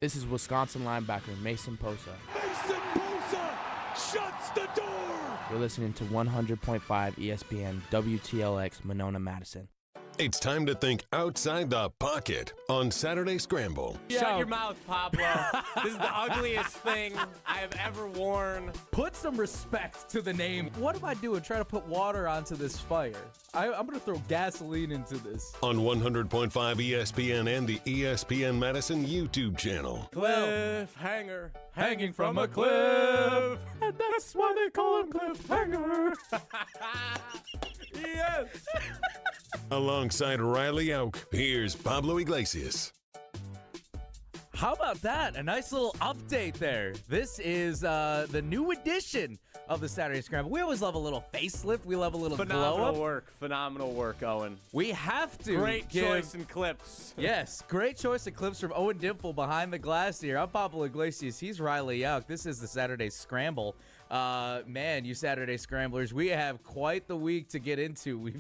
This is Wisconsin linebacker Mason Posa. Mason Posa shuts the door. You're listening to 100.5 ESPN WTLX Monona Madison. It's time to think outside the pocket on Saturday Scramble. Shut your mouth, Pablo. This is the ugliest thing I have ever worn. Put some respect to the name. What am I doing? Trying to put water onto this fire. I'm going to throw gasoline into this. On 100.5 ESPN and the ESPN Madison YouTube channel. Cliffhanger hanging from a cliff. And that's why they call him Cliffhanger. Yes. Alongside Riley Auk, here's Pablo Iglesias. How about that? A nice little update there. This is the new edition of the Saturday Scramble. We always love a little facelift. We love a little glow up. Phenomenal work, Owen. We have to. Great choice in clips. Yes, great choice of clips from Owen Dimple behind the glass here. I'm Pablo Iglesias. He's Riley Auk. This is the Saturday Scramble. Man, you Saturday Scramblers, we have quite the week to get into.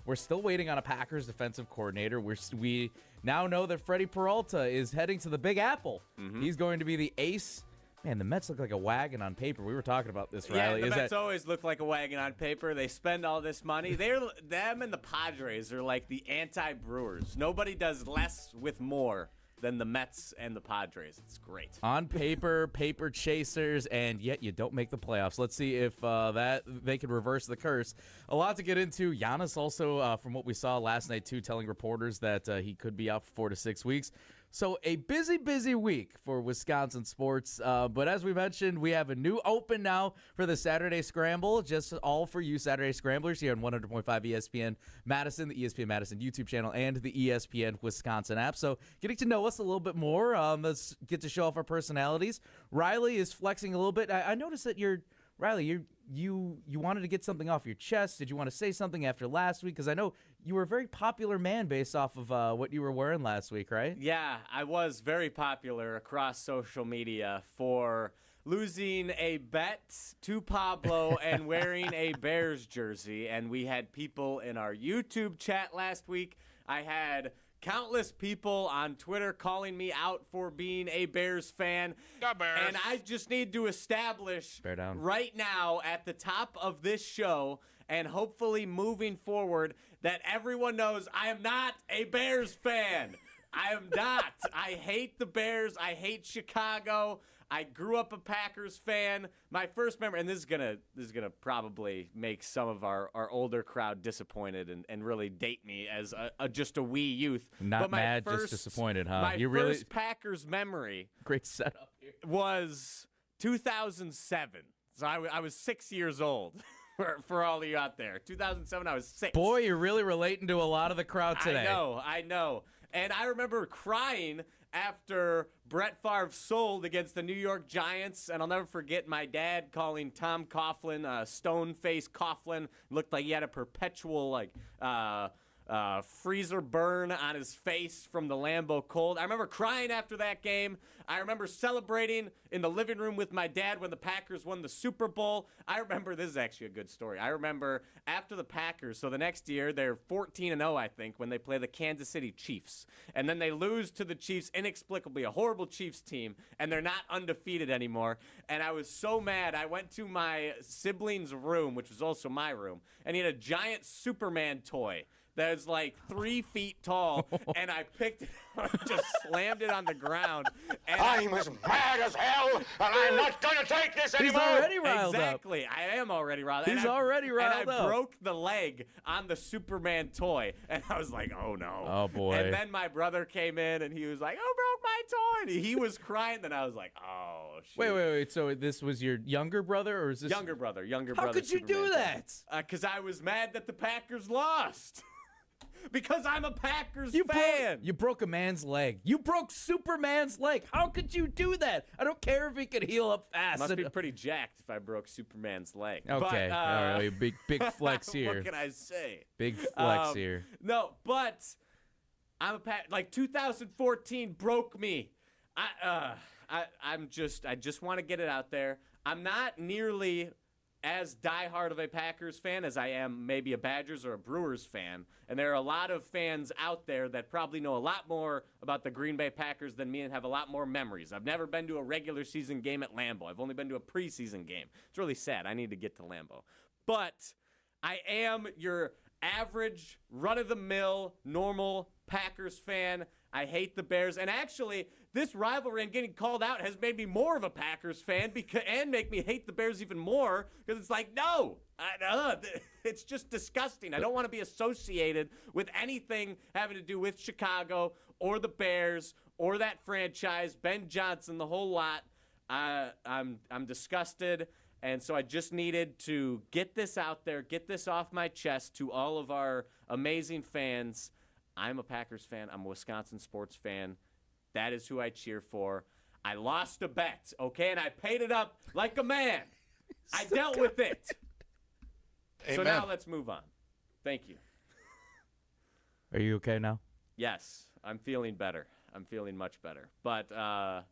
We're still waiting on a Packers defensive coordinator. We now know that Freddy Peralta is heading to the Big Apple. Mm-hmm. He's going to be the ace. Man, the Mets look like a wagon on paper. We were talking about this, Riley. Yeah, the Mets always look like a wagon on paper. They spend all this money. Them and the Padres are like the anti-Brewers. Nobody does less with more than the Mets and the Padres. It's great. On paper, paper chasers, and yet you don't make the playoffs. Let's see if that they can reverse the curse. A lot to get into. Giannis also, from what we saw last night, too, telling reporters that he could be out for 4 to 6 weeks. So a busy week for Wisconsin sports. But as we mentioned, we have a new open now for the Saturday Scramble. Just all for you Saturday Scramblers here on 100.5 ESPN Madison, the ESPN Madison YouTube channel, and the ESPN Wisconsin app. So getting to know us a little bit more. Let's get to show off our personalities. Riley is flexing a little bit. I noticed that Riley, you wanted to get something off your chest. Did you want to say something after last week? Because I know you were a very popular man based off of what you were wearing last week, right? Yeah, I was very popular across social media for losing a bet to Pablo and wearing a Bears jersey. And we had people in our YouTube chat last week. I had countless people on Twitter calling me out for being a Bears fan. Bears. And I just need to establish Bear down. right now at the top of this show and hopefully moving forward that everyone knows I am not a Bears fan. I am not. I hate the Bears. I hate Chicago. I grew up a Packers fan. My first memory, and this is gonna probably make some of our older crowd disappointed and really date me as just a wee youth. Not mad, just disappointed, huh? My first Packers memory Great setup here. was 2007. So I was 6 years old. For all of you out there. 2007, I was 6. Boy, you're really relating to a lot of the crowd today. I know. And I remember crying after Brett Favre sold against the New York Giants, and I'll never forget my dad calling Tom Coughlin, stone-faced Coughlin. Looked like he had a perpetual, freezer burn on his face from the Lambeau cold. I remember crying after that game. I remember celebrating in the living room with my dad when the Packers won the Super Bowl. I remember, this is actually a good story. I remember after the Packers, so the next year, they're 14-0, I think, when they play the Kansas City Chiefs. And then they lose to the Chiefs inexplicably, a horrible Chiefs team, and they're not undefeated anymore. And I was so mad. I went to my sibling's room, which was also my room, and he had a giant Superman toy that was like 3 feet tall, and I picked it up and just slammed it on the ground. And I'm as mad as hell, and I'm not going to take this anymore. He's already riled exactly. I am already riled up. He's already riled up. And I up. broke the leg on the Superman toy, and I was like, oh, no. Oh, boy. And then my brother came in, and he was like, oh, broke my toy. And he was crying, then I was like, oh, shit. Wait. So this was your younger brother, or is this... Younger brother. How could you do that? Because I was mad that the Packers lost. Because I'm a Packers You fan. you broke a man's leg. You broke Superman's leg. How could you do that? I don't care if he could heal up fast. Must be pretty jacked if I broke Superman's leg. Okay, But, all right, big flex here. What can I say? Big flex here. No, but I'm a 2014 broke me. I just want to get it out there. I'm not nearly as diehard of a Packers fan as I am maybe a Badgers or a Brewers fan, and there are a lot of fans out there that probably know a lot more about the Green Bay Packers than me and have a lot more memories. I've never been to a regular season game at Lambeau. I've only been to a preseason game. It's really sad. I need to get to Lambeau. But I am your average, run-of-the-mill, normal Packers fan. I hate the Bears. And actually, this rivalry and getting called out has made me more of a Packers fan and make me hate the Bears even more because it's like, no, it's just disgusting. I don't want to be associated with anything having to do with Chicago or the Bears or that franchise, Ben Johnson, the whole lot. I'm disgusted. And so I just needed to get this out there, get this off my chest to all of our amazing fans. I'm a Packers fan. I'm a Wisconsin sports fan. That is who I cheer for. I lost a bet, okay? And I paid it up like a man. I dealt with it. So now let's move on. Thank you. Are you okay now? Yes, I'm feeling better. I'm feeling much better. But I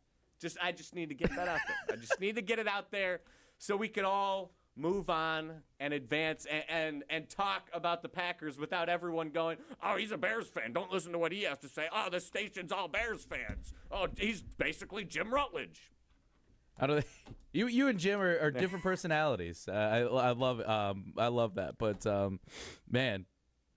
just need to get that out there. I just need to get it out there so we can all move on and advance and talk about the Packers without everyone going, oh, he's a Bears fan. Don't listen to what he has to say. Oh, this station's all Bears fans. Oh, he's basically Jim Rutledge. You and Jim are different personalities. I love that. But man,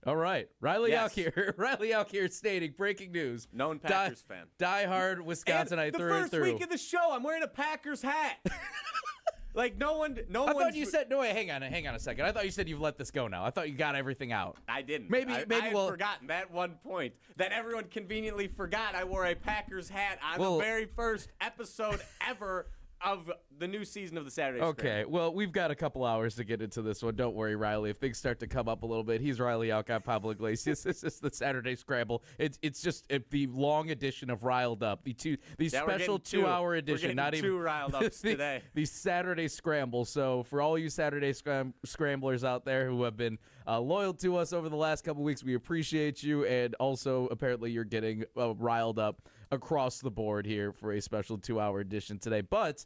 all right, Riley out here stating breaking news. Known Packers fan. Diehard Wisconsin. And through the and first through. week of the show, I'm wearing a Packers hat. Like no one. I thought you said no. Wait, hang on a second. I thought you said you've let this go now. I thought you got everything out. I didn't. Maybe I had forgotten that one point that everyone conveniently forgot. I wore a Packers hat on the very first episode ever of the new season of the Saturday Scramble. Okay, well, we've got a couple hours to get into this one. Don't worry, Riley. If things start to come up a little bit, he's Riley Alcott, Pablo Iglesias. This is the Saturday Scramble. It's just the long edition of Riled Up, the special 2-hour edition. We're getting two riled ups today. The Saturday Scramble. So for all you Saturday Scramblers out there who have been loyal to us over the last couple weeks, we appreciate you. And also, apparently, you're getting riled up across the board here for a special 2-hour edition today. But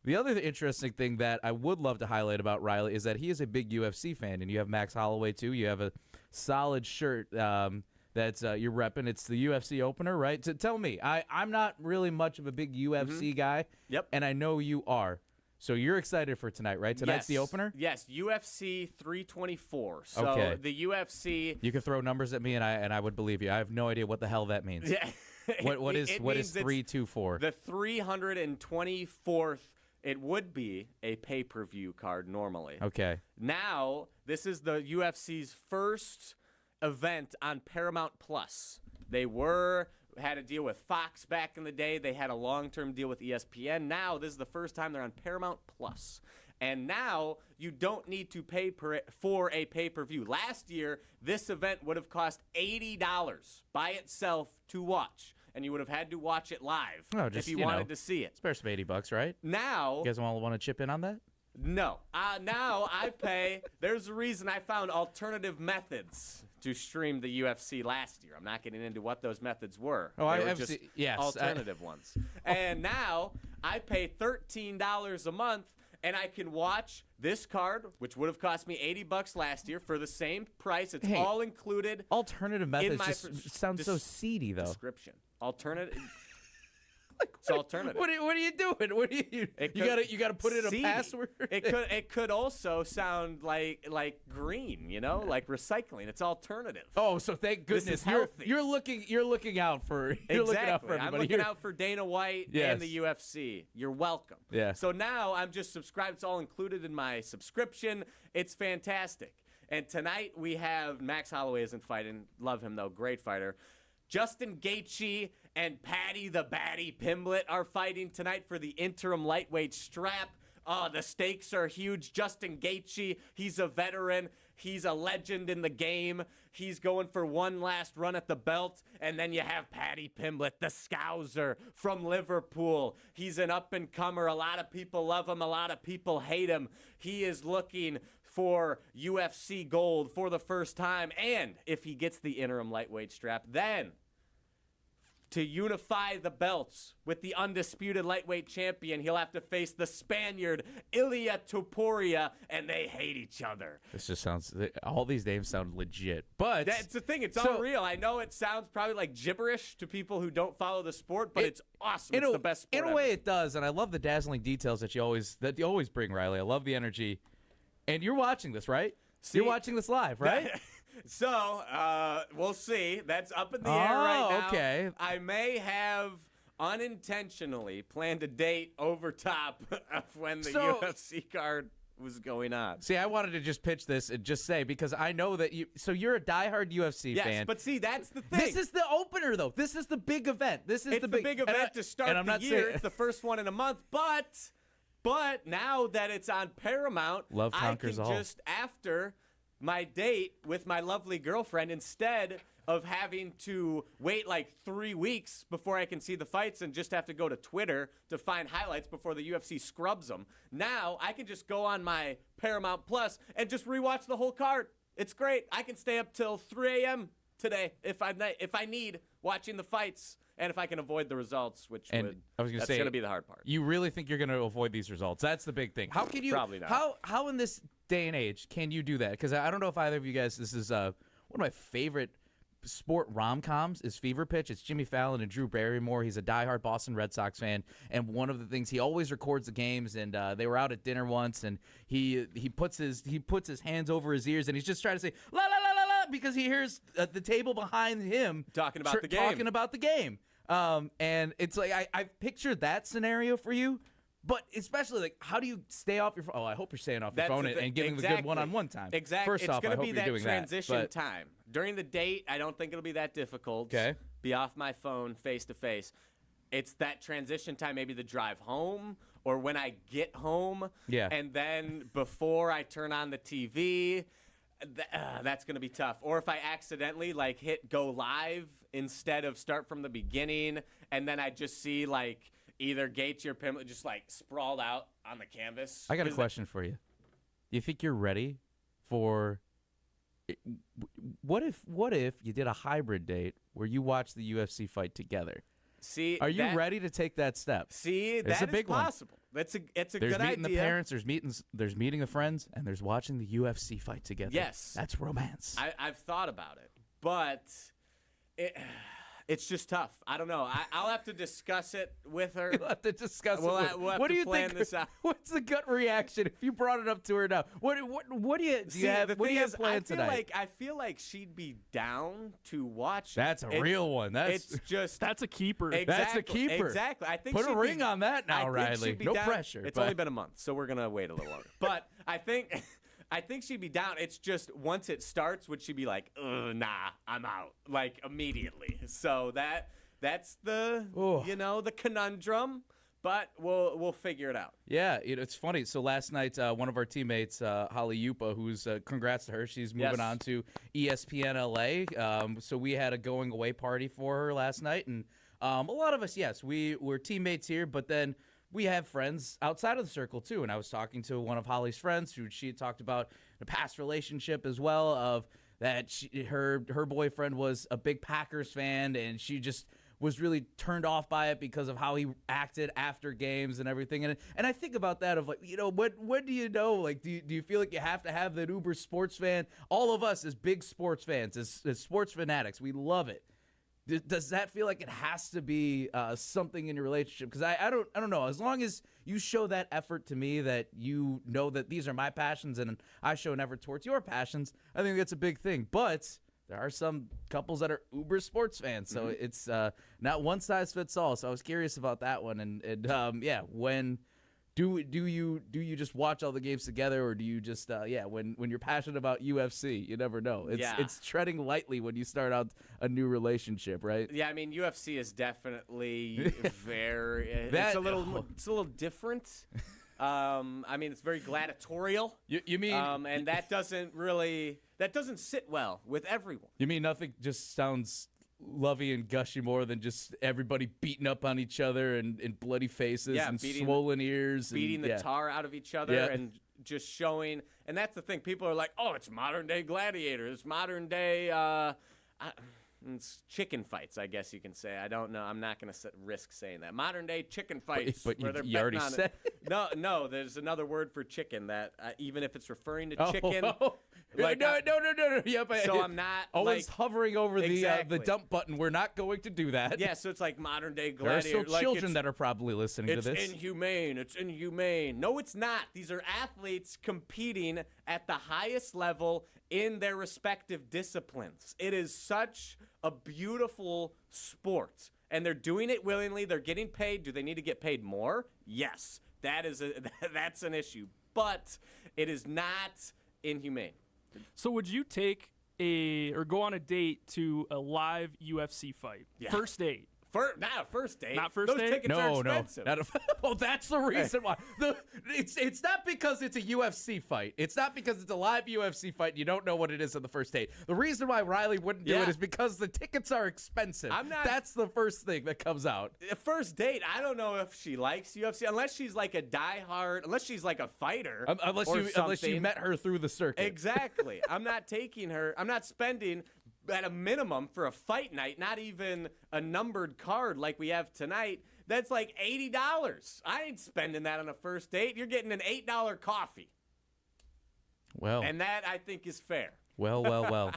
the other interesting thing that I would love to highlight about Riley is that he is a big UFC fan, and you have Max Holloway too. You have a solid shirt that's you're repping. It's the UFC opener, right? So tell me, I'm not really much of a big UFC guy. Yep. And I know you are. So you're excited for tonight, right? Tonight's the opener? Yes, UFC 324. So okay. The UFC. You can throw numbers at me, and I would believe you. I have no idea what the hell that means. Yeah. What is 324? The 324th. It would be a pay-per-view card normally. Okay. Now, this is the UFC's first event on Paramount Plus. They had a deal with Fox back in the day. They had a long-term deal with ESPN. Now, this is the first time they're on Paramount Plus. And now, you don't need to pay for a pay-per-view. Last year, this event would have cost $80 by itself to watch. And you would have had to watch it live if you wanted to see it. Spare some $80, right? Now, you guys want to chip in on that? No. Now I pay. There's a reason I found alternative methods to stream the UFC last year. I'm not getting into what those methods were. Oh, they were just alternative ones. And now I pay $13 a month, and I can watch this card, which would have cost me $80 last year, for the same price. It's all included. Alternative methods just sounds so seedy, though. Description. Alternative. It's alternative. What are you doing? What are you gotta put in a password? It could also sound like green, like recycling. It's alternative. Oh, so thank goodness this is healthy. You're looking out for exactly. Looking out for everybody. I'm looking out for Dana White and the UFC. You're welcome. Yeah. So now I'm just subscribed. It's all included in my subscription. It's fantastic. And tonight we have Max Holloway isn't fighting. Love him though. Great fighter. Justin Gaethje and Patty the Batty Pimblett are fighting tonight for the interim lightweight strap. Oh, the stakes are huge. Justin Gaethje, he's a veteran. He's a legend in the game. He's going for one last run at the belt. And then you have Patty Pimblett, the Scouser from Liverpool. He's an up-and-comer. A lot of people love him. A lot of people hate him. He is looking for UFC gold for the first time. And if he gets the interim lightweight strap, then to unify the belts with the undisputed lightweight champion, he'll have to face the Spaniard Ilia Topuria, and they hate each other. This just sounds. All these names sound legit, but That's the thing. It's all real. I know it sounds probably like gibberish to people who don't follow the sport, but it's awesome. It's the best sport in a ever. way. It does, and I love the dazzling details that you always bring, Riley. I love the energy, and you're watching this, right? You're watching this live, right? So, we'll see. That's up in the air right now. Okay. I may have unintentionally planned a date over top of when the UFC card was going on. See, I wanted to just pitch this and just say, because I know that you're a diehard UFC fan. Yes, but see, that's the thing. This is the opener, though. This is the big event. It's the big event to start the year. It's the first one in a month, but now that it's on Paramount, Love conquers I can all. just after my date with my lovely girlfriend, instead of having to wait like 3 weeks before I can see the fights and just have to go to Twitter to find highlights before the UFC scrubs them. Now I can just go on my Paramount Plus and just rewatch the whole card. It's great. I can stay up till 3 a.m. today if I need watching the fights. And if I can avoid the results, that's going to be the hard part. You really think you're going to avoid these results? That's the big thing. How can you? Probably not. How in this day and age can you do that? Because I don't know if either of you guys. This is one of my favorite sport rom-coms is Fever Pitch. It's Jimmy Fallon and Drew Barrymore. He's a diehard Boston Red Sox fan, and one of the things he always records the games. And they were out at dinner once, and he puts his hands over his ears, and he's just trying to say la la la la la because he hears the table behind him talking about the game. And it's like I pictured that scenario for you, but especially like how do you stay off your phone? Oh, I hope you're staying off your phone and getting the good one-on-one time. Exactly. First it's off, I hope be you're doing transition that. time during the date. I don't think it'll be that difficult. Okay. Be off my phone face to face. It's that transition time, maybe the drive home or when I get home. Yeah. And then before I turn on the TV. That's going to be tough. Or if I accidentally like hit go live instead of start from the beginning, and then I just see like either Gaethje or Pimblett just like sprawled out on the canvas. I got a question for you. Do you think you're ready for what if you did a hybrid date where you watch the UFC fight together? See, are you ready to take that step? See, that's a big possible. It's a there's good idea. There's meeting the parents, there's meeting the friends, and there's watching the UFC fight together. Yes. That's romance. I've thought about it, but it's just tough. I don't know. I'll have to discuss it with her. You'll have to discuss it. We'll have what to do you plan think? this out. What's the gut reaction if you brought it up to her now? What do you have planned tonight? I feel like she'd be down to watch. That's a real one. It's just that's a keeper. Exactly, that's a keeper. Exactly. I think put a ring on that now, Riley. No down. pressure. It's only been a month, so we're gonna wait a little longer. But I think she'd be down. It's just once it starts, would she be like, nah, I'm out, like immediately? So that's the the conundrum. But we'll figure it out. Yeah, it's funny. So last night, one of our teammates, Holly Yupa, who's congrats to her, she's moving on to ESPN LA. So we had a going away party for her last night, and a lot of us, yes, we're teammates here, but then we have friends outside of the circle too. And I was talking to one of Holly's friends who she had talked about a past relationship as well, of that her boyfriend was a big Packers fan, and she just was really turned off by it because of how he acted after games and everything. And I think about that of like, when do you know? Like, do you feel like you have to have that uber sports fan? All of us as big sports fans, as sports fanatics, we love it. Does that feel like it has to be something in your relationship? Because I don't know. As long as you show that effort to me, that you know that these are my passions and I show an effort towards your passions, I think that's a big thing. But there are some couples that are uber sports fans, so it's not one size fits all. So I was curious about that one, and when do you just watch all the games together, or do you just when you're passionate about UFC, you never know. It's treading lightly when you start out a new relationship, right? Yeah, I mean UFC is definitely it's a little different. I mean, it's very gladiatorial. You mean, and that doesn't sit well with everyone. You mean nothing just sounds lovey and gushy more than just everybody beating up on each other and bloody faces and swollen ears, beating the tar out of each other and just showing. And that's the thing. People are like, "Oh, it's modern day gladiators, modern day." It's chicken fights, I guess you can say. I don't know. I'm not going to risk saying that. Modern day chicken fights. But where they're you already betting on said it. No. There's another word for chicken that even if it's referring to chicken. Like, no. Yeah, but so I'm not always like, hovering over exactly. the dump button. We're not going to do that. Yeah, so it's like modern day There are gladiator. still children that are probably listening to this. It's inhumane. No, it's not. These are athletes competing at the highest level in their respective disciplines. It is such a beautiful sport, and they're doing it willingly. They're getting paid. Do they need to get paid more? Yes, that's an issue, but it is not inhumane. So would you take go on a date to a live UFC fight? Yeah. First date. First date. Not first Those date? tickets are expensive. Well, that's the reason why. It's not because it's a UFC fight. It's not because it's a live UFC fight and you don't know what it is on the first date. The reason why Riley wouldn't do it is because the tickets are expensive. That's the first thing that comes out. First date, I don't know if she likes UFC, unless she's like a diehard, unless she's like a fighter. Unless you met her through the circuit. Exactly. I'm not taking her. I'm not spending at a minimum for a fight night, not even a numbered card like we have tonight. That's like $80. I ain't spending that on a first date. You're getting an $8 coffee. Well. And that, I think, is fair. Well.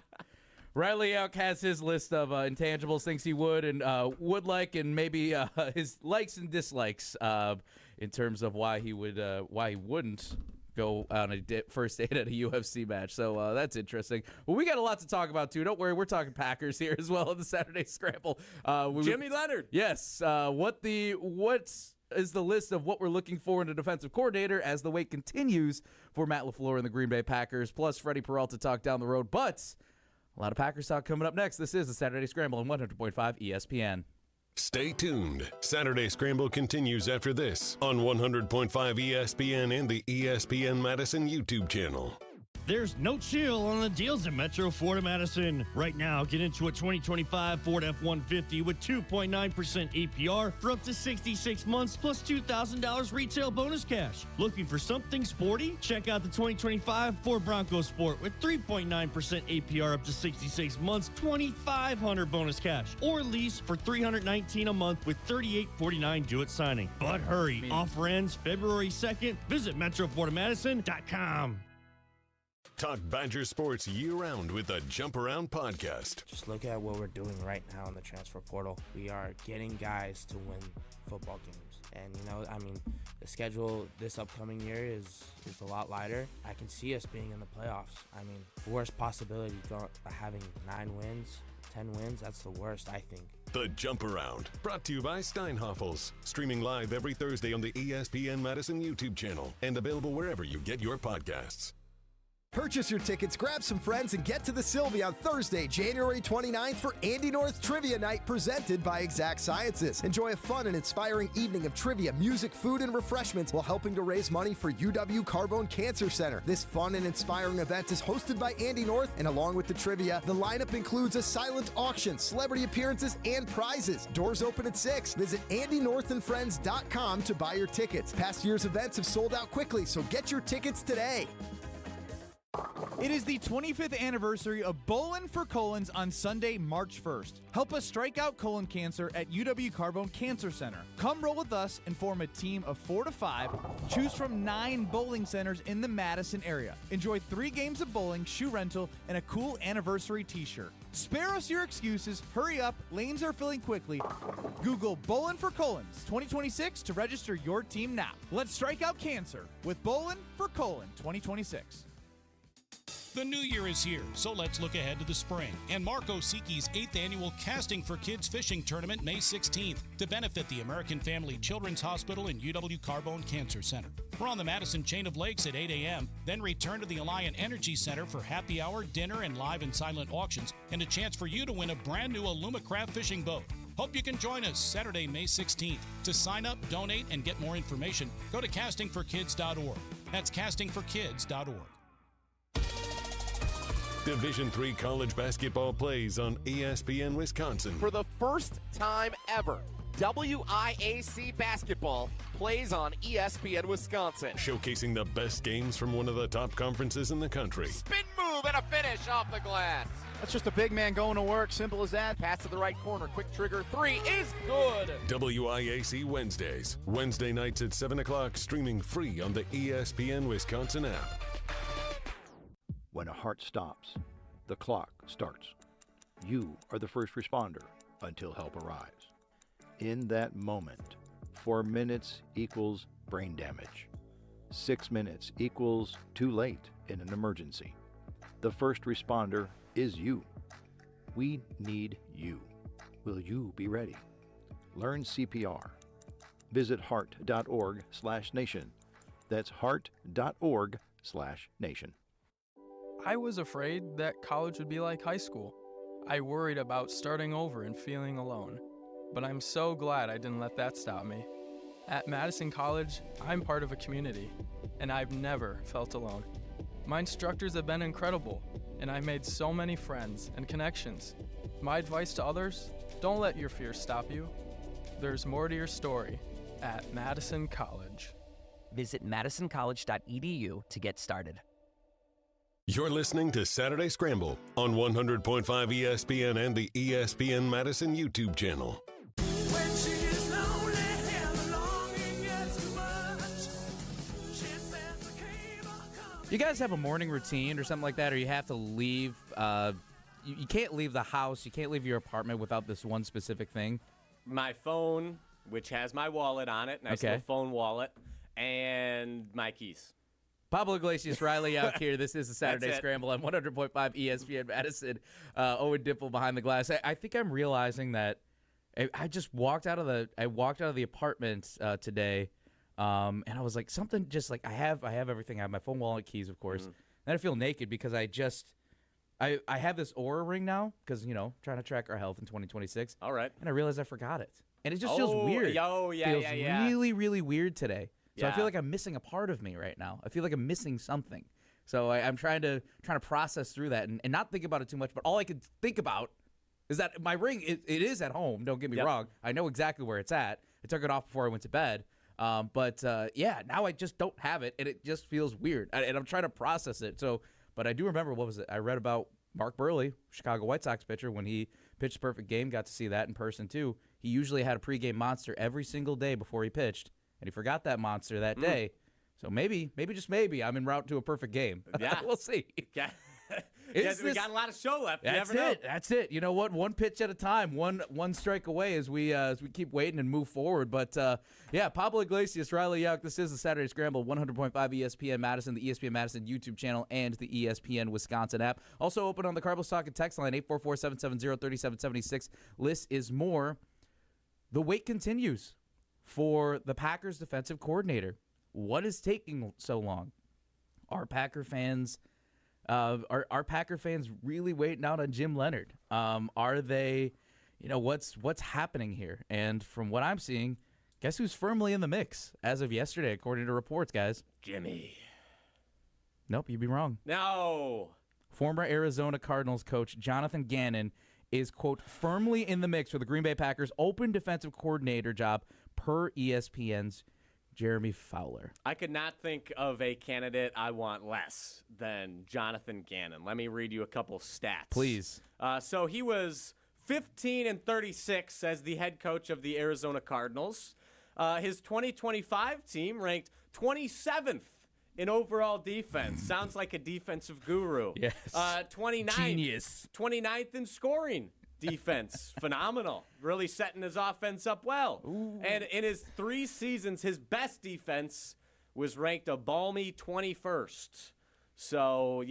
Riley Elk has his list of intangibles, things he would like, and maybe his likes and dislikes in terms of why he wouldn't go on a first date at a UFC match. So that's interesting. Well, we got a lot to talk about, too. Don't worry. We're talking Packers here as well in the Saturday Scramble. Jimmy Leonhard. Yes. What is the list of what we're looking for in a defensive coordinator as the wait continues for Matt LaFleur and the Green Bay Packers, plus Freddy Peralta talk down the road. But a lot of Packers talk coming up next. This is the Saturday Scramble on 100.5 ESPN. Stay tuned. Saturday Scramble continues after this on 100.5 ESPN and the ESPN Madison YouTube channel. There's no chill on the deals at Metro Ford Madison. Right now, get into a 2025 Ford F-150 with 2.9% APR for up to 66 months plus $2,000 retail bonus cash. Looking for something sporty? Check out the 2025 Ford Bronco Sport with 3.9% APR up to 66 months, $2,500 bonus cash. Or lease for $319 a month with $38.49 due at signing. But hurry, offer ends February 2nd. Visit MetroFordMadison.com. Talk Badger sports year-round with the Jump Around podcast. Just look at what we're doing right now in the transfer portal. We are getting guys to win football games. And, the schedule this upcoming year is a lot lighter. I can see us being in the playoffs. Worst possibility, having 9 wins, 10 wins, that's the worst, I think. The Jump Around, brought to you by Steinhoffels. Streaming live every Thursday on the ESPN Madison YouTube channel and available wherever you get your podcasts. Purchase your tickets, grab some friends, and get to the Sylvie on Thursday, January 29th for Andy North Trivia Night presented by Exact Sciences. Enjoy a fun and inspiring evening of trivia, music, food, and refreshments while helping to raise money for UW Carbone Cancer Center. This fun and inspiring event is hosted by Andy North, and along with the trivia, the lineup includes a silent auction, celebrity appearances, and prizes. Doors open at 6. Visit AndyNorthandFriends.com to buy your tickets. Past year's events have sold out quickly, so get your tickets today. It is the 25th anniversary of Bowling for Colons on Sunday, March 1st. Help us strike out colon cancer at UW Carbone Cancer Center. Come roll with us and form a team of 4 to 5. Choose from 9 bowling centers in the Madison area. Enjoy 3 games of bowling, shoe rental, and a cool anniversary t-shirt. Spare us your excuses. Hurry up. Lanes are filling quickly. Google Bowling for Colons 2026 to register your team now. Let's strike out cancer with Bowling for Colon 2026. The new year is here, so let's look ahead to the spring and Mark Osiki's 8th annual Casting for Kids Fishing Tournament May 16th to benefit the American Family Children's Hospital and UW Carbone Cancer Center. We're on the Madison Chain of Lakes at 8 a.m., then return to the Alliant Energy Center for happy hour, dinner, and live and silent auctions, and a chance for you to win a brand new Alumacraft fishing boat. Hope you can join us Saturday, May 16th. To sign up, donate, and get more information, go to castingforkids.org. That's castingforkids.org. Division III college basketball plays on ESPN Wisconsin. For the first time ever, WIAC basketball plays on ESPN Wisconsin. Showcasing the best games from one of the top conferences in the country. Spin move and a finish off the glass. That's just a big man going to work. Simple as that. Pass to the right corner. Quick trigger. 3 is good. WIAC Wednesdays. Wednesday nights at 7 o'clock, streaming free on the ESPN Wisconsin app. When a heart stops, the clock starts. You are the first responder until help arrives. In that moment, 4 minutes equals brain damage. 6 minutes equals too late in an emergency. The first responder is you. We need you. Will you be ready? Learn CPR. Visit heart.org/nation. That's heart.org/nation. I was afraid that college would be like high school. I worried about starting over and feeling alone. But I'm so glad I didn't let that stop me. At Madison College, I'm part of a community, and I've never felt alone. My instructors have been incredible, and I made so many friends and connections. My advice to others, don't let your fears stop you. There's more to your story at Madison College. Visit madisoncollege.edu to get started. You're listening to Saturday Scramble on 100.5 ESPN and the ESPN Madison YouTube channel. You guys have a morning routine or something like that, or you have to leave? You can't leave the house. You can't leave your apartment without this one specific thing. My phone, which has my wallet on it, nice little phone wallet, and my keys. Pablo Iglesias, Riley out here. This is the Saturday Scramble on 100.5 ESPN Madison. Owen Dimple behind the glass. I think I'm realizing that I just walked out of the apartment today, and I was like, something just like I have everything. I have my phone, wallet, keys, of course. And I feel naked because I have this Oura ring now because, trying to track our health in 2026. All right. And I realized I forgot it. And it just feels weird. Feels really, really weird today. So I feel like I'm missing a part of me right now. I feel like I'm missing something. So I'm trying to process through that and not think about it too much. But all I could think about is that my ring, it is at home. Don't get me wrong. I know exactly where it's at. I took it off before I went to bed. But now I just don't have it, and it just feels weird. And I'm trying to process it. But I do remember, what was it? I read about Mark Burley, Chicago White Sox pitcher, when he pitched a perfect game. Got to see that in person, too. He usually had a pregame monster every single day before he pitched. And he forgot that monster that day. So maybe, just maybe, I'm en route to a perfect game. Yeah. We'll see. Yeah. We got a lot of show left. You never know. That's it. You know what? One pitch at a time, one strike away as we keep waiting and move forward. But, Pablo Iglesias, Riley Yauk, this is the Saturday Scramble, 100.5 ESPN Madison, the ESPN Madison YouTube channel, and the ESPN Wisconsin app. Also open on the Cardinals Talk and text line, 844-770-3776. List is more. The wait continues for the Packers defensive coordinator. What is taking so long? Are Packer fans really waiting out on Jim Leonhard? Are they, what's happening here? And from what I'm seeing, guess who's firmly in the mix as of yesterday, according to reports, guys? Jimmy. Nope, you'd be wrong. No. Former Arizona Cardinals coach Jonathan Gannon is, quote, firmly in the mix for the Green Bay Packers open defensive coordinator job per ESPN's Jeremy Fowler. I could not think of a candidate I want less than Jonathan Gannon. Let me read you a couple stats. Please. So he was 15-36 as the head coach of the Arizona Cardinals. His 2025 team ranked 27th in overall defense. Sounds like a defensive guru. Yes. 29th. Genius. 29th in scoring. Defense, phenomenal. Really setting his offense up well. Ooh. And in his 3 seasons, his best defense was ranked a balmy 21st. So,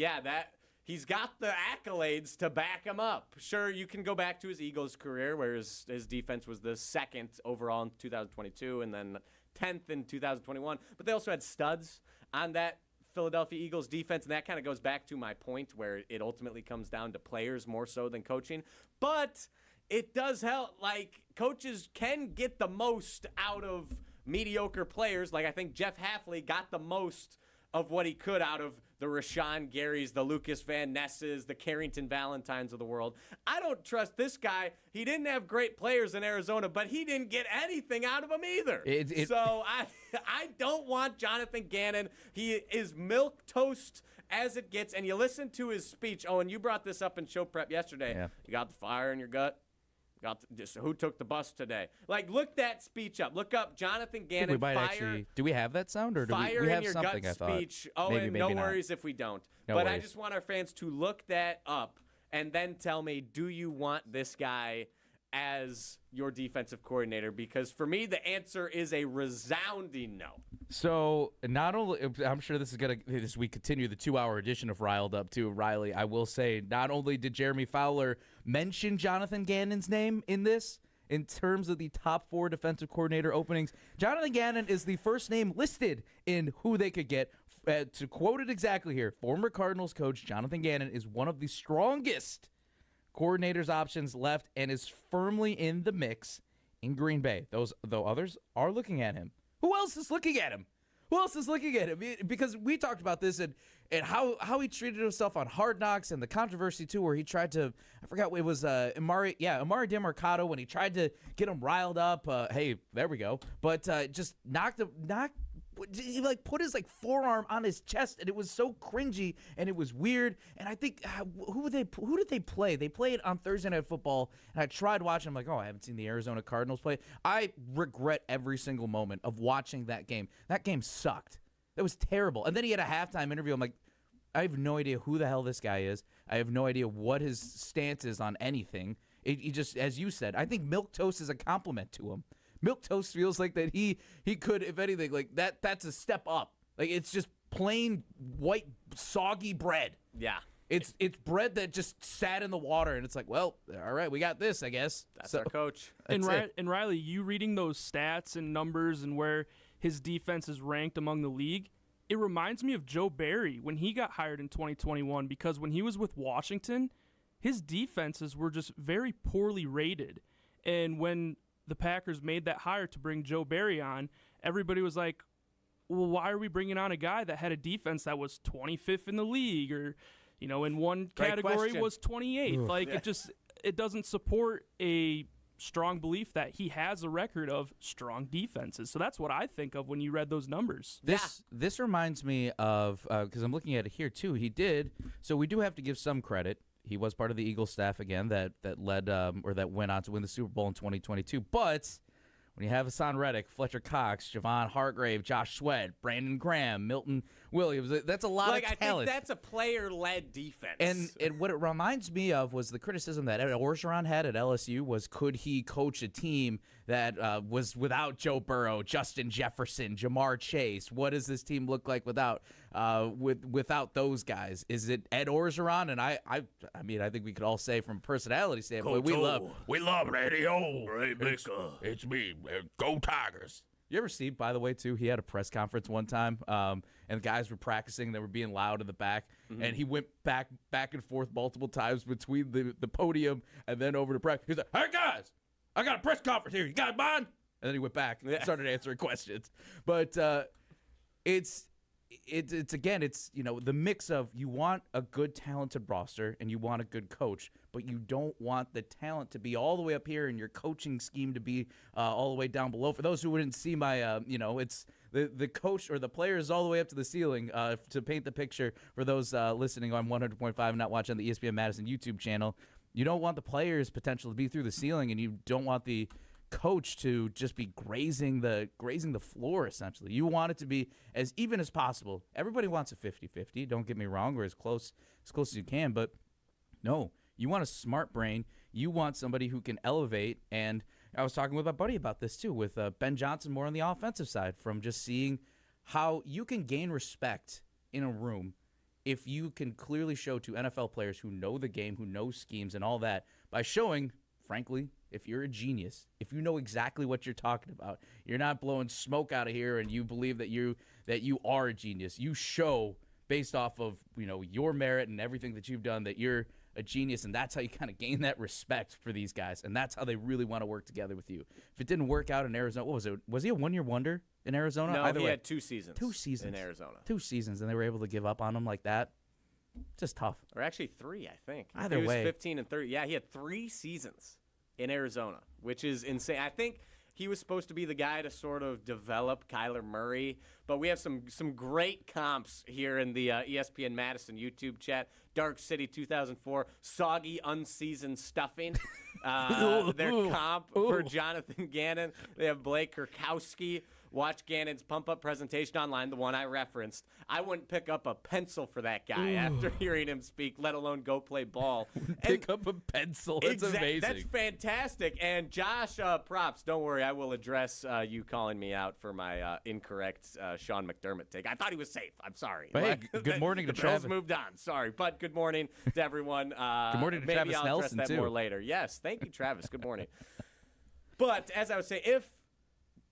he's got the accolades to back him up. Sure, you can go back to his Eagles career, where his defense was the 2nd overall in 2022 and then 10th in 2021. But they also had studs on that Philadelphia Eagles defense, and that kind of goes back to my point where it ultimately comes down to players more so than coaching. But it does help. Like, coaches can get the most out of mediocre players. Like, I think Jeff Hafley got the most of what he could out of the Rashawn Garys, the Lucas Van Nesses, the Carrington Valentines of the world. I don't trust this guy. He didn't have great players in Arizona, but he didn't get anything out of them either. So I don't want Jonathan Gannon. He is milquetoast as it gets, and you listen to his speech. Oh, and you brought this up in show prep yesterday. Yeah. You got the fire in your gut. Who took the bus today? Like, look that speech up. Look up Jonathan Gannon. We might actually. Do we have that sound, or do fire we have in your something? gut I thought. speech. Oh, maybe, and maybe no not. worries if we don't. No but worries. I just want our fans to look that up and then tell me, do you want this guy as your defensive coordinator? Because for me, the answer is a resounding no. So not only, I'm sure this is as we continue the 2-hour edition of Riled Up too, Riley, I will say, not only did Jeremy Fowler mention Jonathan Gannon's name in this, in terms of the top 4 defensive coordinator openings, Jonathan Gannon is the first name listed in who they could get. To quote it exactly here, former Cardinals coach Jonathan Gannon is one of the strongest coordinators options left and is firmly in the mix in Green Bay. Though others are looking at him. Who else is looking at him? Because we talked about this and how he treated himself on Hard Knocks and the controversy too, where he tried to, I forgot, it was Amari DeMarcado, when he tried to get him riled up. Hey, there we go. But just he put his forearm on his chest, and it was so cringy and it was weird. And I think who did they play? They played on Thursday Night Football, and I tried watching. I'm like, I haven't seen the Arizona Cardinals play. I regret every single moment of watching that game. That game sucked. That was terrible. And then he had a halftime interview. I'm like, I have no idea who the hell this guy is. I have no idea what his stance is on anything. He just, as you said, I think milquetoast is a compliment to him. Milquetoast feels like that he could, if anything, that's a step up. It's just plain white soggy bread. Yeah. It's bread that just sat in the water, and it's like, well, all right, we got this, I guess. That's our coach. And Riley, you reading those stats and numbers and where his defense is ranked among the league, it reminds me of Joe Barry when he got hired in 2021, because when he was with Washington, his defenses were just very poorly rated. And when the Packers made that hire to bring Joe Barry on, everybody was like, well, why are we bringing on a guy that had a defense that was 25th in the league, or, in one category was 28th? It doesn't support a strong belief that he has a record of strong defenses. So that's what I think of when you read those numbers. This reminds me of, because I'm looking at it here too, he did, so we do have to give some credit. He was part of the Eagles staff again that led or that went on to win the Super Bowl in 2022. But when you have Hassan Reddick, Fletcher Cox, Javon Hargrave, Josh Sweat, Brandon Graham, Milton Williams, that's a lot of talent. I think that's a player-led defense. And what it reminds me of was the criticism that Ed Orgeron had at LSU was, could he coach a team that was without Joe Burrow, Justin Jefferson, Jamar Chase? What does this team look like without those guys? Is it Ed Orgeron? And I mean, I think we could all say from a personality standpoint, we love radio. It's me. Go Tigers. You ever see, by the way, too, he had a press conference one time, and the guys were practicing. They were being loud in the back, and he went back and forth multiple times between the podium and then over to practice. He's like, hey, guys, I got a press conference here. You guys mind? And then he went back and started answering questions. But it's the mix of, you want a good, talented roster and you want a good coach, but you don't want the talent to be all the way up here and your coaching scheme to be all the way down below. For those who wouldn't see my, it's the coach or the player is all the way up to the ceiling to paint the picture for those listening on 100.5 and not watching the ESPN Madison YouTube channel. You don't want the players' potential to be through the ceiling, and you don't want the coach to just be grazing the floor, essentially. You want it to be as even as possible. Everybody wants a 50-50, don't get me wrong, or as close as you can, but no, you want a smart brain. You want somebody who can elevate, and I was talking with my buddy about this too, with Ben Johnson, more on the offensive side, from just seeing how you can gain respect in a room if you can clearly show to NFL players who know the game, who know schemes and all that, by showing, frankly, if you're a genius, if you know exactly what you're talking about, you're not blowing smoke out of here and you believe that you are a genius. You show, based off of your merit and everything that you've done, that you're a genius, and that's how you kind of gain that respect for these guys, and that's how they really want to work together with you. If it didn't work out in Arizona, what was it? Was he a one-year wonder in Arizona? No, Either he way. had 2 seasons. 2 seasons in Arizona. 2 seasons, and they were able to give up on him like that. Just tough. Or actually 3, I think. Either he way. was 15 and 30. Yeah, he had 3 seasons in Arizona, which is insane. I think he was supposed to be the guy to sort of develop Kyler Murray. But we have some great comps here in the ESPN Madison YouTube chat. Dark City 2004, soggy unseasoned stuffing. Their comp for Jonathan Gannon. They have Blake Kurkowski. Watch Gannon's pump-up presentation online, the one I referenced. I wouldn't pick up a pencil for that guy after hearing him speak, let alone go play ball. Pick up a pencil. That's amazing. That's fantastic. And Josh, props. Don't worry, I will address you calling me out for my incorrect Sean McDermott take. I thought he was safe. I'm sorry. Hey, good morning to Travis. The Bills moved on. Sorry, but good morning to everyone. Good morning to maybe Travis I'll Nelson, address that too. more later. Yes, thank you, Travis. Good morning. But as I was saying, if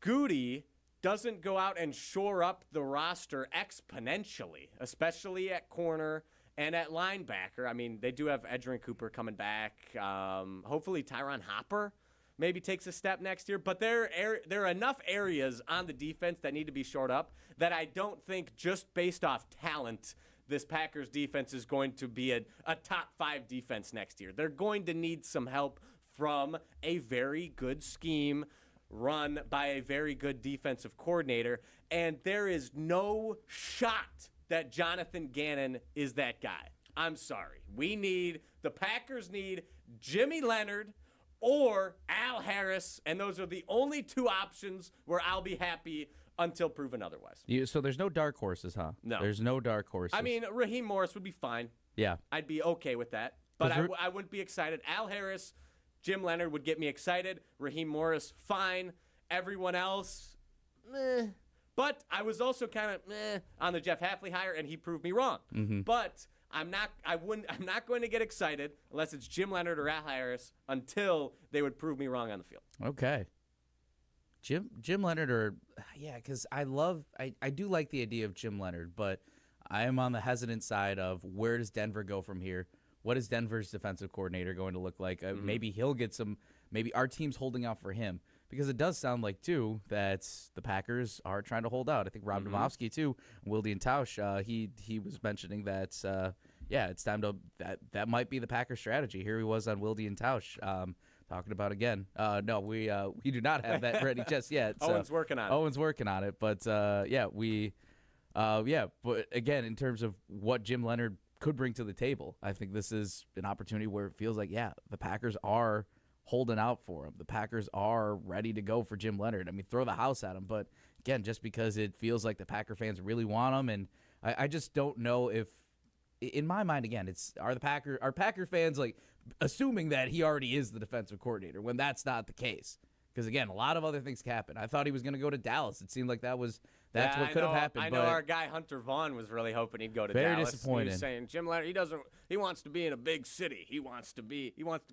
Goody doesn't go out and shore up the roster exponentially, especially at corner and at linebacker. I mean, they do have Edgerrin Cooper coming back. Hopefully Tyron Hopper maybe takes a step next year. But there are enough areas on the defense that need to be shored up that I don't think just based off talent this Packers defense is going to be a top 5 defense next year. They're going to need some help from a very good scheme run by a very good defensive coordinator, and there is no shot that Jonathan Gannon is that guy. I'm sorry. The Packers need Jimmy Leonhard or Al Harris, and those are the only 2 options where I'll be happy until proven otherwise. So there's no dark horses, huh? No. There's no dark horses. I mean, Raheem Morris would be fine. Yeah. I'd be okay with that, but I wouldn't be excited. Al Harris, Jim Leonhard would get me excited. Raheem Morris, fine. Everyone else, meh. But I was also kind of meh on the Jeff Hafley hire, and he proved me wrong. Mm-hmm. But I'm not going to get excited unless it's Jim Leonhard or Al Harris until they would prove me wrong on the field. Okay. Jim Leonhard, because I do like the idea of Jim Leonhard, but I am on the hesitant side of where does Denver go from here? What is Denver's defensive coordinator going to look like? Maybe he'll get maybe our team's holding out for him. Because it does sound like, too, that the Packers are trying to hold out. I think Rob Domofsky, too, Wilde and Tausch, he was mentioning that, it's time to that might be the Packers strategy. Here he was on Wilde and Tausch talking about again. No, we do not have that ready just yet. So. Owen's working on it. Owen's working on it. But, but again, in terms of what Jim Leonhard could bring to the table, I think this is an opportunity where it feels like, the Packers are holding out for him. The Packers are ready to go for Jim Leonhard. I mean, throw the house at him. But, again, just because it feels like the Packer fans really want him, and I just don't know if, in my mind, again, are Packer fans, like, assuming that he already is the defensive coordinator when that's not the case. Because, again, a lot of other things can happen. I thought he was going to go to Dallas. It seemed like that's what could have happened. I know our guy Hunter Vaughn was really hoping he'd go to very Dallas. Disappointed. He was saying Jim Leonhard, he wants to be in a big city. He wants to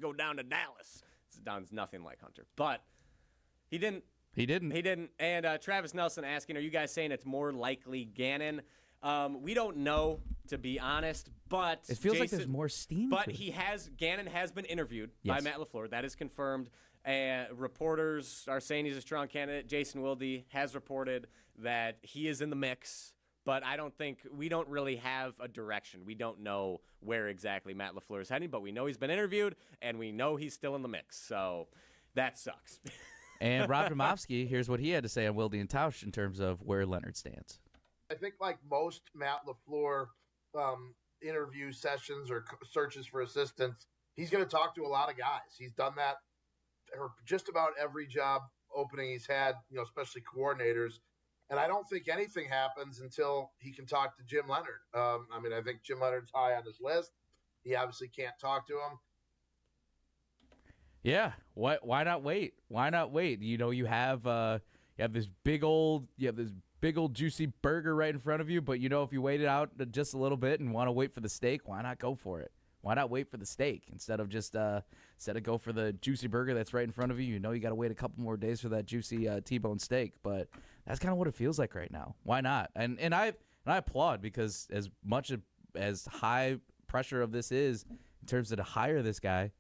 go down to Dallas. It's nothing like Hunter, but he didn't. He didn't. And Travis Nelson asking, are you guys saying it's more likely Gannon? We don't know, to be honest, but it feels like there's more steam. But Gannon has been interviewed by Matt LaFleur. That is confirmed. Reporters are saying he's a strong candidate. Jason Wilde has reported that he is in the mix. But we don't really have a direction. We don't know where exactly Matt LaFleur is heading, but we know he's been interviewed, and we know he's still in the mix. So that sucks. And Rob Domofsky, here's what he had to say on Wilde and Tausch in terms of where Leonhard stands. I think like most Matt LaFleur interview sessions or searches for assistants, he's going to talk to a lot of guys. He's done that for just about every job opening he's had, especially coordinators. And I don't think anything happens until he can talk to Jim Leonhard. I think Jim Leonhard's high on his list. He obviously can't talk to him. Yeah, why not wait? Why not wait? You have this big old juicy burger right in front of you, but if you wait it out just a little bit and want to wait for the steak, why not go for it? Why not wait for the steak instead of go for the juicy burger that's right in front of you? You got to wait a couple more days for that juicy T-bone steak, but that's kind of what it feels like right now. Why not? And I applaud, because as much as high pressure of this is in terms of to hire this guy,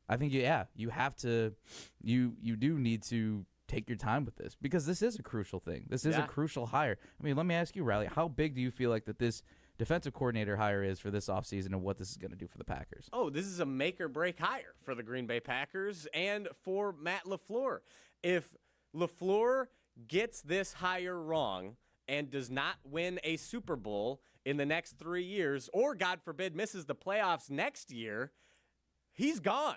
I think you have to you do need to take your time with this, because this is a crucial thing. This is a crucial hire. I mean, let me ask you, Riley, how big do you feel like that this defensive coordinator hire is for this offseason and what this is going to do for the Packers? Oh, this is a make or break hire for the Green Bay Packers and for Matt LaFleur. If LaFleur gets this hire wrong and does not win a Super Bowl in the next 3 years, or God forbid misses the playoffs next year, he's gone.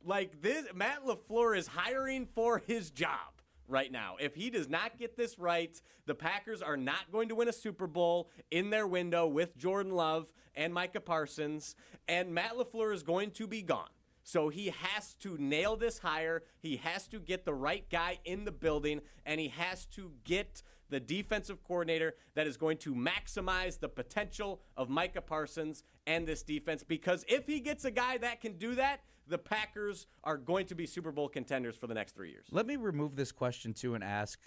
Like this, Matt LaFleur is hiring for his job right now. If he does not get this right, the Packers are not going to win a Super Bowl in their window with Jordan Love and Micah Parsons, and Matt LaFleur is going to be gone. So he has to nail this hire. He has to get the right guy in the building, and he has to get the defensive coordinator that is going to maximize the potential of Micah Parsons and this defense, because if he gets a guy that can do that, the Packers are going to be Super Bowl contenders for the next 3 years. Let me remove this question, too, and ask,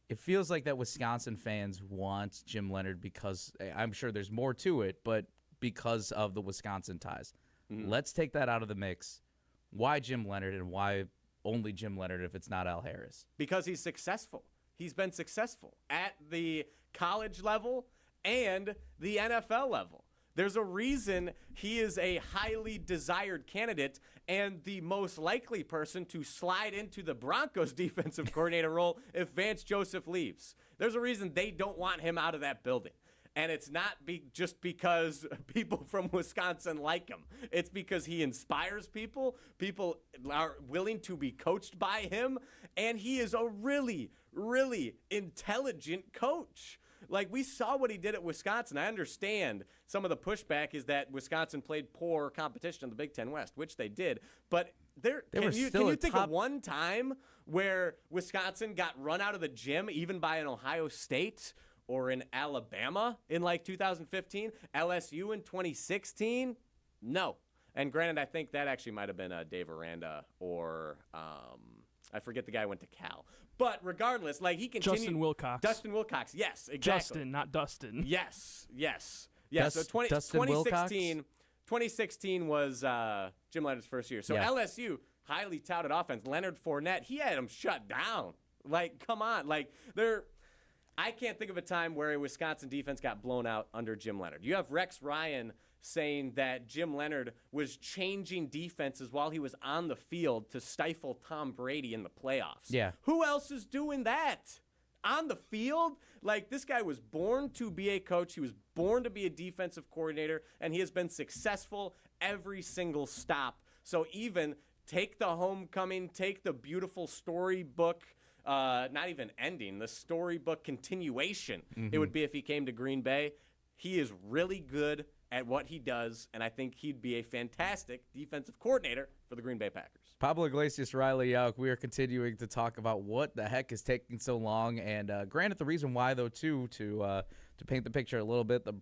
it feels like that Wisconsin fans want Jim Leonhard because I'm sure there's more to it, but because of the Wisconsin ties. Mm-hmm. Let's take that out of the mix. Why Jim Leonhard, and why only Jim Leonhard if it's not Al Harris? Because he's successful. He's been successful at the college level and the NFL level. There's a reason he is a highly desired candidate and the most likely person to slide into the Broncos defensive coordinator role if Vance Joseph leaves. There's a reason they don't want him out of that building. And it's not just because people from Wisconsin like him. It's because he inspires people. People are willing to be coached by him. And he is a really, really intelligent coach. Like, we saw what he did at Wisconsin. I understand some of the pushback is that Wisconsin played poor competition in the Big Ten West, which they did. But can you think of one time where Wisconsin got run out of the gym, even by an Ohio State or in Alabama in like 2015? LSU in 2016? No. And granted, I think that actually might have been Dave Aranda or I forget the guy who went to Cal. But regardless, like, he continued. Dustin Wilcox, yes, exactly. Justin, not Dustin. Yes. So 2016 was Jim Leonhard's first year. So LSU, highly touted offense. Leonard Fournette, he had them shut down. Like, come on. Like, I can't think of a time where a Wisconsin defense got blown out under Jim Leonhard. You have Rex Ryan saying that Jim Leonhard was changing defenses while he was on the field to stifle Tom Brady in the playoffs. Yeah. Who else is doing that? On the field? Like, this guy was born to be a coach. He was born to be a defensive coordinator, and he has been successful every single stop. So even take the homecoming, take the beautiful storybook, not even ending, the storybook continuation, it would be if he came to Green Bay. He is really good at what he does, and I think he'd be a fantastic defensive coordinator for the Green Bay Packers. Pablo Iglesias, Riley Yauk, we are continuing to talk about what the heck is taking so long, and granted the reason why, though, too, to paint the picture a little bit, the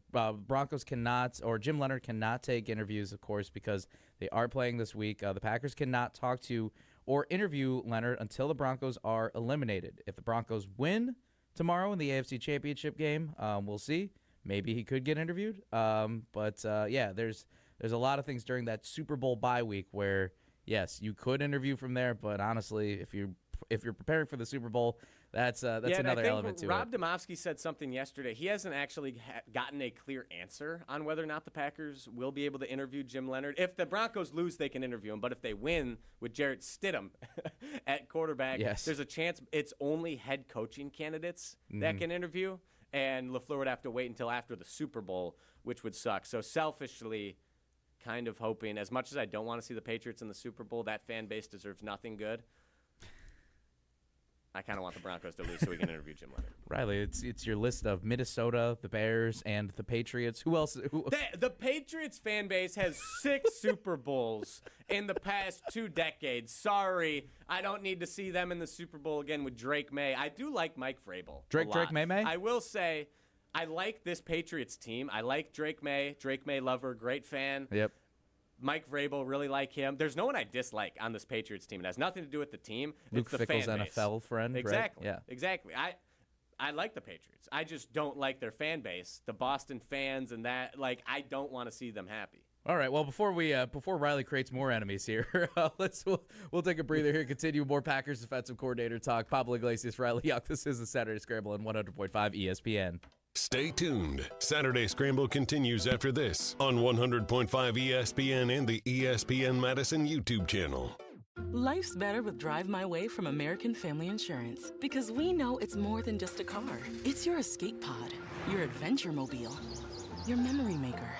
Broncos cannot, or Jim Leonhard cannot take interviews, of course, because they are playing this week. The Packers cannot talk to or interview Leonhard until the Broncos are eliminated. If the Broncos win tomorrow in the AFC Championship game, we'll see. Maybe he could get interviewed. But there's a lot of things during that Super Bowl bye week where, yes, you could interview from there. But honestly, if you're preparing for the Super Bowl, that's another element to it. Rob Demovsky said something yesterday. He hasn't actually gotten a clear answer on whether or not the Packers will be able to interview Jim Leonhard. If the Broncos lose, they can interview him. But if they win with Jarrett Stidham at quarterback, there's a chance it's only head coaching candidates that can interview. And LaFleur would have to wait until after the Super Bowl, which would suck. So selfishly, kind of hoping, as much as I don't want to see the Patriots in the Super Bowl, that fan base deserves nothing good. I kind of want the Broncos to lose so we can interview Jim Leonhard. Riley, it's your list of Minnesota, the Bears, and the Patriots. Who else? The Patriots fan base has 6 Super Bowls in the past 2 decades. Sorry, I don't need to see them in the Super Bowl again with Drake May. I do like Mike Vrabel. Drake May? I will say, I like this Patriots team. I like Drake May. Drake May lover, great fan. Yep. Mike Vrabel, really like him. There's no one I dislike on this Patriots team. It has nothing to do with the team. Luke it's the Fickell's fan base. NFL friend, exactly. Right? Yeah, exactly. I like the Patriots. I just don't like their fan base, the Boston fans, and that. Like, I don't want to see them happy. All right. Well, before Riley creates more enemies here, we'll take a breather here. Continue more Packers defensive coordinator talk. Pablo Iglesias, Riley Yauk. This is the Saturday Scramble on 100.5 ESPN. Stay tuned. Saturday Scramble continues after this on 100.5 ESPN and the ESPN Madison YouTube channel. Life's better with Drive My Way from American Family Insurance because we know it's more than just a car. It's your escape pod, your adventure mobile, your memory maker.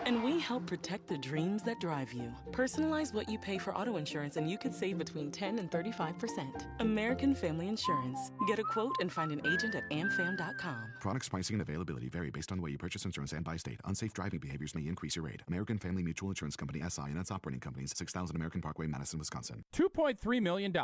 And we help protect the dreams that drive you. Personalize what you pay for auto insurance and you could save between 10 and 35%. American Family Insurance. Get a quote and find an agent at amfam.com. Products, pricing, and availability vary based on the way you purchase insurance and by state. Unsafe driving behaviors may increase your rate. American Family Mutual Insurance Company, SI, and its operating companies, 6000 American Parkway, Madison, Wisconsin. $2.3 million.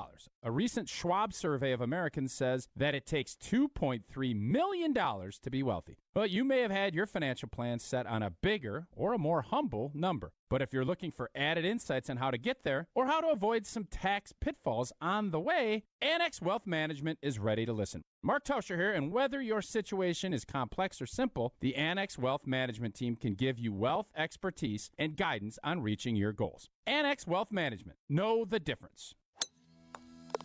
A recent Schwab survey of Americans says that it takes $2.3 million to be wealthy. Well, you may have had your financial plan set on a bigger or a more humble number. But if you're looking for added insights on how to get there or how to avoid some tax pitfalls on the way, Annex Wealth Management is ready to listen. Mark Toscher here, and whether your situation is complex or simple, the Annex Wealth Management team can give you wealth expertise and guidance on reaching your goals. Annex Wealth Management. Know the difference.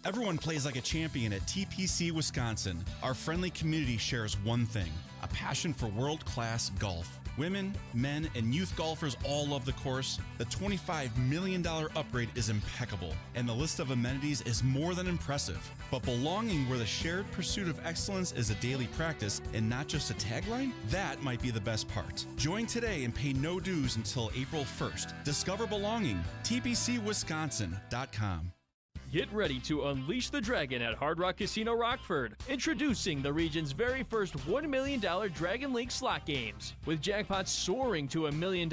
Everyone plays like a champion at TPC Wisconsin. Our friendly community shares one thing: a passion for world-class golf. Women, men, and youth golfers all love the course. The $25 million upgrade is impeccable, and the list of amenities is more than impressive. But belonging where the shared pursuit of excellence is a daily practice and not just a tagline? That might be the best part. Join today and pay no dues until April 1st. Discover belonging. TPCWisconsin.com. Get ready to unleash the dragon at Hard Rock Casino Rockford. Introducing the region's very first $1 million Dragon Link slot games. With jackpots soaring to $1 million,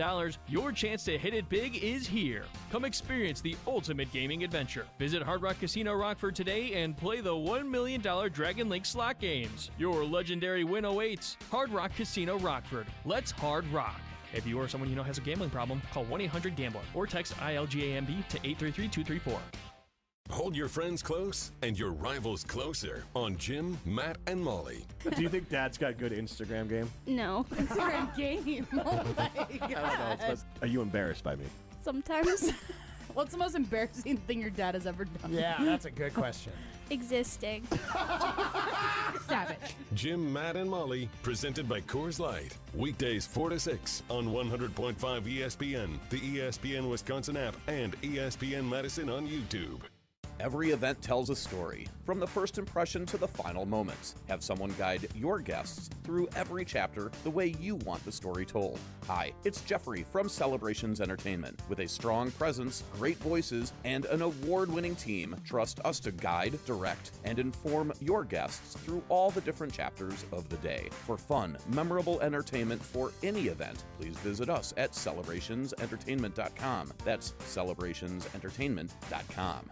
your chance to hit it big is here. Come experience the ultimate gaming adventure. Visit Hard Rock Casino Rockford today and play the $1 million Dragon Link slot games. Your legendary win awaits. Hard Rock Casino Rockford. Let's hard rock. If you or someone you know has a gambling problem, call 1-800-GAMBLER or text ILGAMB to 833-234. Hold your friends close and your rivals closer on Jim, Matt, and Molly. Do you think Dad's got good Instagram game? No. Instagram game? Oh my God. Are you embarrassed by me? Sometimes. What's the most embarrassing thing your dad has ever done? Yeah, that's a good question. Existing. Savage. Jim, Matt, and Molly, presented by Coors Light. Weekdays 4 to 6 on 100.5 ESPN, the ESPN Wisconsin app, and ESPN Madison on YouTube. Every event tells a story, from the first impression to the final moments. Have someone guide your guests through every chapter the way you want the story told. Hi, it's Jeffrey from Celebrations Entertainment. With a strong presence, great voices, and an award-winning team, trust us to guide, direct, and inform your guests through all the different chapters of the day. For fun, memorable entertainment for any event, please visit us at celebrationsentertainment.com. That's celebrationsentertainment.com.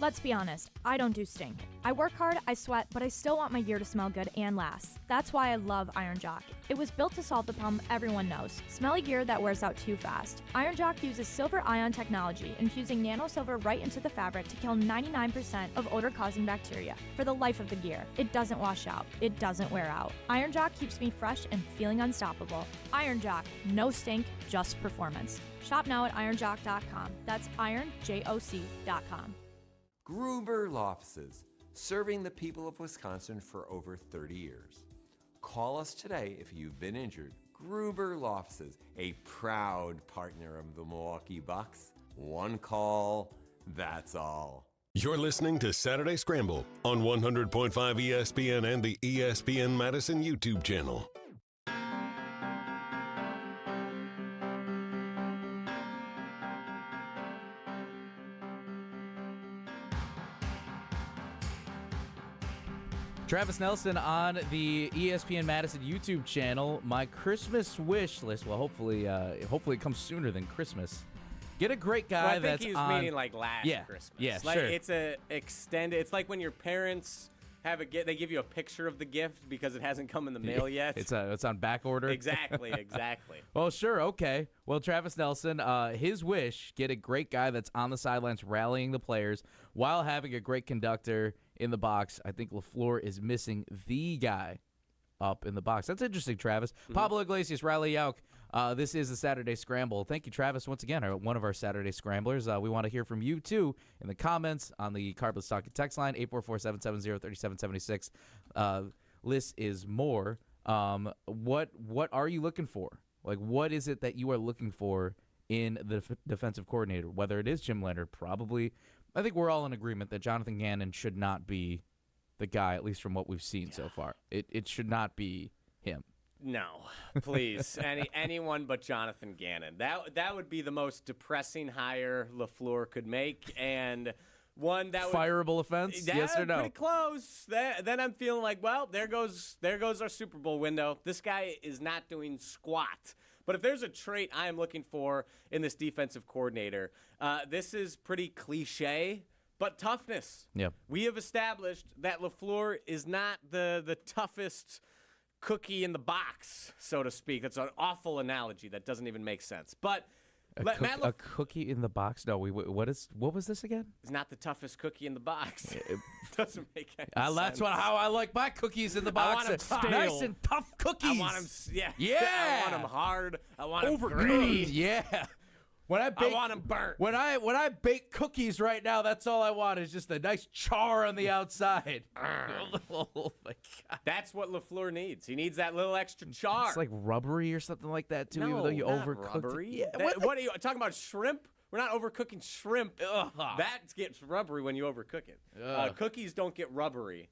Let's be honest, I don't do stink. I work hard, I sweat, but I still want my gear to smell good and last. That's why I love Iron Jock. It was built to solve the problem everyone knows: smelly gear that wears out too fast. Iron Jock uses silver ion technology, infusing nano silver right into the fabric to kill 99% of odor-causing bacteria. For the life of the gear, it doesn't wash out, it doesn't wear out. Iron Jock keeps me fresh and feeling unstoppable. Iron Jock, no stink, just performance. Shop now at ironjock.com. That's ironjoc.com. Gruber Law Offices, serving the people of Wisconsin for over 30 years. Call us today if you've been injured. Gruber Law Offices, a proud partner of the Milwaukee Bucks. One call, that's all. You're listening to Saturday Scramble on 100.5 ESPN and the ESPN Madison YouTube channel. Travis Nelson on the ESPN Madison YouTube channel. My Christmas wish list. Well, hopefully it comes sooner than Christmas. Get a great guy. Well, I think that's he was on. meaning like last Christmas. Yeah, like, sure. It's a extended. It's like when your parents have a gift. They give you a picture of the gift because it hasn't come in the mail yet. It's on back order. Exactly. Well, sure, okay. Well, Travis Nelson, his wish: get a great guy that's on the sidelines rallying the players while having a great conductor in the box. I think LaFleur is missing the guy up in the box. That's interesting, Travis. Pablo Iglesias, Riley Yauk. This is the Saturday Scramble. Thank you, Travis, once again, one of our Saturday Scramblers. We want to hear from you, too, in the comments on the Carbless Talking text line, 844-770-3776. Less is more. What are you looking for? Like, what is it that you are looking for in the defensive coordinator? Whether it is Jim Leonhard, probably I think we're all in agreement that Jonathan Gannon should not be the guy, at least from what we've seen so far. It should not be him. No, please. Anyone but Jonathan Gannon. That would be the most depressing hire LaFleur could make, and one that would fireable offense. Yes or no? Pretty close. Then I'm feeling like, well, there goes our Super Bowl window. This guy is not doing squat. But if there's a trait I am looking for in this defensive coordinator, this is pretty cliche, but toughness. Yeah. We have established that LaFleur is not the toughest cookie in the box, so to speak. That's an awful analogy that doesn't even make sense. But a cookie in the box? No, what was this again? He's not the toughest cookie in the box. Doesn't make any sense. That's how I like my cookies in the box. I want them stale. Nice and tough cookies. I want them, yeah. Yeah. I want them hard. I want them overcooked. Yeah. I want them burnt. When I bake cookies right now, that's all I want is just a nice char on the outside. Oh my God. That's what LaFleur needs. He needs that little extra char. It's like rubbery or something like that too, even though you overcooked rubbery. it. Yeah, what are you talking about? Shrimp? We're not overcooking shrimp. Ugh. That gets rubbery when you overcook it. Cookies don't get rubbery.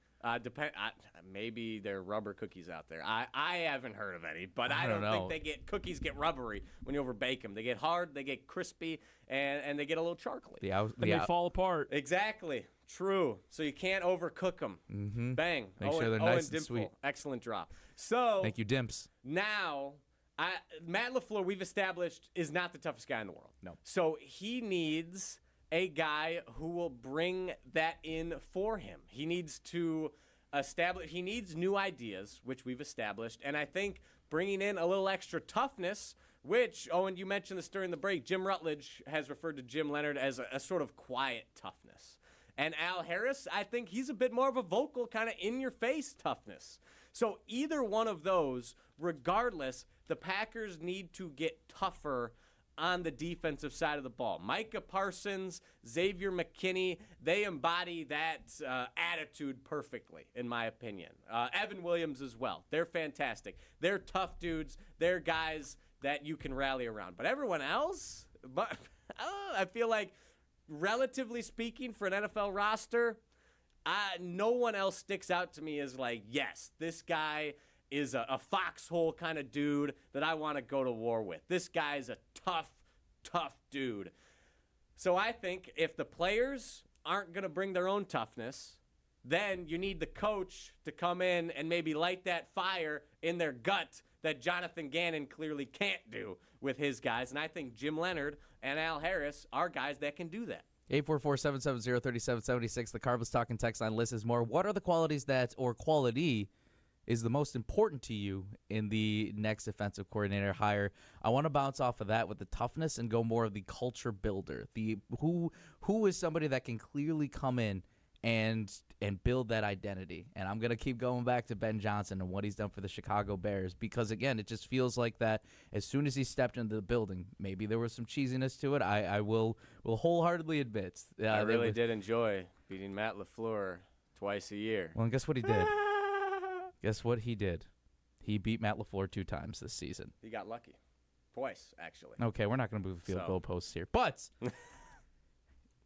Maybe there are rubber cookies out there. I haven't heard of any, but I don't think cookies get rubbery when you overbake them. They get hard, they get crispy, and they get a little charcoaly. They fall apart. Exactly. True. So you can't overcook them. Mm-hmm. Bang. Make sure they're nice and sweet. Excellent drop. So thank you, Dimps. Now, Matt LaFleur, we've established, is not the toughest guy in the world. No. So he needs a guy who will bring that in for him. He needs to he needs new ideas, which we've established, and I think bringing in a little extra toughness, which, Owen, you mentioned this during the break, Jim Rutledge has referred to Jim Leonhard as a sort of quiet toughness. And Al Harris, I think he's a bit more of a vocal, kind of in-your-face toughness. So either one of those, regardless, the Packers need to get tougher on the defensive side of the ball. Micah Parsons, Xavier McKinney, they embody that attitude perfectly, in my opinion. Evan Williams as well. They're fantastic. They're tough dudes. They're guys that you can rally around. But everyone else, I feel like, relatively speaking, for an NFL roster, no one else sticks out to me as like, yes, this guy is a foxhole kind of dude that I want to go to war with. This guy's a tough dude. So I think if the players aren't going to bring their own toughness, then you need the coach to come in and maybe light that fire in their gut that Jonathan Gannon clearly can't do with his guys. And I think Jim Leonhard and Al Harris are guys that can do that. 844-770-3776. The Carbos Talking text line lists is more. What are the qualities or quality is the most important to you in the next defensive coordinator hire? I want to bounce off of that with the toughness and go more of the culture builder. Who is somebody that can clearly come in and build that identity. And I'm going to keep going back to Ben Johnson and what he's done for the Chicago Bears because, again, it just feels like that as soon as he stepped into the building, maybe there was some cheesiness to it. I will wholeheartedly admit. I really did enjoy beating Matt LaFleur twice a year. Well, and guess what he did? Guess what he did? He beat Matt LaFleur 2 times this season. He got lucky. Twice, actually. Okay, we're not going to move the field goal posts here. But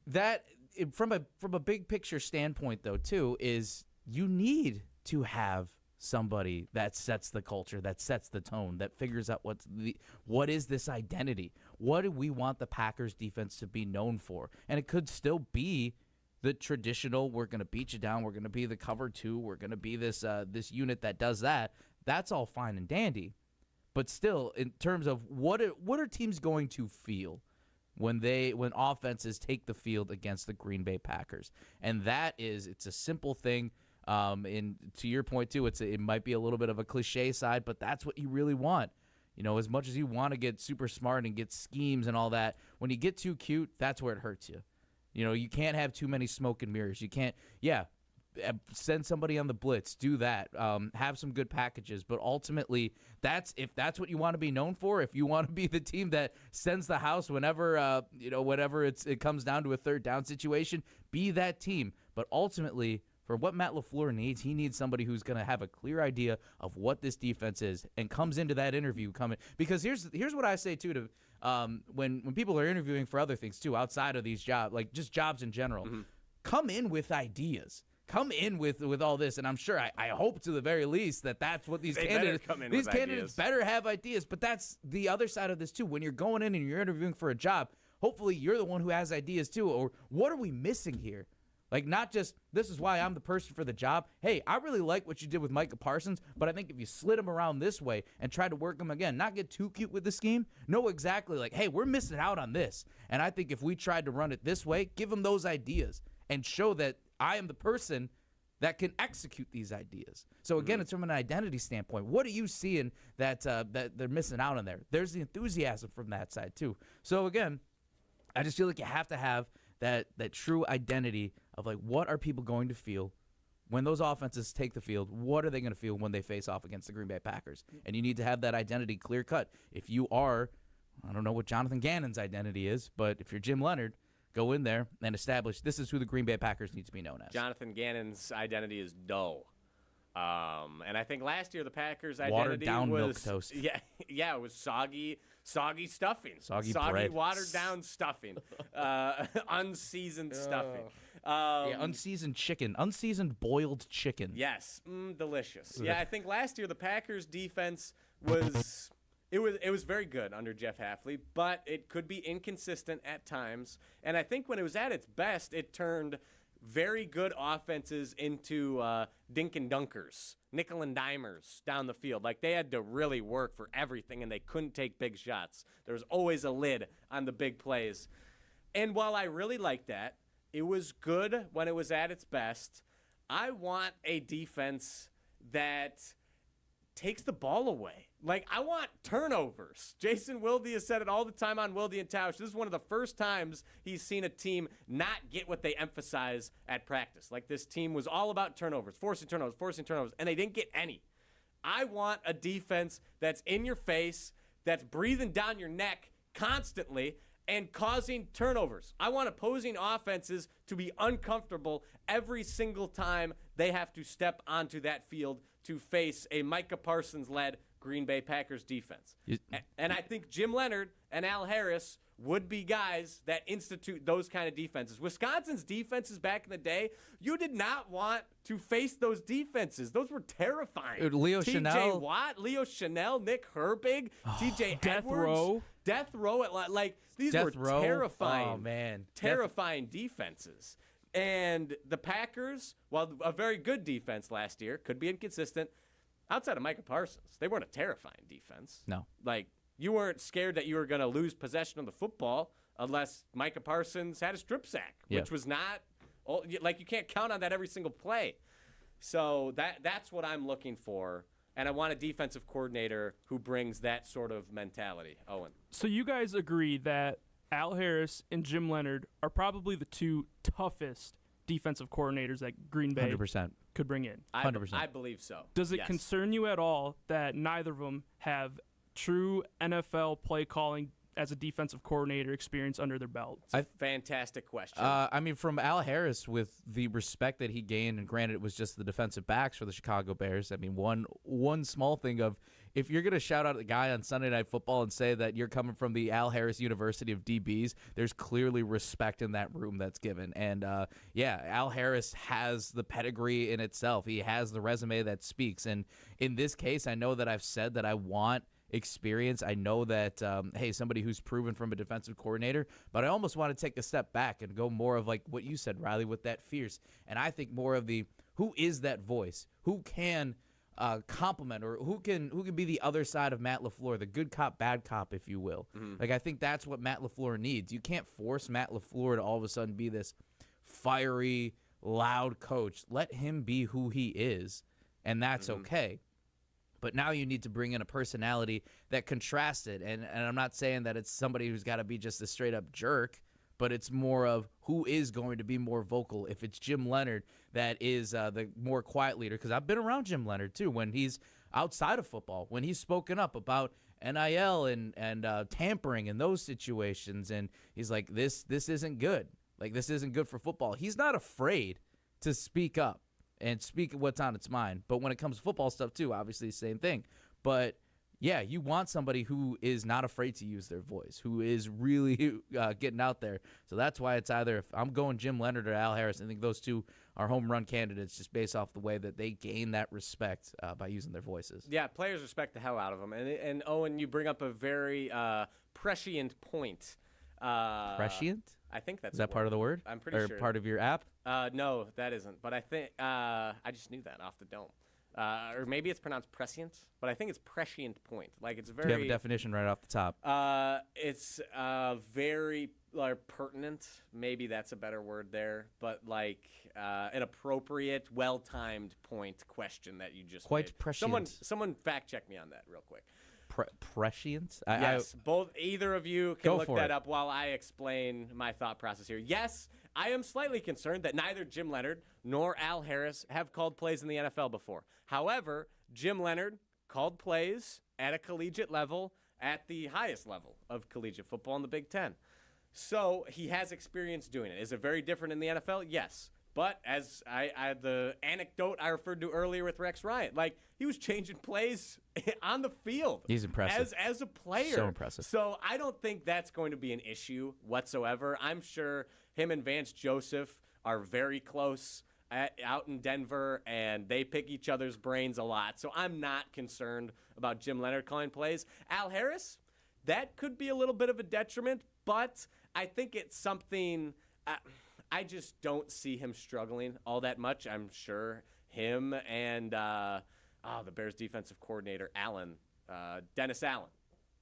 that from a big picture standpoint, though, too, is you need to have somebody that sets the culture, that sets the tone, that figures out what is this identity? What do we want the Packers defense to be known for? And it could still be the traditional, we're going to beat you down, we're going to be the cover 2, we're going to be this unit that does that. That's all fine and dandy. But still, in terms of what are teams going to feel when offenses take the field against the Green Bay Packers? And it's a simple thing. And to your point too, it might be a little bit of a cliche side, but that's what you really want. You know, as much as you want to get super smart and get schemes and all that, when you get too cute, that's where it hurts you. You know, you can't have too many smoke and mirrors. You can't, send somebody on the blitz, do that, have some good packages. But ultimately, if that's what you want to be known for, if you want to be the team that sends the house whenever it comes down to a third down situation, be that team. But ultimately, For what Matt LaFleur needs, he needs somebody who's going to have a clear idea of what this defense is and comes into that interview coming. Because here's what I say, too, to when people are interviewing for other things, too, outside of these jobs, like just jobs in general, come in with ideas. Come in with all this, and I'm sure, I hope to the very least that's what these candidates better have ideas. But that's the other side of this, too. When you're going in and you're interviewing for a job, hopefully you're the one who has ideas, too. Or what are we missing here? Like, not just, this is why I'm the person for the job. Hey, I really like what you did with Micah Parsons, but I think if you slid him around this way and try to work him again, not get too cute with the scheme, know exactly, like, hey, we're missing out on this. And I think if we tried to run it this way, give him those ideas and show that I am the person that can execute these ideas. So, again, it's from an identity standpoint. What are you seeing that they're missing out on there? There's the enthusiasm from that side, too. So, again, I just feel like you have to have that true identity of, like, what are people going to feel when those offenses take the field? What are they going to feel when they face off against the Green Bay Packers? And you need to have that identity clear cut. If you are, I don't know what Jonathan Gannon's identity is, but if you're Jim Leonhard, go in there and establish this is who the Green Bay Packers need to be known as. Jonathan Gannon's identity is dough. And I think last year the Packers' identity watered down was milk toast. Yeah, it was soggy stuffing, soggy bread, watered down stuffing, unseasoned stuffing, unseasoned chicken, unseasoned boiled chicken. Yes, delicious. Yeah, I think last year the Packers' defense was very good under Jeff Hafley, but it could be inconsistent at times. And I think when it was at its best, it turned very good offenses into dink and dunkers, nickel and dimers down the field. Like, they had to really work for everything, and they couldn't take big shots. There was always a lid on the big plays. And while I really liked that, it was good when it was at its best. I want a defense that takes the ball away. Like, I want turnovers. Jason Wilde has said it all the time on Wilde and Tausch. This is one of the first times he's seen a team not get what they emphasize at practice. Like, this team was all about turnovers, forcing turnovers, and they didn't get any. I want a defense that's in your face, that's breathing down your neck constantly and causing turnovers. I want opposing offenses to be uncomfortable every single time they have to step onto that field to face a Micah Parsons-led Green Bay Packers defense. And I think Jim Leonhard and Al Harris would be guys that institute those kind of defenses. Wisconsin's defenses back in the day, you did not want to face those defenses. Those were terrifying. Leo Chanel. TJ Watt, Leo Chanel, Nick Herbig, TJ Edwards. Death Row. These were terrifying. Oh, man. Terrifying defenses. And the Packers, while a very good defense last year, could be inconsistent, outside of Micah Parsons, they weren't a terrifying defense. No. Like, you weren't scared that you were going to lose possession of the football unless Micah Parsons had a strip sack, which was not, like, you can't count on that every single play. So that's what I'm looking for, and I want a defensive coordinator who brings that sort of mentality. Owen. So you guys agree that Al Harris and Jim Leonhard are probably the two toughest defensive coordinators that Green Bay 100%. could bring in? 100%. I believe so. Does it concern you at all that neither of them have true NFL play calling as a defensive coordinator experience under their belt? It's a fantastic question. I mean, from Al Harris, with the respect that he gained, and granted it was just the defensive backs for the Chicago Bears, I mean, one small thing of, if you're going to shout out a guy on Sunday Night Football and say that you're coming from the Al Harris University of DBs, there's clearly respect in that room that's given. And, Al Harris has the pedigree in itself. He has the resume that speaks. And in this case, I know that I've said that I want experience. I know that, somebody who's proven from a defensive coordinator, but I almost want to take a step back and go more of like what you said, Riley, with that fierce. And I think more of the, who is that voice? Who can compliment, or who can be the other side of Matt LaFleur, the good cop, bad cop, if you will. Like, I think that's what Matt LaFleur needs. You can't force Matt LaFleur to all of a sudden be this fiery, loud coach. Let him be who he is, and that's okay. But now you need to bring in a personality that contrasts it. And I'm not saying that it's somebody who's got to be just a straight-up jerk, but it's more of who is going to be more vocal. If it's Jim Leonhard that is the more quiet leader, because I've been around Jim Leonhard too, when he's outside of football, when he's spoken up about NIL and tampering and those situations, and he's like, this isn't good. Like, this isn't good for football. He's not afraid to speak up. and speak what's on its mind. But when it comes to football stuff too, obviously the same thing. But yeah, you want somebody who is not afraid to use their voice, who is really getting out there. So that's why it's either if I'm going Jim Leonhard or Al Harris, I think those two are home run candidates just based off the way that they gain that respect by using their voices. Yeah, players respect the hell out of them. And Owen, you bring up a very prescient point. Prescient? I think that's Is that part of the word? I'm pretty or sure. part of your app? No, that isn't. But I think I just knew that off the dome. Or maybe it's pronounced prescient, but I think it's prescient point. Like it's very. Do you have a definition right off the top? It's very pertinent. Maybe that's a better word there, but like an appropriate, well-timed point question that you just Quite made. prescient. Someone fact check me on that real quick. Prescient? Yes, either of you can look that it. up while I explain my thought process here. Yes, I am slightly concerned that neither Jim Leonhard nor Al Harris have called plays in the NFL before. However, Jim Leonhard called plays at a collegiate level, at the highest level of collegiate football in the Big Ten. So he has experience doing it. Is it very different in the NFL? Yes. But as the anecdote I referred to earlier with Rex Ryan, like he was changing plays on the field. He's impressive. As a player. So impressive. So I don't think that's going to be an issue whatsoever. I'm sure him and Vance Joseph are very close out in Denver, and they pick each other's brains a lot. So I'm not concerned about Jim Leonhard calling plays. Al Harris, that could be a little bit of a detriment, but I think it's something I just don't see him struggling all that much. I'm sure him and the Bears defensive coordinator, Dennis Allen,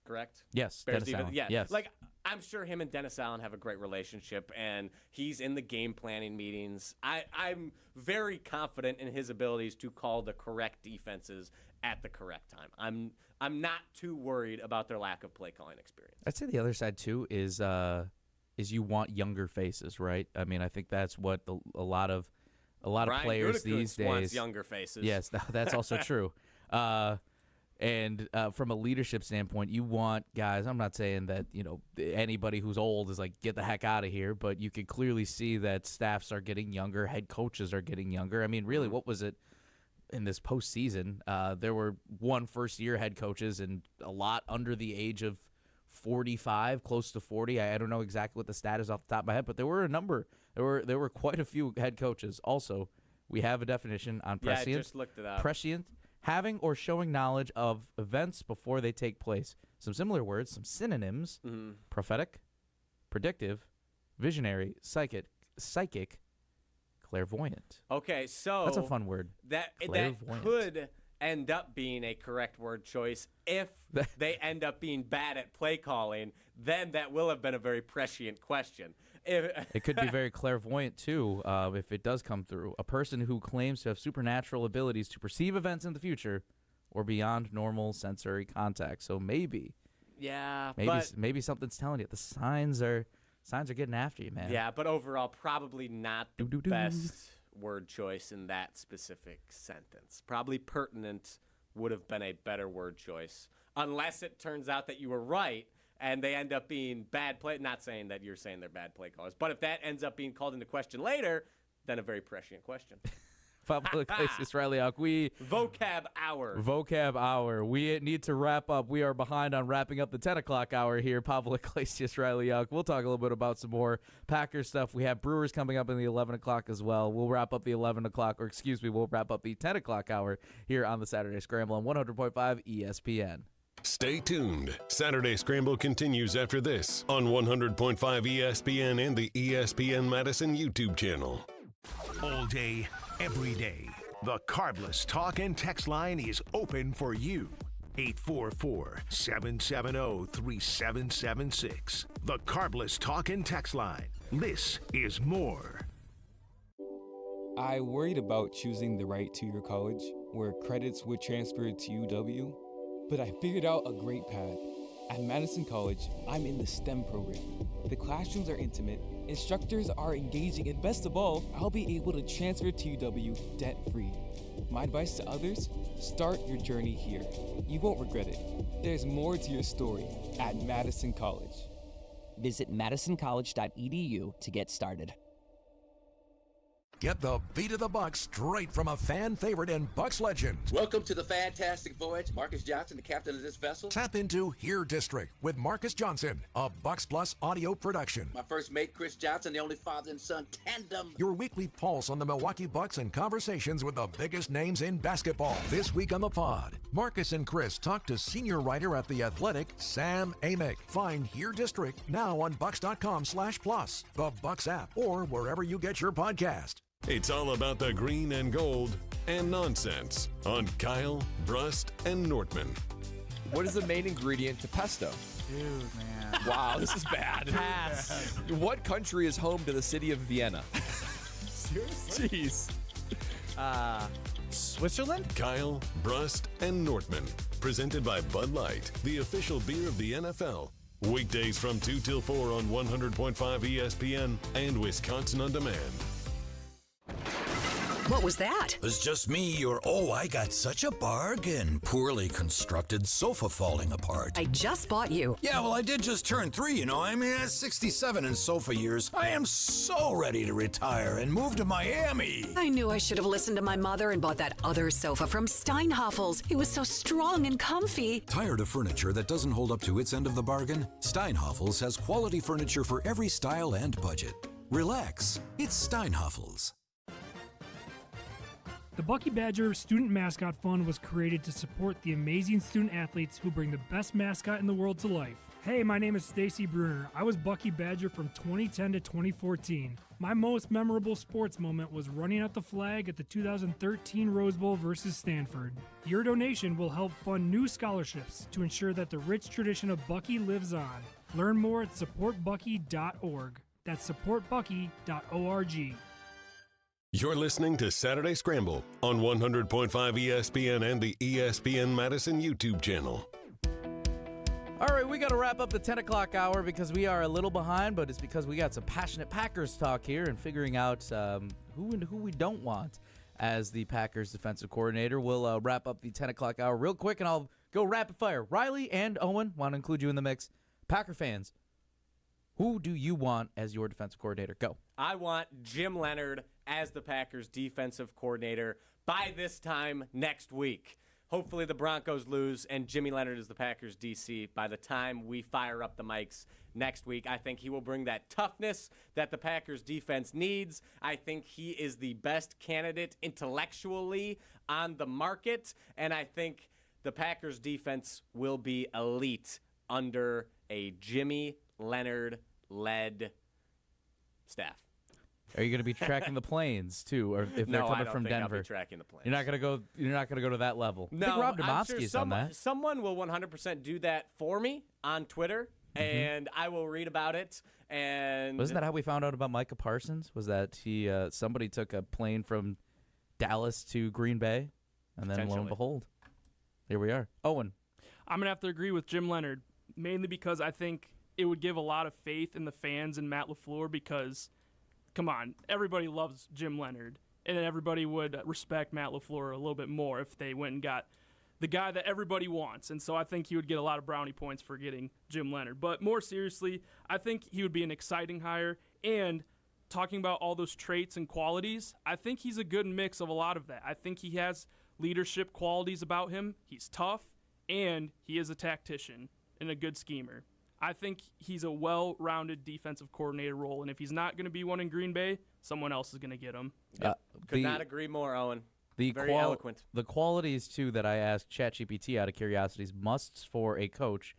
correct? Yes, Bears Dennis Allen. Yeah, yes. like I'm sure him and Dennis Allen have a great relationship, and he's in the game planning meetings. I'm very confident in his abilities to call the correct defenses at the correct time. I'm not too worried about their lack of play calling experience. I'd say the other side too is you want younger faces, right? I mean, I think that's what a lot of Brian players Gutekunst these days wants younger faces. Yes, that's also true. And from a leadership standpoint, you want guys. I'm not saying that anybody who's old is like get the heck out of here, but you can clearly see that staffs are getting younger, head coaches are getting younger. I mean, really, what was it in this postseason? There were first-year head coaches and a lot under the age of 45, close to 40. I don't know exactly what the stat is off the top of my head, but there were a number. There were quite a few head coaches. Also, we have a definition on prescient. Yeah, I just looked it up. Prescient, having or showing knowledge of events before they take place. Some similar words, some synonyms: prophetic, predictive, visionary, psychic, clairvoyant. Okay, so that's a fun word. That could end up being a correct word choice if they end up being bad at play calling. Then that will have been a very prescient question. It could be very clairvoyant too if it does come through. A person who claims to have supernatural abilities to perceive events in the future or beyond normal sensory contact. So maybe something's telling you. The signs are getting after you, man. Yeah, but overall, probably not the best word choice in that specific sentence. Probably pertinent would have been a better word choice, unless it turns out that you were right and they end up being bad play. Not saying that you're saying they're bad play callers, but if that ends up being called into question later, then a very prescient question. Vocab hour. We need to wrap up. We are behind on wrapping up the 10 o'clock hour here. Pavel Iglesias, Riley Young. We'll talk a little bit about some more Packers stuff. We have Brewers coming up in the 11 o'clock as well. We'll wrap up the 11 o'clock, or excuse me, we'll wrap up the 10 o'clock hour here on the Saturday Scramble on 100.5 ESPN. Stay tuned. Saturday Scramble continues after this on 100.5 ESPN and the ESPN Madison YouTube channel. All day, every day, the Carbless Talk and Text line is open for you. 844-770-3776. The Carbless Talk and Text line. This is more. I worried about choosing the right two-year college where credits would transfer to UW, but I figured out a great path. At Madison College, I'm in the STEM program. The classrooms are intimate, instructors are engaging, and best of all, I'll be able to transfer to UW debt-free. My advice to others, start your journey here. You won't regret it. There's more to your story at Madison College. Visit madisoncollege.edu to get started. Get the beat of the Bucks straight from a fan favorite and Bucks legend. Welcome to the fantastic voyage. Marcus Johnson, the captain of this vessel. Tap into Here District with Marcus Johnson, a Bucks Plus audio production. My first mate, Chris Johnson, the only father and son tandem. Your weekly pulse on the Milwaukee Bucks and conversations with the biggest names in basketball. This week on the pod, Marcus and Chris talk to senior writer at The Athletic, Sam Amick. Find Here District now on Bucks.com/plus, the Bucks app, or wherever you get your podcast. It's all about the green and gold and nonsense on Kyle, Brust, and Nortman. What is the main ingredient to pesto? Dude, man. Wow, this is bad. Pass. What country is home to the city of Vienna? Seriously? Jeez. Switzerland? Kyle, Brust, and Nortman. Presented by Bud Light, the official beer of the NFL. Weekdays from 2 till 4 on 100.5 ESPN and Wisconsin On Demand. What was that? It was just me or, oh, I got such a bargain. Poorly constructed sofa falling apart. I just bought you. Yeah, well, I did just turn 3, you know. I mean, at 67 in sofa years. I am so ready to retire and move to Miami. I knew I should have listened to my mother and bought that other sofa from Steinhoffel's. It was so strong and comfy. Tired of furniture that doesn't hold up to its end of the bargain? Steinhoffel's has quality furniture for every style and budget. Relax. It's Steinhoffel's. The Bucky Badger Student Mascot Fund was created to support the amazing student athletes who bring the best mascot in the world to life. Hey, my name is Stacy Bruner. I was Bucky Badger from 2010 to 2014. My most memorable sports moment was running out the flag at the 2013 Rose Bowl versus Stanford. Your donation will help fund new scholarships to ensure that the rich tradition of Bucky lives on. Learn more at supportbucky.org. That's supportbucky.org. You're listening to Saturday Scramble on 100.5 ESPN and the ESPN Madison YouTube channel. All right, we got to wrap up the 10 o'clock hour because we are a little behind, but it's because we got some passionate Packers talk here and figuring out who we don't want as the Packers defensive coordinator. We'll wrap up the 10 o'clock hour real quick, and I'll go rapid fire. Riley and Owen, want to include you in the mix. Packer fans, who do you want as your defensive coordinator? Go. I want Jim Leonhard as the Packers defensive coordinator by this time next week. Hopefully the Broncos lose and Jimmy Leonhard is the Packers DC by the time we fire up the mics next week. I think he will bring that toughness that the Packers defense needs. I think he is the best candidate intellectually on the market, and I think the Packers defense will be elite under a Jimmy Leonhard-led staff. Are you going to be tracking the planes too, or if they're coming from Denver? I'll be tracking the planes. You're not going to go to that level. No, I think Rob I'm sure Demovsky's done that. Someone will 100% do that for me on Twitter, and I will read about it. And wasn't that how we found out about Micah Parsons? Was that he somebody took a plane from Dallas to Green Bay, and then lo and behold, here we are. Owen, I'm gonna have to agree with Jim Leonhard, mainly because I think it would give a lot of faith in the fans and Matt LaFleur because. Come on, everybody loves Jim Leonhard, and everybody would respect Matt LaFleur a little bit more if they went and got the guy that everybody wants. And so I think he would get a lot of brownie points for getting Jim Leonhard. But more seriously, I think he would be an exciting hire. And talking about all those traits and qualities, I think he's a good mix of a lot of that. I think he has leadership qualities about him. He's tough, and he is a tactician and a good schemer. I think he's a well-rounded defensive coordinator role, and if he's not going to be one in Green Bay, someone else is going to get him. Could not agree more, Owen. Very eloquent. The qualities, too, that I asked ChatGPT out of curiosities, musts for a coach,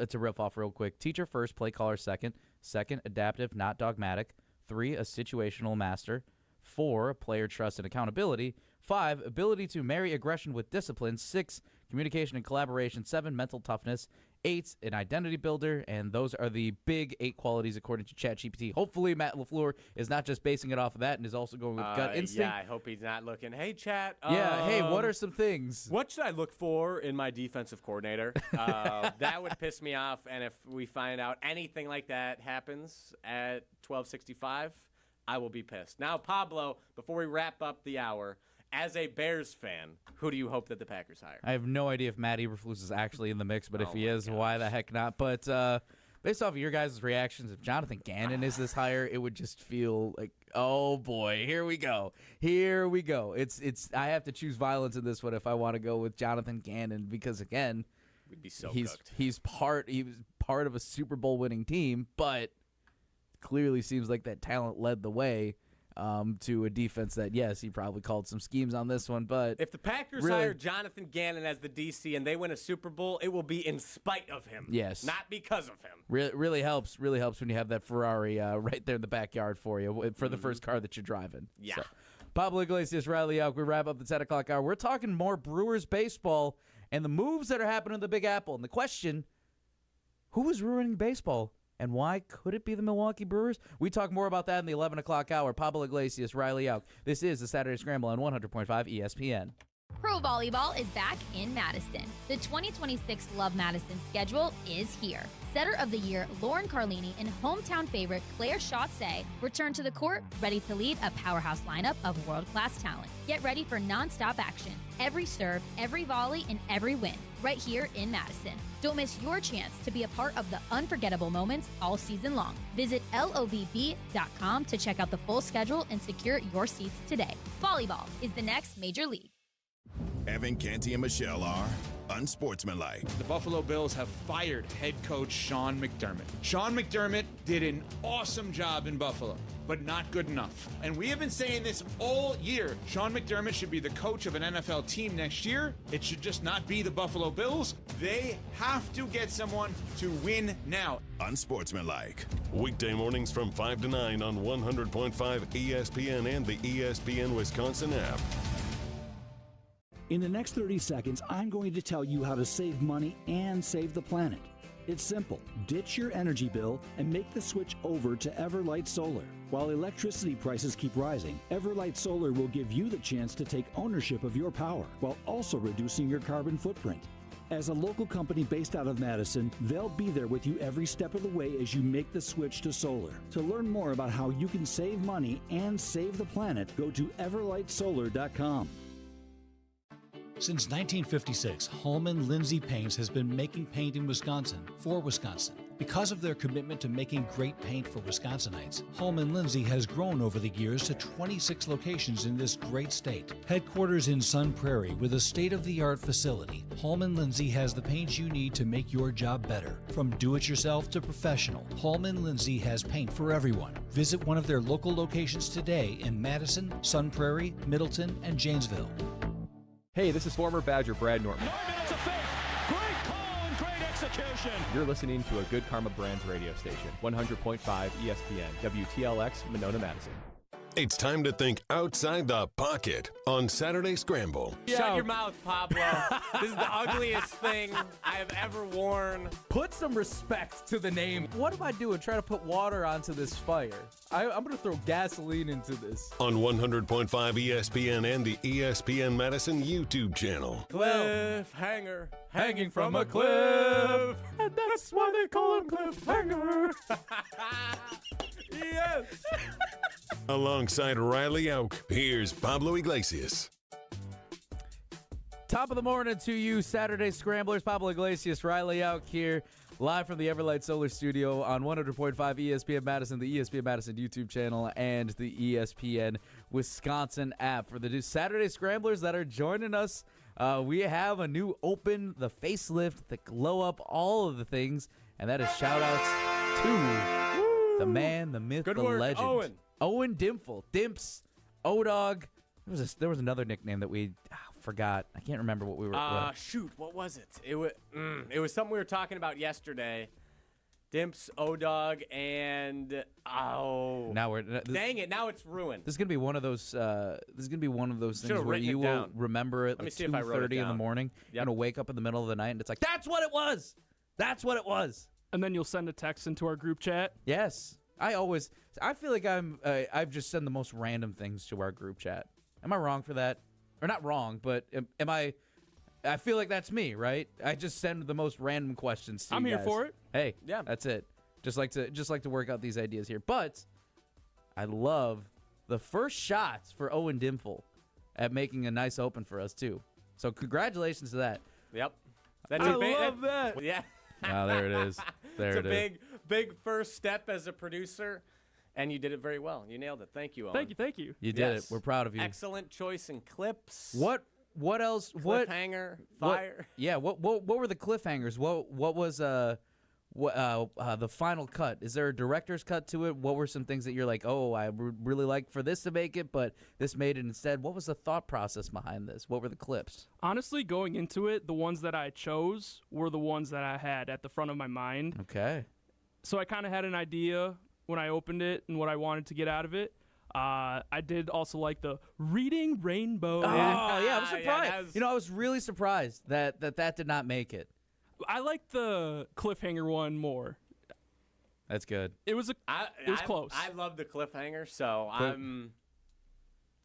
to riff off real quick. Teacher first, play caller second. Second, adaptive, not dogmatic. 3, a situational master. 4, player trust and accountability. 5, ability to marry aggression with discipline. 6, communication and collaboration. 7, mental toughness. 8, an identity builder, and those are the big 8 qualities according to ChatGPT. Hopefully, Matt LaFleur is not just basing it off of that and is also going with gut instinct. Yeah, I hope he's not looking, hey, Chat. Hey, what are some things? What should I look for in my defensive coordinator? That would piss me off, and if we find out anything like that happens at 12:65, I will be pissed. Now, Pablo, before we wrap up the hour, as a Bears fan, who do you hope that the Packers hire? I have no idea if Matt Eberflus is actually in the mix, but if he is, why the heck not? But based off of your guys' reactions, if Jonathan Gannon is this hire, it would just feel like Oh boy, here we go. Here we go. It's. I have to choose violence in this one if I want to go with Jonathan Gannon because again, we'd be so cooked. He was part of a Super Bowl winning team, but clearly seems like that talent led the way to a defense that, yes, he probably called some schemes on this one. But if the Packers hire Jonathan Gannon as the DC and they win a Super Bowl, it will be in spite of him. Yes. Not because of him. Really helps when you have that Ferrari right there in the backyard for you for the first car that you're driving. Yeah. So, Pablo Iglesias, Riley Elk, we wrap up the 10 o'clock hour. We're talking more Brewers baseball and the moves that are happening in the Big Apple. And the question, who is ruining baseball? And why could it be the Milwaukee Brewers? We talk more about that in the 11 o'clock hour. Pablo Iglesias, Riley Elk. This is the Saturday Scramble on 100.5 ESPN. Pro volleyball is back in Madison. The 2026 Love Madison schedule is here. Setter of the year Lauren Carlini and hometown favorite Claire Chaussee return to the court, ready to lead a powerhouse lineup of world-class talent. Get ready for non-stop action. Every serve, every volley, and every win, right here in Madison. Don't miss your chance to be a part of the unforgettable moments all season long. Visit lovb.com to check out the full schedule and secure your seats today. Volleyball is the next major league. Evan Canty and Michelle are unsportsmanlike. The Buffalo Bills have fired head coach Sean McDermott. Sean McDermott did an awesome job in Buffalo, but not good enough. And we have been saying this all year. Sean McDermott should be the coach of an NFL team next year. It should just not be the Buffalo Bills. They have to get someone to win now. Unsportsmanlike. Weekday mornings from 5 to 9 on 100.5 ESPN and the ESPN Wisconsin app. In the next 30 seconds, I'm going to tell you how to save money and save the planet. It's simple. Ditch your energy bill and make the switch over to Everlight Solar. While electricity prices keep rising, Everlight Solar will give you the chance to take ownership of your power while also reducing your carbon footprint. As a local company based out of Madison, they'll be there with you every step of the way as you make the switch to solar. To learn more about how you can save money and save the planet, go to everlightsolar.com. Since 1956, Holman Lindsay Paints has been making paint in Wisconsin for Wisconsin. Because of their commitment to making great paint for Wisconsinites, Holman Lindsay has grown over the years to 26 locations in this great state. Headquarters in Sun Prairie with a state-of-the-art facility, Holman Lindsay has the paint you need to make your job better. From do-it-yourself to professional, Holman Lindsay has paint for everyone. Visit one of their local locations today in Madison, Sun Prairie, Middleton, and Janesville. Hey, this is former Badger Brad Norton. 9 minutes of fake. Great call and great execution. You're listening to a Good Karma Brands radio station, 100.5 ESPN, WTLX, Monona, Madison. It's time to think outside the pocket on Saturday Scramble. Shut your mouth, Pablo. This is the ugliest thing I have ever worn. Put some respect to the name. What am I doing? Trying to put water onto this fire. I'm going to throw gasoline into this. On 100.5 ESPN and the ESPN Madison YouTube channel. Cliffhanger, hanging from a cliff. And that's why they call him Cliffhanger. Yes. Alongside Riley Elk, here's Pablo Iglesias. Top of the morning to you, Saturday Scramblers. Pablo Iglesias, Riley Elk here, live from the Everlight Solar Studio on 100.5 ESPN Madison, the ESPN Madison YouTube channel, and the ESPN Wisconsin app. For the Saturday Scramblers that are joining us, we have a new open, the facelift, the glow up, all of the things, and that is shout-outs to the man, the myth, Good the work, legend. Owen Dimple. Dimps. O-Dog. There was another nickname that we forgot. I can't remember what we were. Shoot, what was it? It was something we were talking about yesterday. Dimps, O-Dog, and Now we're dang it! Now it's ruined. This is gonna be one of those. This is gonna be one of those things Should've where written you it will down. remember it Let me like see if I wrote it 2:30 in the down. morning. You're gonna wake up in the middle of the night and it's like, that's what it was. That's what it was. And then you'll send a text into our group chat. Yes. I feel like I've just sent the most random things to our group chat. Am I wrong for that? Or not wrong, but am I feel like that's me, right? I just send the most random questions to I'm you here guys. for it. Hey, yeah, that's it. Just like to work out these ideas here. But I love the first shots for Owen Dimple at making a nice open for us too. So congratulations to that. Yep. I love that. Yeah. Oh, there it is. There it's it is. Big first step as a producer. And you did it very well. You nailed it. Thank you, Owen. Thank you. You did it. We're proud of you. Excellent choice in clips. What else? Cliffhanger. Fire. What were the cliffhangers? What was the final cut? Is there a director's cut to it? What were some things that you're like, oh, I would really like for this to make it, but this made it instead? What was the thought process behind this? What were the clips? Honestly, going into it, the ones that I chose were the ones that I had at the front of my mind. Okay. So I kind of had an idea when I opened it and what I wanted to get out of it. I did also like the reading rainbow. Oh, yeah, I was surprised. I was really surprised that did not make it. I like the cliffhanger one more. That's good. It was close. I love the cliffhanger, so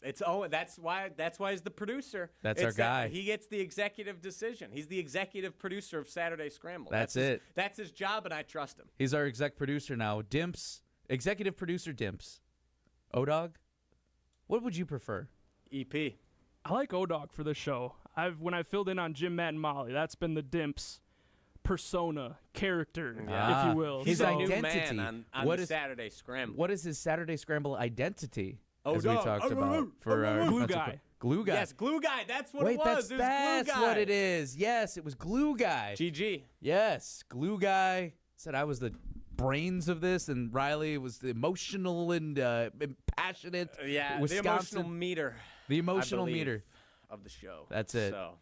that's why he's the producer. That's our guy. He gets the executive decision. He's the executive producer of Saturday Scramble. That's it. That's his job, and I trust him. He's our exec producer now. Dimps, executive producer Dimps. O-Dog, what would you prefer? EP. I like O-Dog for this show. When I filled in on Jim, Matt, and Molly, that's been the Dimps persona, character, if you will. His identity. Man on the Saturday Scramble. What is his Saturday Scramble identity? As O-Dog. we talked about for our Glue Guy. Glue Guy. Yes, Glue Guy. That's what Wait, it was. That's Glue Guy. what it is. Yes, it was Glue Guy. GG. Yes, Glue Guy said I was the brains of this, and Riley was the emotional and passionate. Yeah, Wisconsin. the emotional meter. The emotional I believe, meter of the show. That's it. So.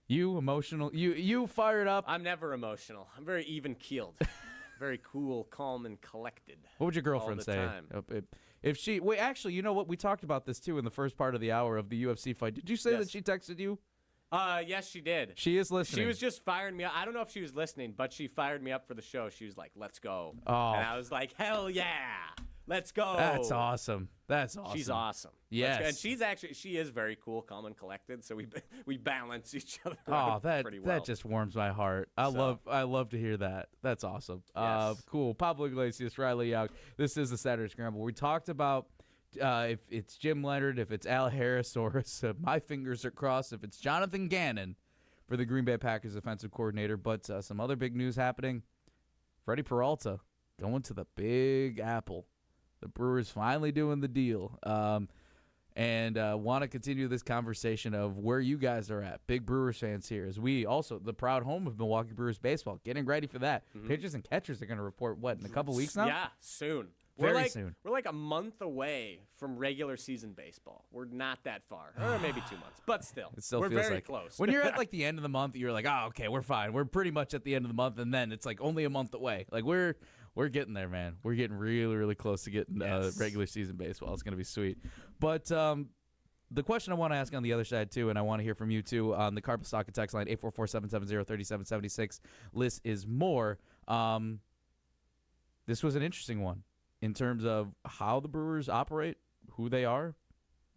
You emotional. You fired up. I'm never emotional. I'm very even keeled. Very cool, calm, and collected. What would your girlfriend say? If she wait, actually, you know what? We talked about this too in the first part of the hour of the UFC fight. Did you say that she texted you? Yes, she did. She is listening. She was just firing me up. I don't know if she was listening, but she fired me up for the show. She was like, "Let's go," and I was like, "Hell yeah, let's go!" That's awesome. That's awesome. She's awesome. Yes, and she is very cool, calm, and collected. So we balance each other. Pretty well. That just warms my heart. I love to hear that. That's awesome. Yes. Cool. Pablo Iglesias, Riley Yauk. This is the Saturday Scramble. We talked about. If it's Jim Leonhard, if it's Al Harris, or my fingers are crossed, if it's Jonathan Gannon for the Green Bay Packers defensive coordinator. But some other big news happening. Freddy Peralta going to the Big Apple. The Brewers finally doing the deal. And want to continue this conversation of where you guys are at. Big Brewers fans here. As we also, the proud home of Milwaukee Brewers baseball, getting ready for that. Mm-hmm. Pitchers and catchers are going to report, in a couple weeks now? Yeah, soon. Very soon. We're like a month away from regular season baseball. We're not that far. Or maybe 2 months. But still. It still we're feels very like close. When you're at the end of the month, you're like, oh, okay, we're fine. We're pretty much at the end of the month, and then it's like only a month away. Like we're getting there, man. We're getting really, really close to getting regular season baseball. It's going to be sweet. But the question I want to ask on the other side, too, and I want to hear from you, too, on the Carpet Stock and Text line, 844-770-3776. List is more. This was an interesting one in terms of how the Brewers operate, who they are.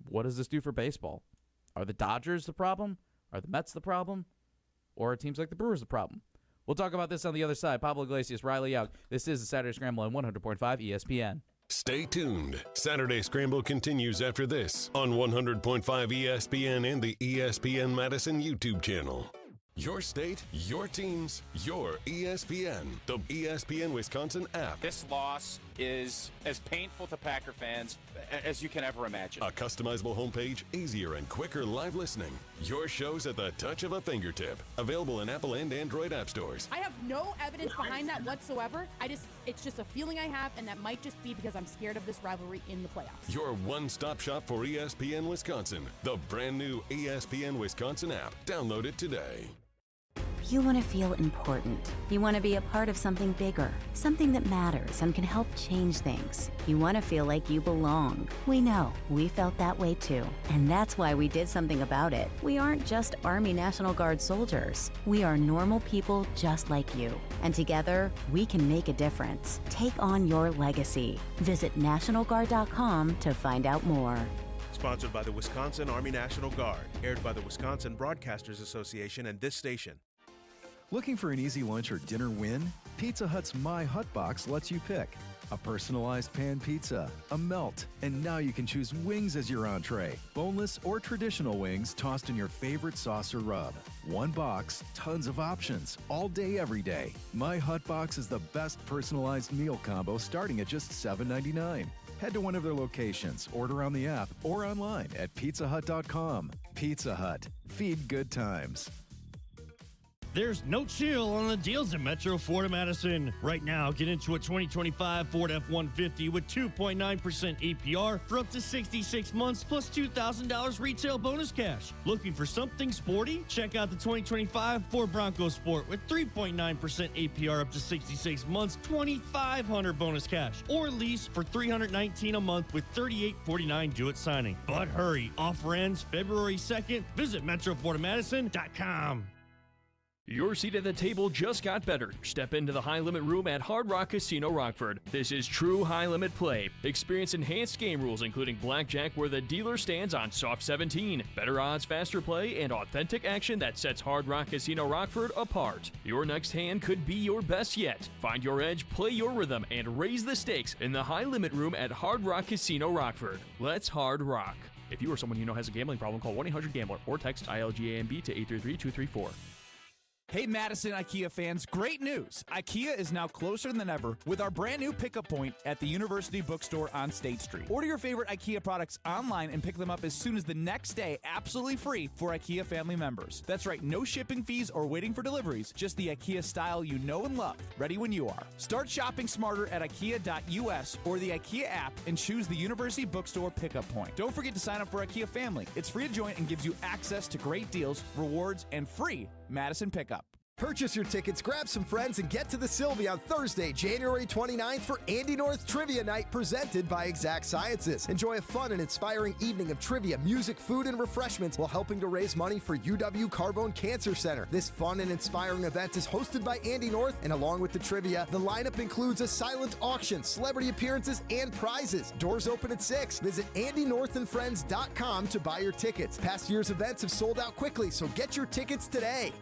What does this do for baseball? Are the Dodgers the problem? Are the Mets the problem? Or are teams like the Brewers the problem? We'll talk about this on the other side. Pablo Iglesias, Riley Yauk. This is the Saturday Scramble on 100.5 ESPN. Stay tuned. Saturday Scramble continues after this on 100.5 ESPN and the ESPN Madison YouTube channel. Your state, your teams, your ESPN. The ESPN Wisconsin app. This loss is as painful to Packer fans as you can ever imagine. A customizable homepage, easier and quicker live listening. Your shows at the touch of a fingertip. Available in Apple and Android app stores. I have no evidence behind that whatsoever. It's just a feeling I have, and that might just be because I'm scared of this rivalry in the playoffs. Your one-stop shop for ESPN Wisconsin. The brand new ESPN Wisconsin app. Download it today. You want to feel important. You want to be a part of something bigger, something that matters and can help change things. You want to feel like you belong. We know. We felt that way too. And that's why we did something about it. We aren't just Army National Guard soldiers. We are normal people just like you. And together, we can make a difference. Take on your legacy. Visit NationalGuard.com to find out more. Sponsored by the Wisconsin Army National Guard. Aired by the Wisconsin Broadcasters Association and this station. Looking for an easy lunch or dinner win? Pizza Hut's My Hut Box lets you pick a personalized pan pizza, a melt, and now you can choose wings as your entree. Boneless or traditional wings tossed in your favorite sauce or rub. One box, tons of options, all day, every day. My Hut Box is the best personalized meal combo starting at just $7.99. Head to one of their locations, order on the app, or online at pizzahut.com. Pizza Hut. Feed good times. There's no chill on the deals at Metro Ford of Madison. Right now, get into a 2025 Ford F-150 with 2.9% APR for up to 66 months plus $2,000 retail bonus cash. Looking for something sporty? Check out the 2025 Ford Bronco Sport with 3.9% APR up to 66 months, $2,500 bonus cash. Or lease for $319 a month with $38.49 due at signing. But hurry, offer ends February 2nd. Visit MetroFordofMadison.com. Your seat at the table just got better. Step into the high-limit room at Hard Rock Casino Rockford. This is true high-limit play. Experience enhanced game rules, including blackjack where the dealer stands on soft 17. Better odds, faster play, and authentic action that sets Hard Rock Casino Rockford apart. Your next hand could be your best yet. Find your edge, play your rhythm, and raise the stakes in the high-limit room at Hard Rock Casino Rockford. Let's Hard Rock. If you or someone you know has a gambling problem, call 1-800-GAMBLER or text ILGAMB to 833-234. Hey Madison IKEA fans, great news! IKEA is now closer than ever with our brand new pickup point at the University Bookstore on State Street. Order your favorite IKEA products online and pick them up as soon as the next day, absolutely free for IKEA family members. That's right, no shipping fees or waiting for deliveries, just the IKEA style you know and love, ready when you are. Start shopping smarter at IKEA.us or the IKEA app and choose the University Bookstore pickup point. Don't forget to sign up for IKEA Family. It's free to join and gives you access to great deals, rewards, and free Madison pickup. Purchase your tickets, grab some friends, and get to the Sylvie on Thursday, January 29th for Andy North Trivia Night presented by Exact Sciences. Enjoy a fun and inspiring evening of trivia, music, food, and refreshments while helping to raise money for UW Carbone Cancer Center. This fun and inspiring event is hosted by Andy North, and along with the trivia, the lineup includes a silent auction, celebrity appearances, and prizes. Doors open at 6. Visit AndyNorthAndFriends.com to buy your tickets. Past year's events have sold out quickly, so get your tickets today.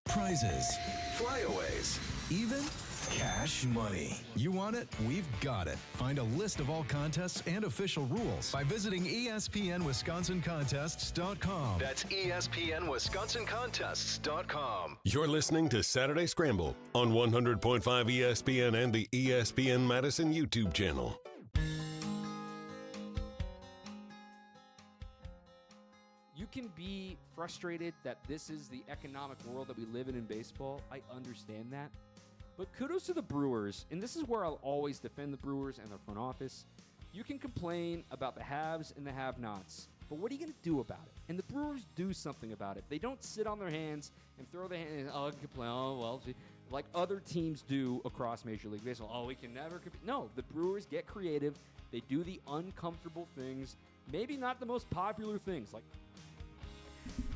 Prizes, flyaways, even cash money. You want it? We've got it. Find a list of all contests and official rules by visiting ESPNWisconsinContests.com. That's ESPNWisconsinContests.com. You're listening to Saturday Scramble on 100.5 ESPN and the ESPN Madison YouTube channel. You can be frustrated that this is the economic world that we live in baseball. I understand that. But kudos to the Brewers, and this is where I'll always defend the Brewers and their front office. You can complain about the haves and the have-nots, but what are you going to do about it? And the Brewers do something about it. They don't sit on their hands and throw their hands, I can complain, like other teams do across Major League Baseball. Oh, we can never compete. No, the Brewers get creative. They do the uncomfortable things, maybe not the most popular things, like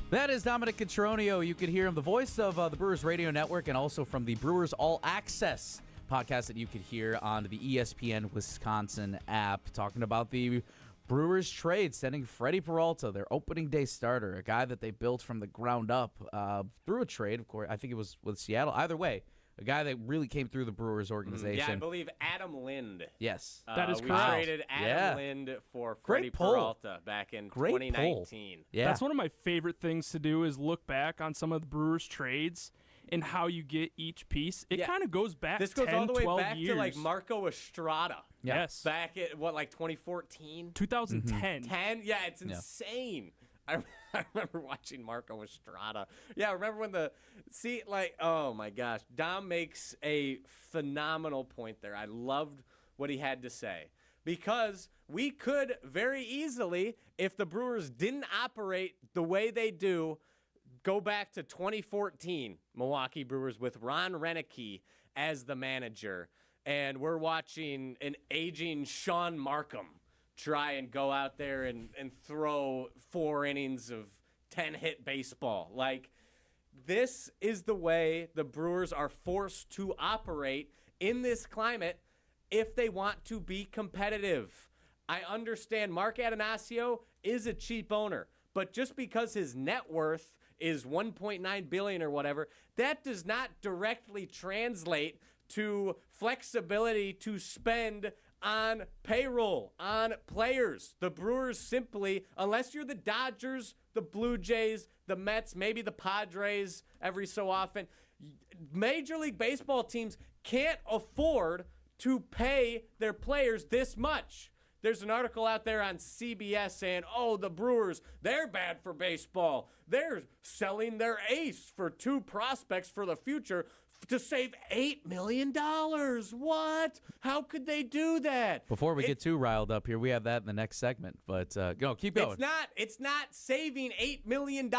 That is Dominic Cotroneo. You can hear him, the voice of the Brewers Radio Network, and also from the Brewers All Access podcast that you could hear on the ESPN Wisconsin app, talking about the Brewers trade, sending Freddy Peralta, their opening day starter, a guy that they built from the ground up through a trade, of course. I think it was with Seattle. Either way, a guy that really came through the Brewers organization. Yeah, I believe Adam Lind. Yes. That is we correct. traded Adam Lind for Freddy Peralta back in 2019. Yeah. That's one of my favorite things to do is look back on some of the Brewers trades and how you get each piece. It kind of goes back 10, 12 years. This goes all the way back to like Marco Estrada. Yes. Back at, like 2014? 2010. 10? Yeah, it's insane. I remember watching Marco Estrada. Yeah, I remember when oh my gosh. Dom makes a phenomenal point there. I loved what he had to say. Because we could very easily, if the Brewers didn't operate the way they do, go back to 2014 Milwaukee Brewers with Ron Renneke as the manager. And we're watching an aging Sean Markham try and go out there and throw 4 innings of 10-hit baseball. Like, this is the way the Brewers are forced to operate in this climate if they want to be competitive. I understand Mark Atanasio is a cheap owner, but just because his net worth is $1.9 billion or whatever, that does not directly translate to flexibility to spend on payroll, on players. The Brewers simply, unless you're the Dodgers, the Blue Jays, the Mets, maybe the Padres every so often, Major League Baseball teams can't afford to pay their players this much. There's an article out there on CBS saying, oh, the Brewers, they're bad for baseball. They're selling their ace for 2 prospects for the future to save $8 million. What? How could they do that? Before we get too riled up here, we have that in the next segment. But go, keep going. It's not saving $8 million.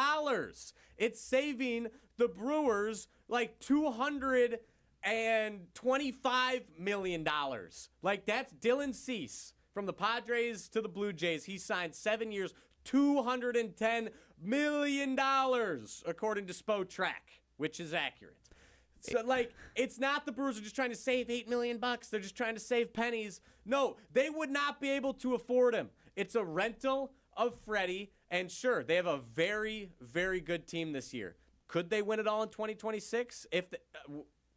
It's saving the Brewers like $225 million. Like, that's Dylan Cease from the Padres to the Blue Jays. He signed 7 years, $210 million, according to Spotrac, which is accurate. So, like, it's not the Brewers are just trying to save $8 million. They're just trying to save pennies. No, they would not be able to afford him. It's a rental of Freddie, and sure, they have a very, very good team this year. Could they win it all in 2026?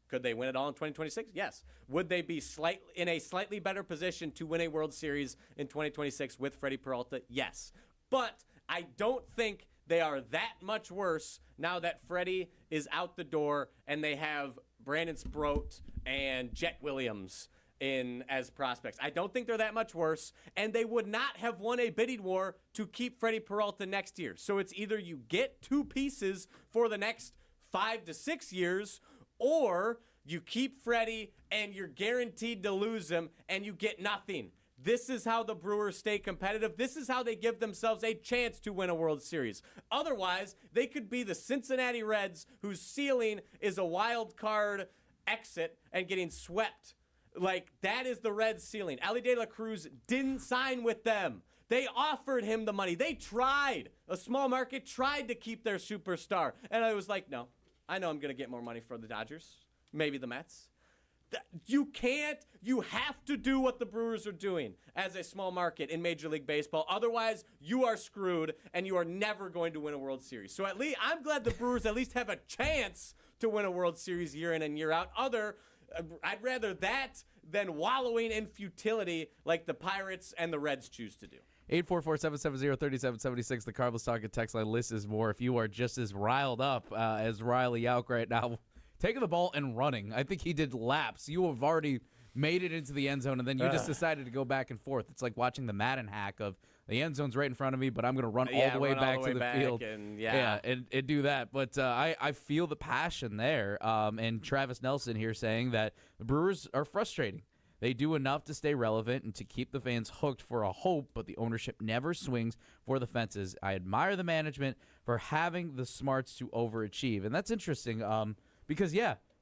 Could they win it all in 2026? Yes. Would they be in a slightly better position to win a World Series in 2026 with Freddy Peralta? Yes. But I don't think they are that much worse now that Freddie is out the door and they have Brandon Sproat and Jet Williams in as prospects. I don't think they're that much worse, and they would not have won a bidding war to keep Freddy Peralta next year. So it's either you get 2 pieces for the next 5 to 6 years, or you keep Freddie and you're guaranteed to lose him and you get nothing. This is how the Brewers stay competitive. This is how they give themselves a chance to win a World Series. Otherwise, they could be the Cincinnati Reds, whose ceiling is a wild card exit and getting swept. Like, that is the Reds' ceiling. Elly De La Cruz didn't sign with them. They offered him the money. They tried. A small market tried to keep their superstar. And I was like, no, I know I'm going to get more money for the Dodgers, maybe the Mets. You can't. You have to do what the Brewers are doing as a small market in Major League Baseball. Otherwise, you are screwed, and you are never going to win a World Series. So at least I'm glad the Brewers at least have a chance to win a World Series year in and year out. I'd rather that than wallowing in futility like the Pirates and the Reds choose to do. 844-770-3776, the Carlos Talking text line. List is more. If you are just as riled up as Riley Yauk right now, taking the ball and running. I think he did laps. You have already made it into the end zone, and then you just decided to go back and forth. It's like watching the Madden hack of the end zone's right in front of me, but I'm going to run all the way back to the field. And do that. But I feel the passion there. And Travis Nelson here saying that the Brewers are frustrating. They do enough to stay relevant and to keep the fans hooked for a hope, but the ownership never swings for the fences. I admire the management for having the smarts to overachieve. And that's interesting because,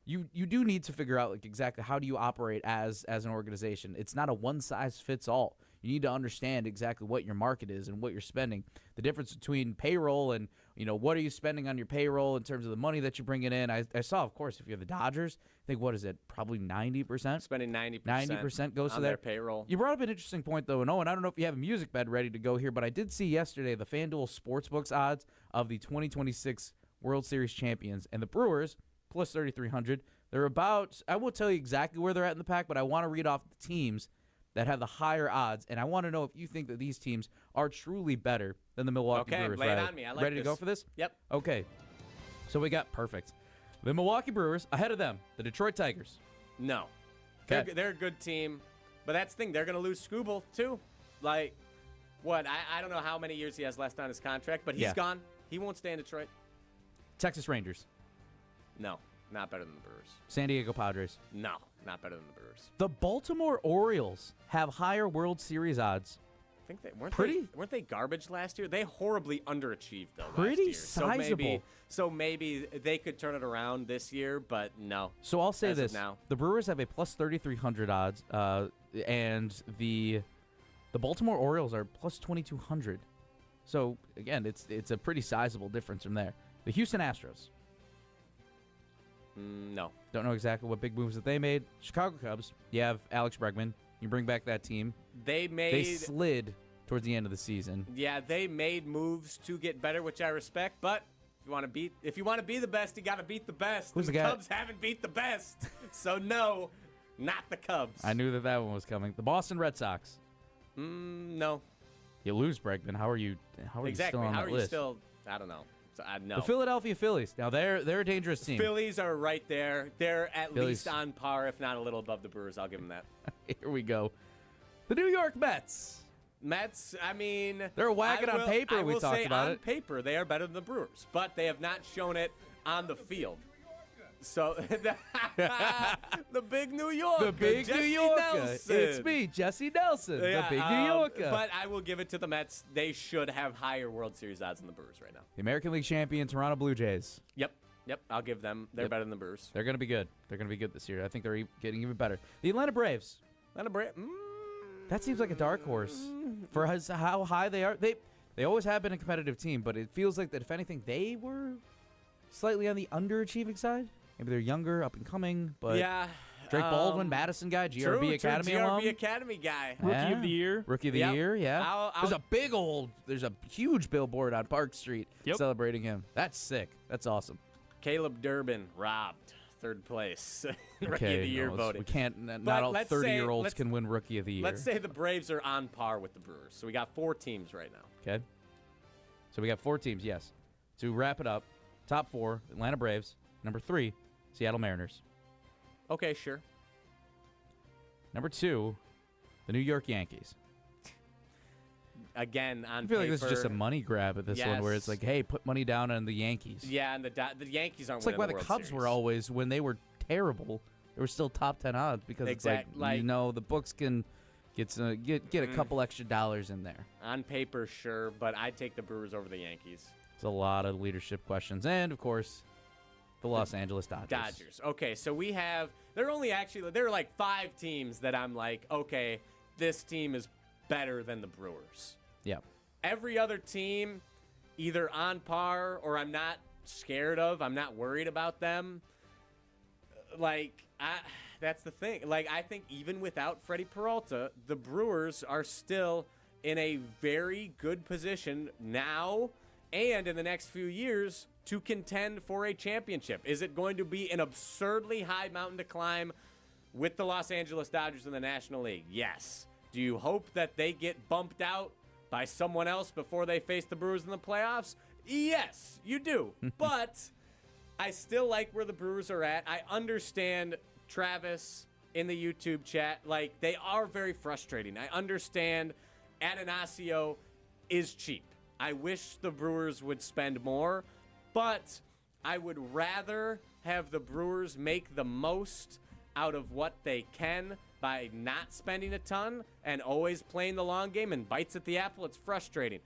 you do need to figure out like exactly how do you operate as an organization. It's not a one-size-fits-all. You need to understand exactly what your market is and what you're spending. The difference between payroll and, what are you spending on your payroll in terms of the money that you're bringing in. I saw, of course, if you have the Dodgers, I think, what is it, probably 90%? Spending 90%. 90% goes to their payroll. You brought up an interesting point, though, and Owen, I don't know if you have a music bed ready to go here, but I did see yesterday the FanDuel Sportsbooks odds of the 2026 World Series champions, and the Brewers, plus 3,300. They're about, I won't tell you exactly where they're at in the pack, but I want to read off the teams that have the higher odds, and I want to know if you think that these teams are truly better than the Milwaukee Brewers. Okay, lay it on me. I like Ready this. to go for this? Yep. Okay. So we got perfect. The Milwaukee Brewers, ahead of them, the Detroit Tigers. No. Okay. They're a good team, but that's the thing. They're going to lose Skubal, too. Like, what? I don't know how many years he has left on his contract, but he's gone. He won't stay in Detroit. Texas Rangers. No. Not better than the Brewers. San Diego Padres. No, not better than the Brewers. The Baltimore Orioles have higher World Series odds. I think they weren't they garbage last year? They horribly underachieved though. Pretty last year. sizable. So maybe they could turn it around this year, but no. So I'll say this: now. the Brewers have a plus 3,300 odds, and the Baltimore Orioles are plus 2,200. So again, it's a pretty sizable difference from there. The Houston Astros. No. Don't know exactly what big moves that they made. Chicago Cubs, you have Alex Bregman. You bring back that team. They slid towards the end of the season. Yeah, they made moves to get better, which I respect, but if you want to be the best, you got to beat the best. Who's the guy? Cubs haven't beat the best. So no, not the Cubs. I knew that one was coming. The Boston Red Sox. No. You lose Bregman. How are you exactly. still on How that are list? You still I don't know. So, no. The Philadelphia Phillies. Now, they're a dangerous team. Phillies are right there. They're at least on par, if not a little above the Brewers. I'll give them that. Here we go. The New York Mets. Mets, I mean... They're a wagon on paper. We talked about it. On paper, they are better than the Brewers, but they have not shown it on the field. So, the big New Yorker. The big Jesse New Yorker. Nelson. It's me, Jesse Nelson, the big New Yorker. But I will give it to the Mets. They should have higher World Series odds than the Brewers right now. The American League champion Toronto Blue Jays. Yep. I'll give them. They're better than the Brewers. They're going to be good. They're going to be good this year. I think they're getting even better. The Atlanta Braves. That seems like a dark horse for how high they are. They always have been a competitive team, but it feels like that if anything, they were slightly on the underachieving side. Maybe they're younger, up and coming, but yeah. Drake Baldwin, Madison guy, GRB Academy alum. GRB Academy guy. Rookie of the year. Rookie of the year, yeah. There's a huge billboard on Park Street celebrating him. That's sick. That's awesome. Caleb Durbin robbed third place. Rookie of the year voting. We can't. Not all 30-year-olds can win Rookie of the Year. Let's say the Braves are on par with the Brewers. So we got 4 teams right now. Okay. So we got 4 teams. Yes. To wrap it up, top 4: Atlanta Braves. Number 3, Seattle Mariners. Okay, sure. Number 2, the New York Yankees. Again, on I feel paper, like this is just a money grab at this one, where it's like, hey, put money down on the Yankees. Yeah, and the Yankees aren't. It's like why the World Cubs Series. were always, when they were terrible, they were still top 10 odds because it's like, the books can get a couple extra dollars in there. On paper, sure, but I'd take the Brewers over the Yankees. It's a lot of leadership questions, and of course, the Los Angeles Dodgers. Okay, so we have. There are like 5 teams that I'm like, okay, this team is better than the Brewers. Yeah. Every other team, either on par or I'm not scared of. I'm not worried about them. That's the thing. I think even without Freddy Peralta, the Brewers are still in a very good position now and in the next few years to contend for a championship. Is it going to be an absurdly high mountain to climb with the Los Angeles Dodgers in the National League? Yes. Do you hope that they get bumped out by someone else before they face the Brewers in the playoffs? Yes, you do. But I still like where the Brewers are at. I understand Travis in the YouTube chat. They are very frustrating. I understand Atanasio is cheap. I wish the Brewers would spend more, but I would rather have the Brewers make the most out of what they can by not spending a ton and always playing the long game and bites at the apple. It's frustrating.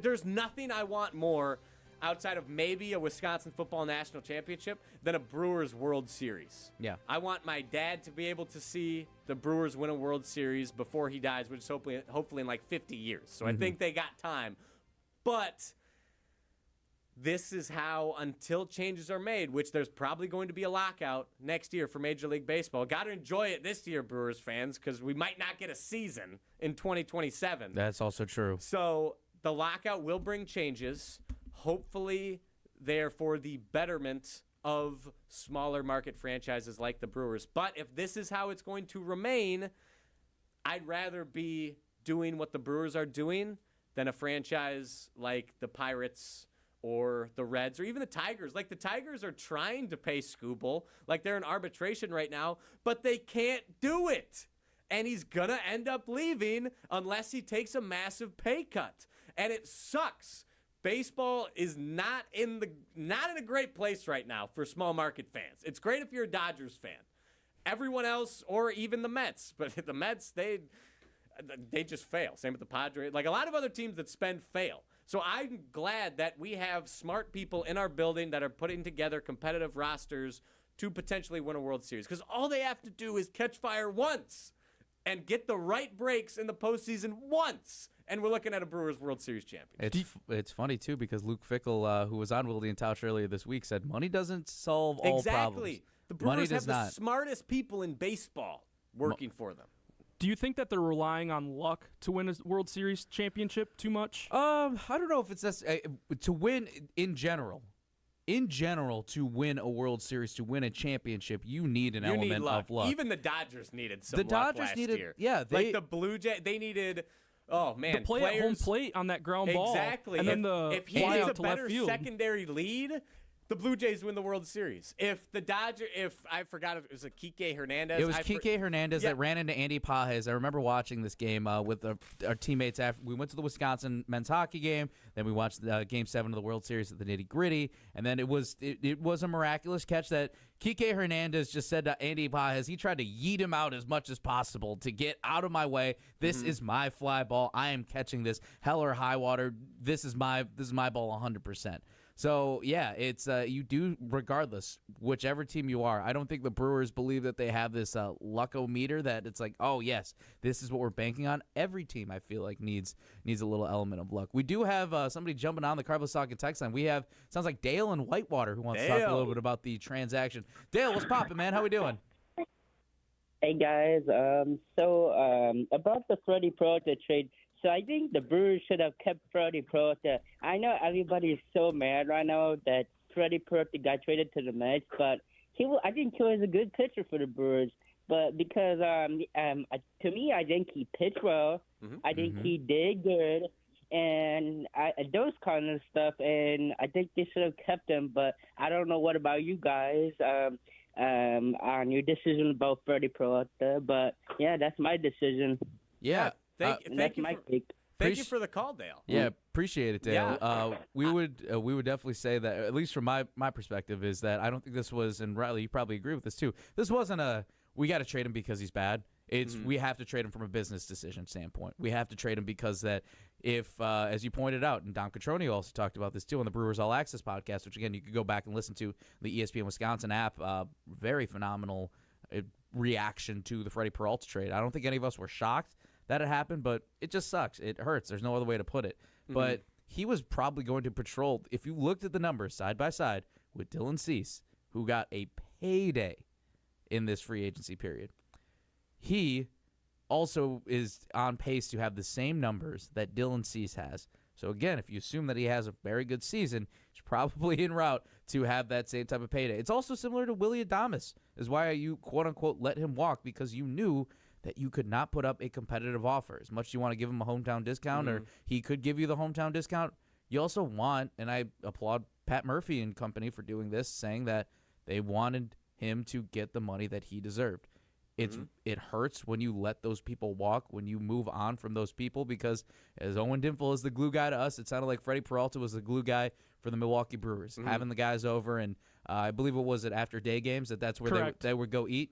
There's nothing I want more outside of maybe a Wisconsin Football National Championship than a Brewers World Series. Yeah. I want my dad to be able to see the Brewers win a World Series before he dies, which is hopefully in like 50 years. So I think they got time. But this is how, until changes are made, which there's probably going to be a lockout next year for Major League Baseball. Got to enjoy it this year, Brewers fans, because we might not get a season in 2027. That's also true. So the lockout will bring changes. Hopefully, they're for the betterment of smaller market franchises like the Brewers. But if this is how it's going to remain, I'd rather be doing what the Brewers are doing than a franchise like the Pirates or the Reds or even the Tigers. The Tigers are trying to pay Skubal. They're in arbitration right now, but they can't do it. And he's going to end up leaving unless he takes a massive pay cut. And it sucks. Baseball is not in a great place right now for small market fans. It's great if you're a Dodgers fan. Everyone else, or even the Mets, but the Mets, they just fail. Same with the Padres. A lot of other teams that spend fail. So I'm glad that we have smart people in our building that are putting together competitive rosters to potentially win a World Series. Because all they have to do is catch fire once and get the right breaks in the postseason once. And we're looking at a Brewers World Series champion. It's funny, too, because Luke Fickell, who was on Wildy and Tausch earlier this week, said money doesn't solve all problems. Exactly. The Brewers have the smartest people in baseball working for them. Do you think that they're relying on luck to win a World Series championship too much? I don't know if it's to win in general. In general, to win a World Series, to win a championship, you need an element of luck. Even the Dodgers needed some luck Dodgers last needed, year. Yeah, the Blue Jays, they needed Oh man, the play at home plate on that ground ball. Exactly. And then the if he fly has out a to left better field. secondary lead, the Blue Jays win the World Series. If I forgot if it was a Kike Hernandez. It was Kike Hernandez that ran into Andy Pages. I remember watching this game with our teammates after we went to the Wisconsin men's hockey game. Then we watched Game 7 of the World Series at the Nitty Gritty, and then it was a miraculous catch that Kike Hernandez just said to Andy Pages. He tried to yeet him out as much as possible to get out of my way. This is my fly ball. I am catching this, hell or high water. This is my ball 100%. So, yeah, it's you do, regardless, whichever team you are. I don't think the Brewers believe that they have this luckometer that it's like, oh, yes, this is what we're banking on. Every team, I feel like, needs a little element of luck. We do have somebody jumping on the Carlos Saga text line. We have, sounds like Dale in Whitewater who wants to talk a little bit about the transaction. Dale, what's poppin', man? How we doing? Hey, guys. About the Freddy Peralta trade, so I think the Brewers should have kept Freddy Peralta. I know everybody is so mad right now that Freddy Peralta got traded to the Mets, but I think he was a good pitcher for the Brewers. But because to me, I think he pitched well. I think he did good, and those kind of stuff. And I think they should have kept him. But I don't know what about you guys on your decision about Freddy Peralta. But yeah, that's my decision. Yeah. Thank you for the call, Dale. Yeah, appreciate it, Dale. Yeah. We would definitely say that, at least from my perspective, is that I don't think this was, and Riley, you probably agree with this too, this wasn't we got to trade him because he's bad. It's we have to trade him from a business decision standpoint. We have to trade him because that if, as you pointed out, and Don Cotroni also talked about this too on the Brewers All Access podcast, which again you could go back and listen to the ESPN Wisconsin app. Very phenomenal reaction to the Freddy Peralta trade. I don't think any of us were shocked that it happened, but it just sucks. It hurts. There's no other way to put it. But he was probably going to patrol, if you looked at the numbers side by side with Dylan Cease, who got a payday in this free agency period. He also is on pace to have the same numbers that Dylan Cease has. So again, if you assume that he has a very good season, he's probably en route to have that same type of payday. It's also similar to Willy Adames, is why you quote-unquote let him walk, because you knew that you could not put up a competitive offer. As much as you want to give him a hometown discount, or he could give you the hometown discount, you also want, and I applaud Pat Murphy and company for doing this, saying that they wanted him to get the money that he deserved. It hurts when you let those people walk, when you move on from those people, because as Owen Dimple is the glue guy to us, it sounded like Freddy Peralta was the glue guy for the Milwaukee Brewers, having the guys over, and I believe it was after day games that's where they would go eat.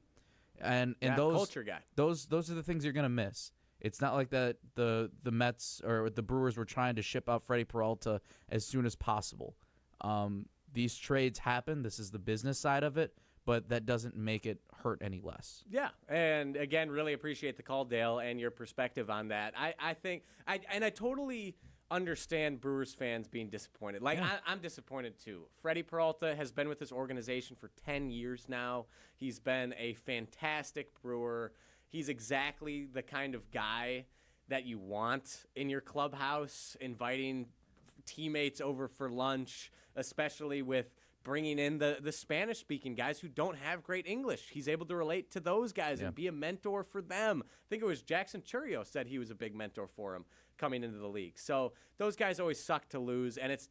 And those culture guy. Those are the things you're gonna miss. It's not like that the Mets or the Brewers were trying to ship out Freddy Peralta as soon as possible. These trades happen. This is the business side of it, but that doesn't make it hurt any less. Yeah, and again, really appreciate the call, Dale, and your perspective on that. I think I totally understand Brewers fans being disappointed. I'm disappointed too. Freddy Peralta has been with this organization for 10 years now. He's been a fantastic Brewer. He's exactly the kind of guy that you want in your clubhouse, inviting teammates over for lunch, especially with bringing in the Spanish-speaking guys who don't have great English. He's able to relate to those guys and be a mentor for them. I think it was Jackson Churio said he was a big mentor for him coming into the league. So those guys always suck to lose, and it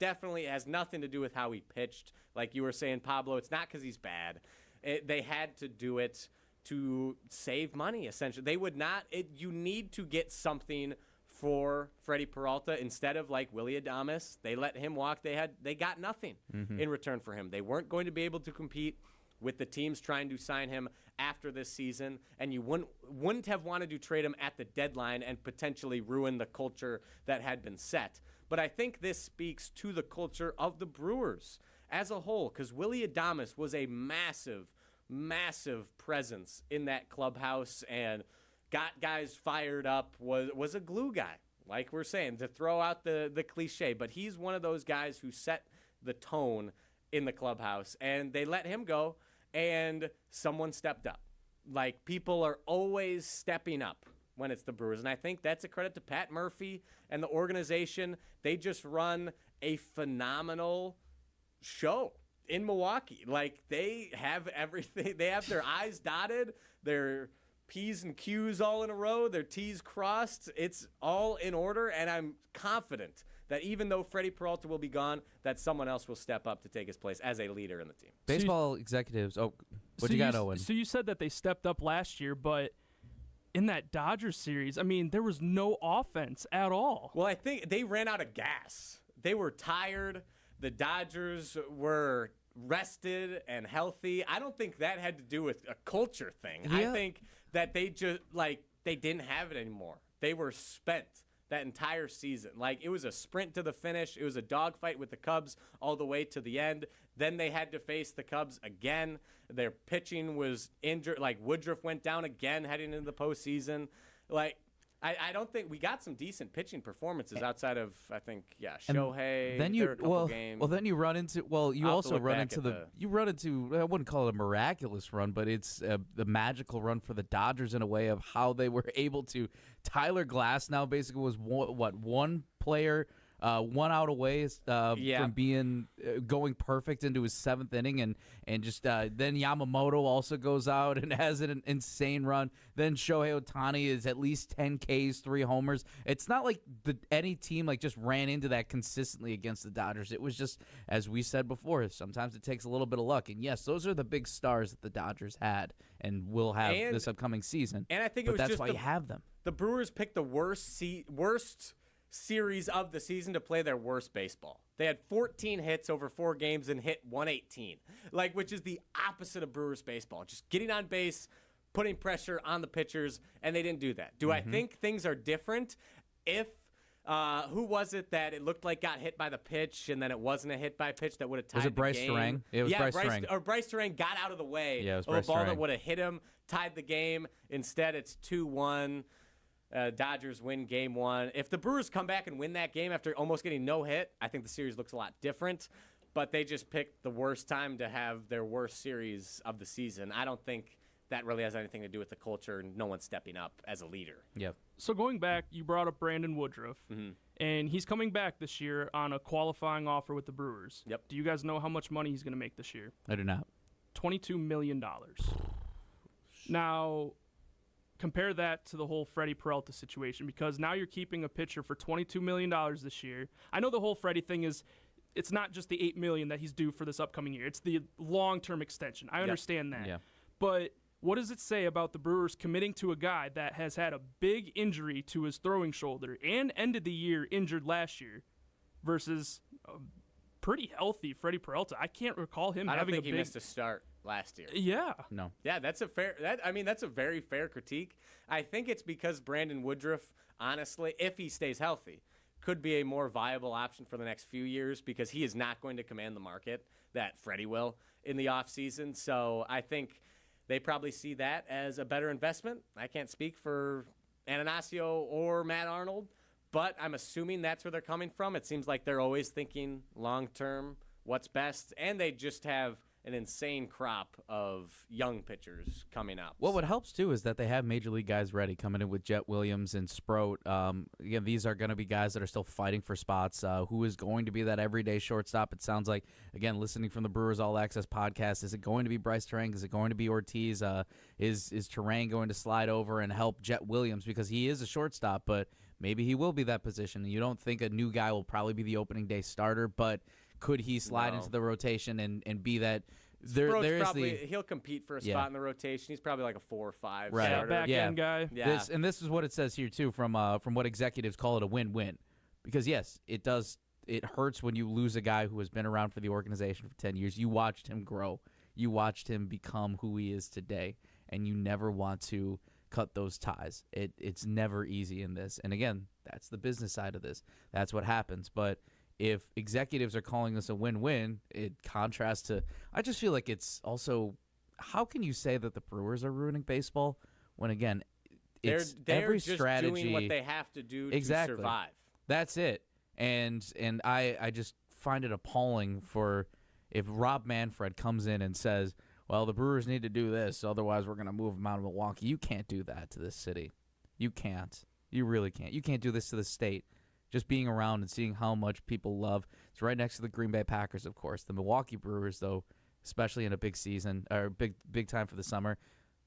has nothing to do with how he pitched. Like you were saying, Pablo, it's not because he's bad. They had to do it to save money, essentially. They would not – you need to get something for Freddy Peralta instead of like Willy Adames. They let him walk. They got nothing in return for him. They weren't going to be able to compete with the teams trying to sign him after this season, and you wouldn't have wanted to trade him at the deadline and potentially ruin the culture that had been set. But I think this speaks to the culture of the Brewers as a whole, because Willy Adames was a massive, massive presence in that clubhouse and got guys fired up, was a glue guy, like we're saying, to throw out the cliche. But he's one of those guys who set the tone in the clubhouse, and they let him go, and someone stepped up. Like, people are always stepping up when it's the Brewers, and I think that's a credit to Pat Murphy and the organization. They just run a phenomenal show in Milwaukee. Like, they have everything. They have their I's dotted. They're P's and Q's all in a row, their T's crossed. It's all in order, and I'm confident that even though Freddy Peralta will be gone, that someone else will step up to take his place as a leader in the team. Baseball executives. Oh, what you got, Owen? So you said that they stepped up last year, but in that Dodgers series, I mean, there was no offense at all. Well, I think they ran out of gas. They were tired. The Dodgers were rested and healthy. I don't think that had to do with a culture thing. Yeah. I think that they just, they didn't have it anymore. They were spent that entire season. It was a sprint to the finish. It was a dogfight with the Cubs all the way to the end. Then they had to face the Cubs again. Their pitching was injured. Woodruff went down again heading into the postseason. I don't think we got some decent pitching performances outside of, I think, Shohei. Then there were a couple games. then you run into you run into I wouldn't call it a miraculous run, but it's the magical run for the Dodgers in a way of how they were able to. Tyler Glass now basically was one player. 1 out away from being going perfect into his 7th inning, and just then Yamamoto also goes out and has an insane run. Then Shohei Ohtani is at least 10 Ks, 3 homers. It's not like any team just ran into that consistently against the Dodgers. It was just, as we said before, sometimes it takes a little bit of luck. And yes, those are the big stars that the Dodgers had and will have this upcoming season. And I think that's why you have them. The Brewers picked the worst series of the season to play their worst baseball. They had 14 hits over 4 games and hit 118, which is the opposite of Brewers baseball. Just getting on base, putting pressure on the pitchers, and they didn't do that. Do I think things are different if who was it that it looked like got hit by the pitch and then it wasn't a hit by pitch that would have tied the game? Was it Bryce Terang? It was Bryce Terang. Or Bryce Terang got out of the way of a ball that would have hit him, tied the game. Instead, it's 2-1. Dodgers win game 1. If the Brewers come back and win that game after almost getting no hit, I think the series looks a lot different. But they just picked the worst time to have their worst series of the season. I don't think that really has anything to do with the culture and no one stepping up as a leader. Yep. So going back, you brought up Brandon Woodruff, and he's coming back this year on a qualifying offer with the Brewers. Yep. Do you guys know how much money he's going to make this year? I do not. $22 million. Now, compare that to the whole Freddy Peralta situation, because now you're keeping a pitcher for $22 million this year. I know the whole Freddy thing is, it's not just the $8 million that he's due for this upcoming year. It's the long-term extension. I understand that. Yeah. But what does it say about the Brewers committing to a guy that has had a big injury to his throwing shoulder and ended the year injured last year versus pretty healthy Freddy Peralta? I can't recall him having a big... I don't think he missed a start last year. Yeah. No. Yeah, that's a very fair critique. I think it's because Brandon Woodruff, honestly, if he stays healthy, could be a more viable option for the next few years because he is not going to command the market that Freddie will in the offseason. So I think they probably see that as a better investment. I can't speak for Ananasio or Matt Arnold, but I'm assuming that's where they're coming from. It seems like they're always thinking long-term, what's best, and they just have an insane crop of young pitchers coming up. Well, what helps, too, is that they have major league guys ready coming in with Jet Williams and Sproat. Again, these are going to be guys that are still fighting for spots. Who is going to be that everyday shortstop? It sounds like, again, listening from the Brewers All Access podcast, is it going to be Bryce Terang? Is it going to be Ortiz? Is Terang going to slide over and help Jet Williams? Because he is a shortstop, but maybe he will be that position. You don't think a new guy will probably be the opening day starter, but could he slide into the rotation and be that? He'll compete for a spot in the rotation. He's probably like a 4 or 5 starter. Back-end guy. Yeah. This is what it says here, too, from what executives call it a win-win. Because, yes, it does. It hurts when you lose a guy who has been around for the organization for 10 years. You watched him grow. You watched him become who he is today. And you never want to cut those ties. It's never easy in this. And, again, that's the business side of this. That's what happens. But if executives are calling this a win-win, it contrasts to – I just feel like it's also – how can you say that the Brewers are ruining baseball when, again, it's they're every just strategy – doing what they have to do to survive. That's it. And I just find it appalling for if Rob Manfred comes in and says, well, the Brewers need to do this, otherwise we're going to move them out of Milwaukee. You can't do that to this city. You can't. You really can't. You can't do this to the state. Just being around and seeing how much people love. It's right next to the Green Bay Packers, of course. The Milwaukee Brewers, though, especially in a big season or big time for the summer,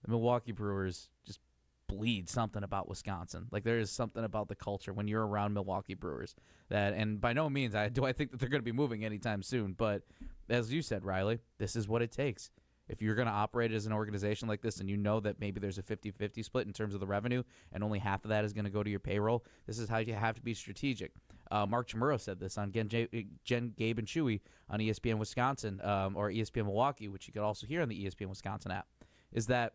the Milwaukee Brewers just bleed something about Wisconsin. Like, there is something about the culture when you're around Milwaukee Brewers that, and by no means I think that they're going to be moving anytime soon. But as you said, Riley, this is what it takes. If you're going to operate as an organization like this and you know that maybe there's a 50-50 split in terms of the revenue and only half of that is going to go to your payroll, this is how you have to be strategic. Mark Chmuro said this on Gabe and Chewy on ESPN Wisconsin or ESPN Milwaukee, which you could also hear on the ESPN Wisconsin app, is that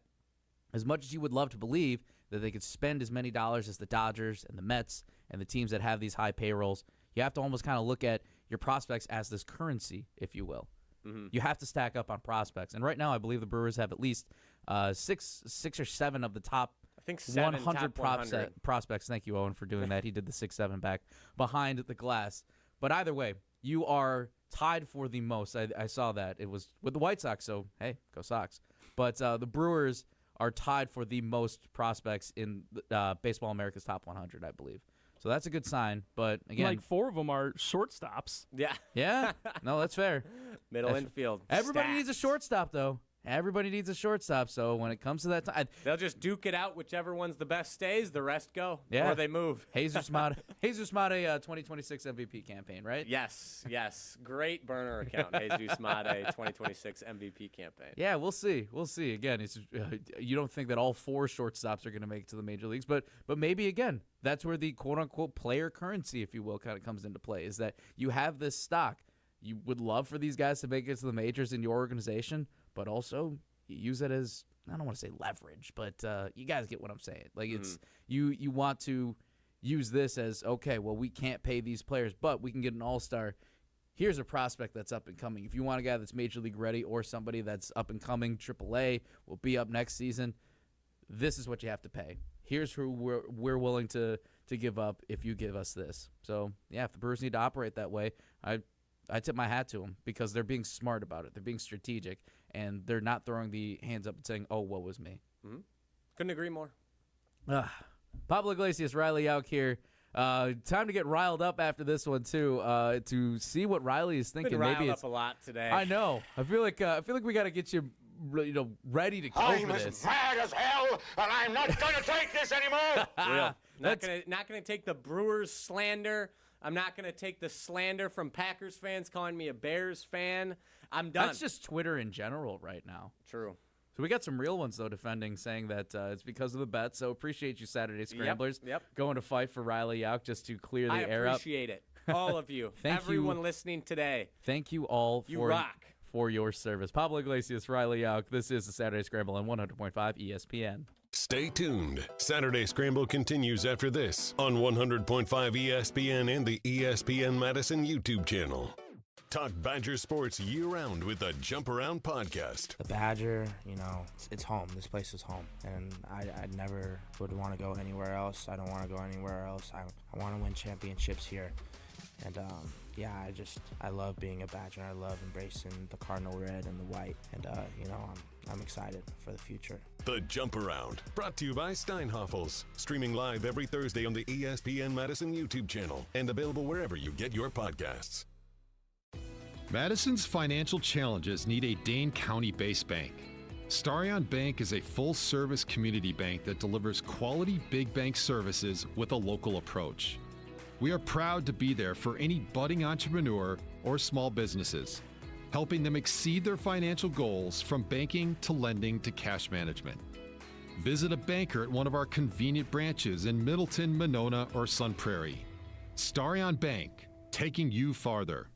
as much as you would love to believe that they could spend as many dollars as the Dodgers and the Mets and the teams that have these high payrolls, you have to almost kind of look at your prospects as this currency, if you will. Mm-hmm. You have to stack up on prospects. And right now, I believe the Brewers have at least six or seven of the top 100 prospects. Thank you, Owen, for doing that. He did the 6-7 back behind the glass. But either way, you are tied for the most. I saw that. It was with the White Sox, so hey, go Sox. But the Brewers are tied for the most prospects in Baseball America's Top 100, I believe. So that's a good sign. But again, like 4 of them are shortstops. Yeah. Yeah. No, that's fair. Middle infield. Everybody needs a shortstop, though. Everybody needs a shortstop. So when it comes to that time, they'll just duke it out. Whichever one's the best stays, the rest go. Yeah. Or they move. Jesus Mata 2026 MVP campaign, right? Yes. Great burner account. Jesus Mata 2026 MVP campaign. Yeah, we'll see. Again, it's you don't think that all 4 shortstops are going to make it to the major leagues, but maybe again, that's where the quote unquote player currency, if you will, kind of comes into play. Is that you have this stock. You would love for these guys to make it to the majors in your organization, but also you use it as, I don't want to say leverage, but you guys get what I'm saying. Like, it's you want to use this as, okay, well, we can't pay these players, but we can get an all-star. Here's a prospect that's up and coming. If you want a guy that's major league ready or somebody that's up and coming, AAA, will be up next season, this is what you have to pay. Here's who we're willing to give up if you give us this. So, yeah, if the Brewers need to operate that way, I tip my hat to them because they're being smart about it. They're being strategic, and they're not throwing the hands up and saying, oh, what was me? Mm-hmm. Couldn't agree more. Pablo Iglesias, Riley Yauk here. Time to get riled up after this one, too, to see what Riley is thinking. Been riled Maybe up a lot today. I know. I feel like we got to get you ready to go I'm for as this. mad as hell, and I'm not going to take this anymore. Real. Not gonna take the Brewers slander. I'm not going to take the slander from Packers fans calling me a Bears fan. I'm done. That's just Twitter in general right now. True. So we got some real ones, though, defending, saying that it's because of the bet. So appreciate you, Saturday Scramblers, going to fight for Riley Yauk just to clear the air up. I appreciate it. All of you. Everyone listening today. Thank you all for your service. Pablo Iglesias, Riley Yauk. This is the Saturday Scramble on 100.5 ESPN. Stay tuned. Saturday Scramble continues after this on 100.5 ESPN and the ESPN Madison YouTube channel. Talk Badger sports year-round with the Jump Around podcast. The Badger, it's home. This place is home. And I never would want to go anywhere else. I don't want to go anywhere else. I want to win championships here. And, I love being a Badger. I love embracing the Cardinal red and the white. And, I'm excited for the future. The Jump Around, brought to you by Steinhoffels. Streaming live every Thursday on the ESPN Madison YouTube channel and available wherever you get your podcasts. Madison's financial challenges need a Dane County-based bank. Starion Bank is a full-service community bank that delivers quality big bank services with a local approach. We are proud to be there for any budding entrepreneur or small businesses, helping them exceed their financial goals from banking to lending to cash management. Visit a banker at one of our convenient branches in Middleton, Monona, or Sun Prairie. Starion Bank, taking you farther.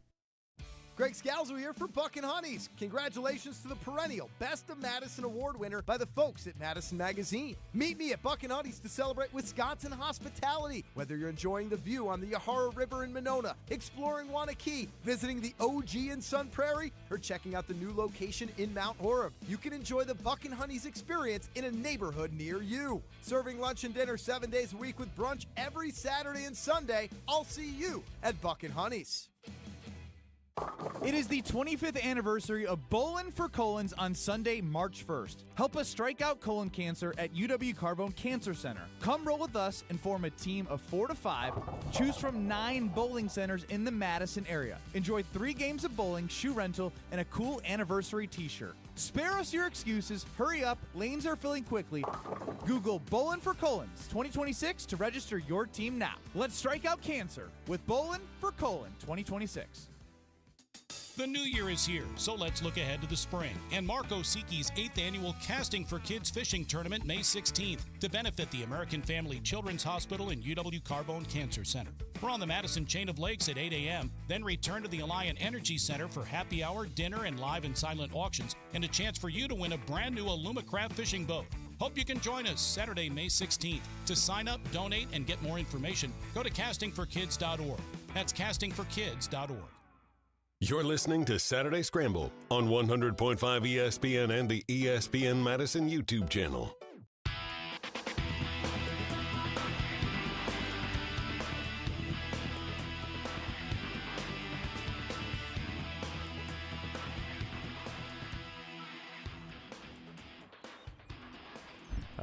Greg Scalzo here for Buck and Honeys. Congratulations to the perennial Best of Madison Award winner by the folks at Madison Magazine. Meet me at Buck and Honeys to celebrate Wisconsin hospitality. Whether you're enjoying the view on the Yahara River in Monona, exploring Wanakee, visiting the OG in Sun Prairie, or checking out the new location in Mount Horeb, you can enjoy the Buck and Honeys experience in a neighborhood near you. Serving lunch and dinner 7 days a week with brunch every Saturday and Sunday. I'll see you at Buck and Honeys. It is the 25th anniversary of Bowlin' for Colons on Sunday, March 1st. Help us strike out colon cancer at UW Carbone Cancer Center. Come roll with us and form a team of 4 to 5. Choose from 9 bowling centers in the Madison area. Enjoy 3 games of bowling, shoe rental, and a cool anniversary t-shirt. Spare us your excuses. Hurry up. Lanes are filling quickly. Google Bowlin' for Colons 2026 to register your team now. Let's strike out cancer with Bowlin' for Colon 2026. The new year is here, so let's look ahead to the spring and Mark Osiki's 8th annual Casting for Kids Fishing Tournament May 16th to benefit the American Family Children's Hospital and UW Carbone Cancer Center. We're on the Madison Chain of Lakes at 8 a.m., then return to the Alliant Energy Center for happy hour, dinner, and live and silent auctions, and a chance for you to win a brand new Alumacraft fishing boat. Hope you can join us Saturday, May 16th. To sign up, donate, and get more information, go to castingforkids.org. That's castingforkids.org. You're listening to Saturday Scramble on 100.5 ESPN and the ESPN Madison YouTube channel.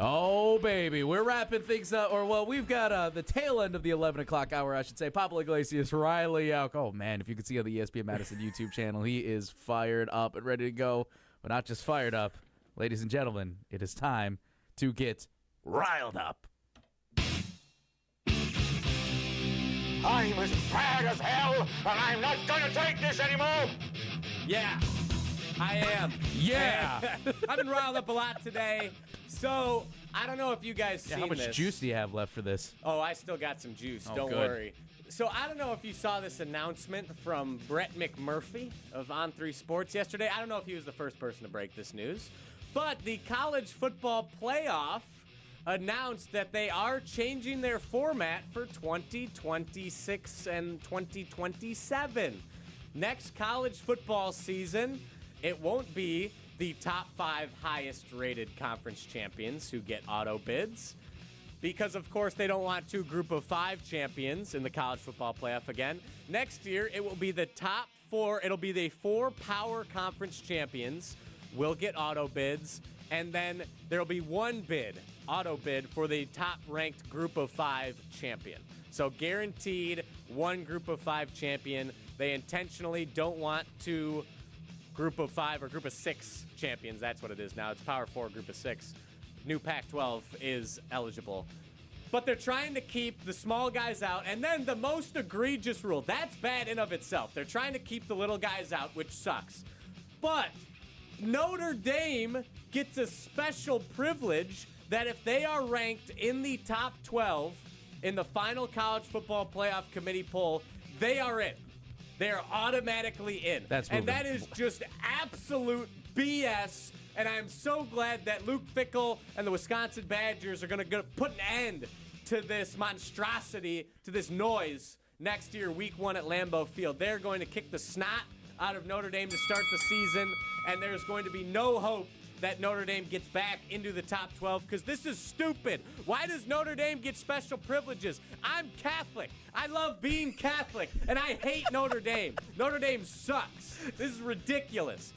Oh, baby. We're wrapping things up. We've got the tail end of the 11 o'clock hour, I should say. Papa Iglesias, Riley Elk. Oh, man, if you could see on the ESPN Madison YouTube channel, he is fired up and ready to go. But not just fired up. Ladies and gentlemen, it is time to get riled up. I'm as bad as hell, and I'm not going to take this anymore. Yeah, I am. Yeah. I've been riled up a lot today. So, I don't know if you guys seen how much this. juice do you have left for this? Oh, I still got some juice. Oh, don't good. worry. So, I don't know if you saw this announcement from Brett McMurphy of On3 Sports yesterday. I don't know if he was the first person to break this news. But the college football playoff announced that they are changing their format for 2026 and 2027. Next college football season, it won't be the top 5 highest rated conference champions who get auto bids, because of course they don't want 2 group of 5 champions in the college football playoff again. Next year it will be the top 4, it'll be the 4 power conference champions will get auto bids, and then there'll be 1 auto bid for the top ranked group of 5 champion. So guaranteed 1 group of 5 champion. They intentionally don't want 2 group of 5 or group of 6 champions. That's what it is now. It's Power 4, group of 6. New Pac-12 is eligible. But they're trying to keep the small guys out. And then the most egregious rule. That's bad in of itself. They're trying to keep the little guys out, which sucks. But Notre Dame gets a special privilege that if they are ranked in the top 12 in the final college football playoff committee poll, they are in. They are automatically in. And that is just absolute BS. And I am so glad that Luke Fickell and the Wisconsin Badgers are going to put an end to this monstrosity, to this noise next year, week 1 at Lambeau Field. They're going to kick the snot out of Notre Dame to start the season, and there's going to be no hope that Notre Dame gets back into the top 12, because this is stupid. Why does Notre Dame get special privileges? I'm Catholic. I love being Catholic, and I hate Notre Dame. Notre Dame sucks. This is ridiculous.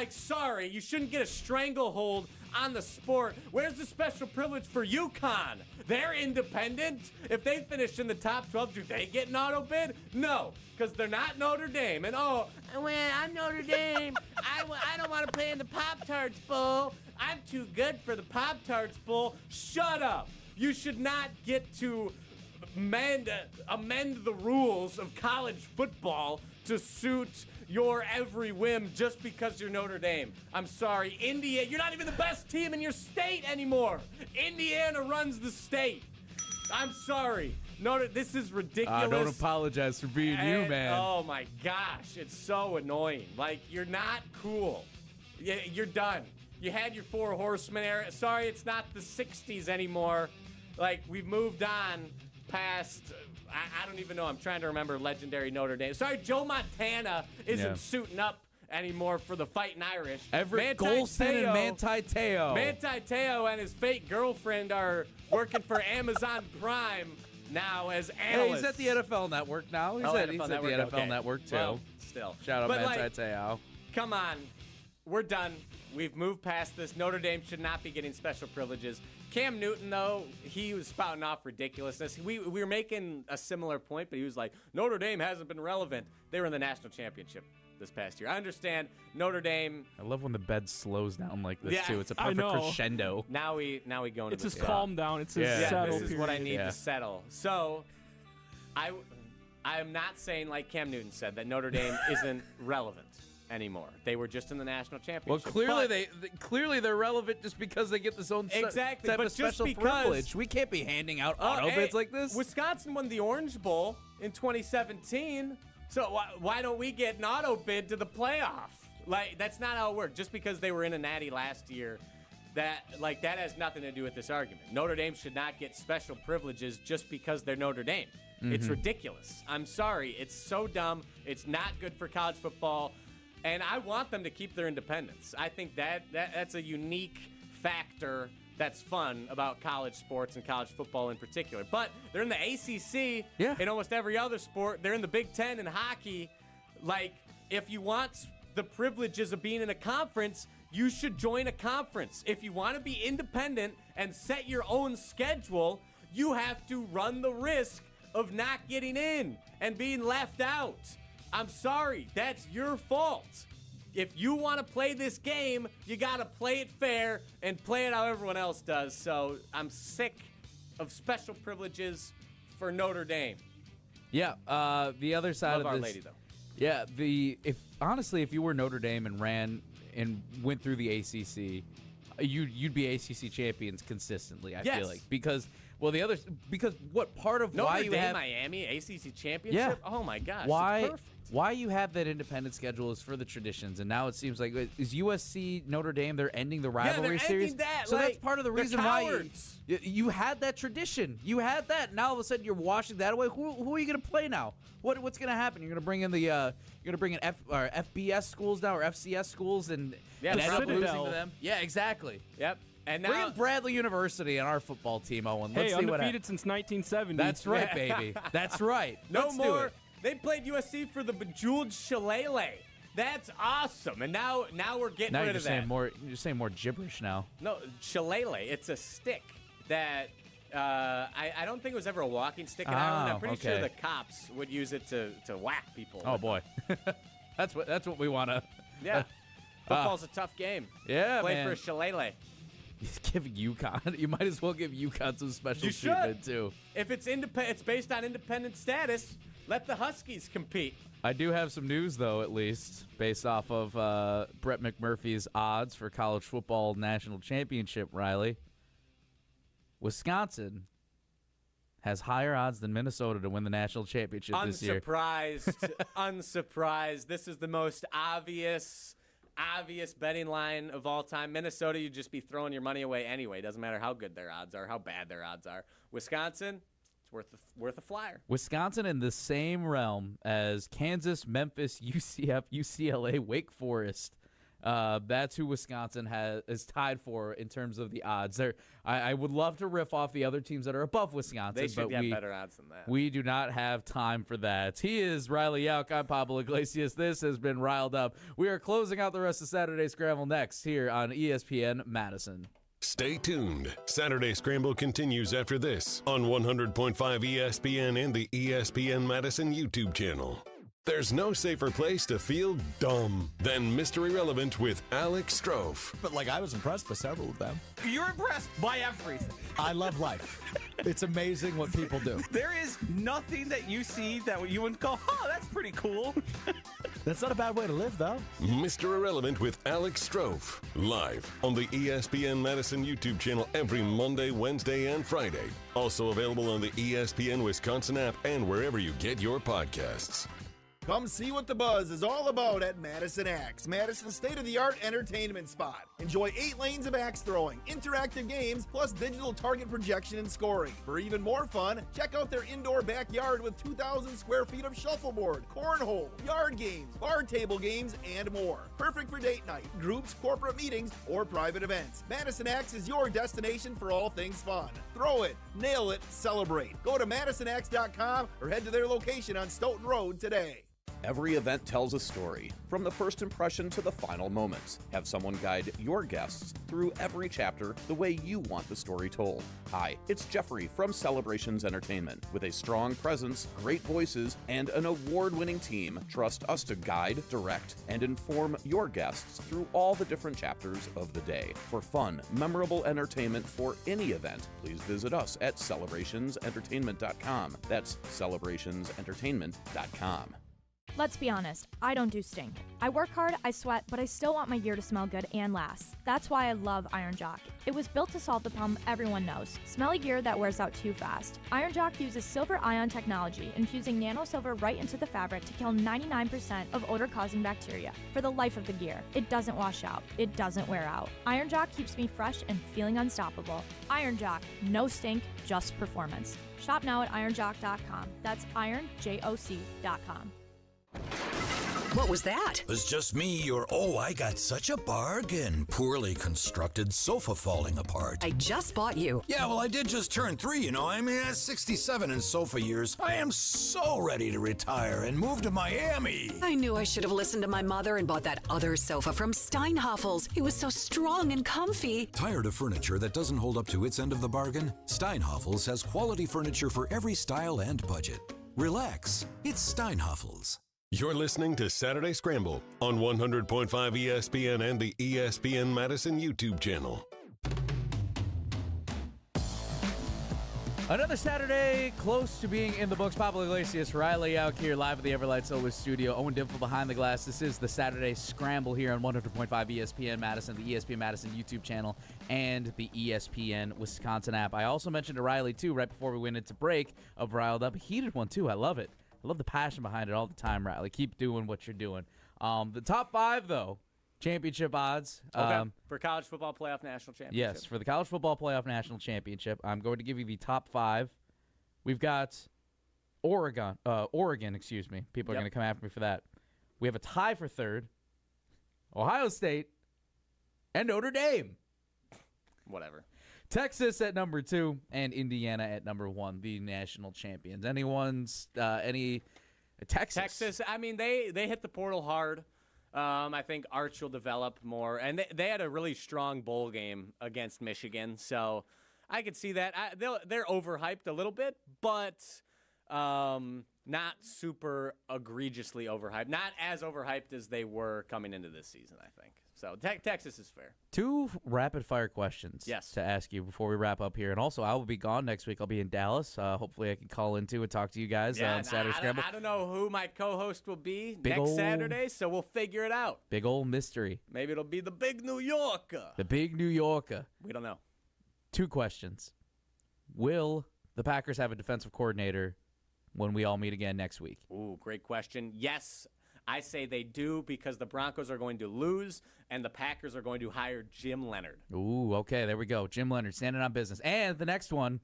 Sorry, you shouldn't get a stranglehold on the sport. Where's the special privilege for UConn? They're independent. If they finish in the top 12, do they get an auto bid? No, because they're not Notre Dame. And I'm Notre Dame. I don't want to play in the Pop-Tarts Bowl. I'm too good for the Pop-Tarts Bowl. Shut up. You should not get to amend the rules of college football to suit your every whim just because you're Notre Dame. I'm sorry. You're not even the best team in your state anymore. Indiana runs the state. I'm sorry. This is ridiculous. Don't apologize for being you, man. Oh, my gosh. It's so annoying. You're not cool. You're done. You had your 4 horsemen era. Sorry, it's not the 60s anymore. We've moved on past... I don't even know. I'm trying to remember legendary Notre Dame. Sorry, Joe Montana isn't suiting up anymore for the Fighting Irish. Everett Golston and Manti Te'o. Manti Te'o and his fake girlfriend are working for Amazon Prime now as analysts. Hey, he's at the NFL Network now. He's at the NFL Network, too. Well, still. Shout out Manti Te'o. Come on. We're done. We've moved past this. Notre Dame should not be getting special privileges. Cam Newton, though, he was spouting off ridiculousness. We were making a similar point, but he was like, Notre Dame hasn't been relevant. They were in the national championship this past year. I understand Notre Dame. I love when the bed slows down like this, Yeah, too. It's a I perfect know. crescendo. Now we go into It's this his calm down. It's his settle. This is what I need Yeah. to settle. So, I am not saying, like Cam Newton said, that Notre Dame isn't relevant anymore. They were just in the national Well, championship. clearly clearly they're relevant just because they get this own Exactly, type but of just special because- privilege. We can't be handing out auto hey, bids like this. Wisconsin won the Orange Bowl in 2017, so why don't we get an auto bid to the playoff? Like, that's not how it worked. Just because they were in a natty last year, that has nothing to do with this argument. Notre Dame should not get special privileges just because they're Notre Dame. It's ridiculous. I'm sorry. It's so dumb. It's not good for college football. And I want them to keep their independence. I think that's a unique factor that's fun about college sports and college football in particular. But they're in the ACC in almost every other sport. They're in the Big Ten in hockey. Like, if you want the privileges of being in a conference, you should join a conference. If you want to be independent and set your own schedule, you have to run the risk of not getting in and being left out. I'm sorry, that's your fault. If you want to play this game, you got to play it fair and play it how everyone else does. So I'm sick of special privileges for Notre Dame. Yeah, the other side Love of Our this. Lady, though. Yeah, if you were Notre Dame and ran and went through the ACC, you'd be ACC champions consistently. I feel like because what part of why you Notre Dame, have Miami ACC championship? Oh my gosh, it's why perfect. why you have that independent schedule is for the traditions, and now it seems like is USC Notre Dame they're ending the rivalry they're series. ending that, so that's like, part of the they're reason why cowards. you had that tradition. You had that. Now all of a sudden you're washing that away. Who are you going to play now? What's going to happen? You're going to bring in FBS schools now or FCS schools and end up losing to them. Yeah, exactly. Yep. And now bring in Bradley University on our football team, Owen. Let's see what undefeated since 1970. That's right, baby. That's right. No Let's do more. it. They played USC for the bejeweled shillelagh. That's awesome. And now we're getting Now rid you're of just that. saying more gibberish now. No, shillelagh. It's a stick that I don't think it was ever a walking stick in Ireland. I'm pretty sure the cops would use it to whack people. Oh boy, that's what we want to. Yeah, football's a tough game. Yeah, play man. for a shillelagh. Give UConn. You might as well give UConn some special You treatment should. too. If it's it's based on independent status. Let the Huskies compete. I do have some news, though, at least, based off of Brett McMurphy's odds for college football national championship, Riley. Wisconsin has higher odds than Minnesota to win the national championship this year. Unsurprised. This is the most obvious betting line of all time. Minnesota, you'd just be throwing your money away anyway. Doesn't matter how good their odds are, how bad their odds are. Wisconsin, it's worth a flyer. Wisconsin in the same realm as Kansas, Memphis, UCF, UCLA, Wake Forest. That's who Wisconsin is tied for in terms of the odds. I would love to riff off the other teams that are above Wisconsin. They should but have better odds than that. We do not have time for that. He is Riley Yauk. I'm Pablo Iglesias. This has been Riled Up. We are closing out the rest of Saturday Scramble next here on ESPN Madison. Stay tuned. Saturday Scramble continues after this on 100.5 ESPN and the ESPN Madison YouTube channel. There's no safer place to feel dumb than Mr. Irrelevant with Alex Strofe. But I was impressed by several of them. You're impressed by everything. I love life. It's amazing what people do. There is nothing that you see that you wouldn't go, oh, that's pretty cool. That's not a bad way to live, though. Mr. Irrelevant with Alex Strofe. Live on the ESPN Madison YouTube channel every Monday, Wednesday, and Friday. Also available on the ESPN Wisconsin app and wherever you get your podcasts. Come see what the buzz is all about at Madison Axe, Madison's state-of-the-art entertainment spot. Enjoy 8 lanes of axe throwing, interactive games, plus digital target projection and scoring. For even more fun, check out their indoor backyard with 2,000 square feet of shuffleboard, cornhole, yard games, bar table games, and more. Perfect for date night, groups, corporate meetings, or private events. Madison Axe is your destination for all things fun. Throw it, nail it, celebrate. Go to MadisonAxe.com or head to their location on Stoughton Road today. Every event tells a story, from the first impression to the final moments. Have someone guide your guests through every chapter the way you want the story told. Hi, it's Jeffrey from Celebrations Entertainment. With a strong presence, great voices, and an award-winning team, trust us to guide, direct, and inform your guests through all the different chapters of the day. For fun, memorable entertainment for any event, please visit us at celebrationsentertainment.com. That's celebrationsentertainment.com. Let's be honest, I don't do stink. I work hard, I sweat, but I still want my gear to smell good and last. That's why I love Iron Jock. It was built to solve the problem everyone knows, smelly gear that wears out too fast. Iron Jock uses silver ion technology, infusing nano silver right into the fabric to kill 99% of odor-causing bacteria. For the life of the gear, it doesn't wash out, it doesn't wear out. Iron Jock keeps me fresh and feeling unstoppable. Iron Jock, no stink, just performance. Shop now at ironjock.com. That's ironjoc.com. What was that? It was just me, or I got such a bargain. Poorly constructed sofa falling apart. I just bought you. Yeah, well, I did just turn 3, you know. I'm at 67 in sofa years. I am so ready to retire and move to Miami. I knew I should have listened to my mother and bought that other sofa from Steinhoffel's. It was so strong and comfy. Tired of furniture that doesn't hold up to its end of the bargain? Steinhoffel's has quality furniture for every style and budget. Relax. It's Steinhoffel's. You're listening to Saturday Scramble on 100.5 ESPN and the ESPN Madison YouTube channel. Another Saturday close to being in the books. Pablo Iglesias, Riley out here live at the Everlight Solar Studio. Owen Dimple behind the glass. This is the Saturday Scramble here on 100.5 ESPN Madison, the ESPN Madison YouTube channel, and the ESPN Wisconsin app. I also mentioned to Riley, too, right before we went into break, of Riled Up. A heated one, too. I love it. I love the passion behind it all the time, Riley. Keep doing what you're doing. The top 5, though, championship odds. Okay. For College Football Playoff National Championship. Yes, for the College Football Playoff National Championship. I'm going to give you the top 5. We've got Oregon. People are going to come after me for that. We have a tie for 3rd. Ohio State and Notre Dame. Whatever. Texas at number 2 and Indiana at number 1, the national champions. Texas? I mean, they hit the portal hard. I think Arch will develop more. And they had a really strong bowl game against Michigan, so I could see that. They're overhyped a little bit, but not super egregiously overhyped. Not as overhyped as they were coming into this season, I think. So Texas is fair. 2 rapid-fire questions to ask you before we wrap up here. And also, I will be gone next week. I'll be in Dallas. Hopefully, I can call into and talk to you guys on Saturday Scramble. I don't know who my co-host will be next Saturday, so we'll figure it out. Big old mystery. Maybe it'll be the Big New Yorker. The Big New Yorker. We don't know. 2 questions. Will the Packers have a defensive coordinator when we all meet again next week? Ooh, great question. Yes, I say they do because the Broncos are going to lose and the Packers are going to hire Jim Leonhard. Ooh, okay, there we go. Jim Leonhard standing on business. And the next one,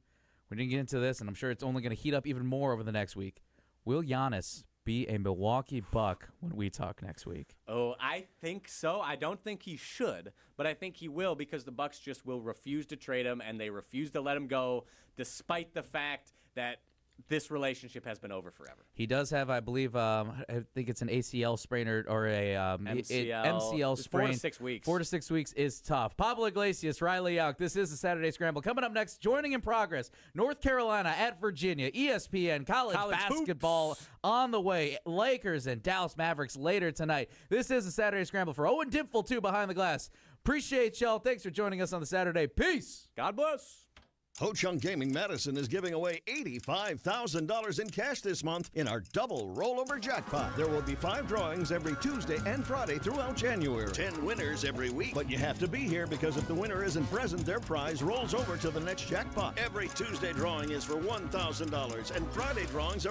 we didn't get into this, and I'm sure it's only going to heat up even more over the next week. Will Giannis be a Milwaukee Buck when we talk next week? Oh, I think so. I don't think he should, but I think he will because the Bucks just will refuse to trade him, and they refuse to let him go despite the fact that this relationship has been over forever. He does have, I believe, I think it's an ACL sprain or a MCL sprain. 4 to 6 weeks. 4 to 6 weeks is tough. Pablo Iglesias, Riley Yauk. This is the Saturday Scramble. Coming up next, joining in progress, North Carolina at Virginia, ESPN, college basketball hoops on the way. Lakers and Dallas Mavericks later tonight. This is the Saturday Scramble for Owen Dimple, too, behind the glass. Appreciate y'all. Thanks for joining us on the Saturday. Peace. God bless. Ho-Chunk Gaming Madison is giving away $85,000 in cash this month in our double rollover jackpot. There will be 5 drawings every Tuesday and Friday throughout January. 10 winners every week. But you have to be here because if the winner isn't present, their prize rolls over to the next jackpot. Every Tuesday drawing is for $1,000 and Friday drawings are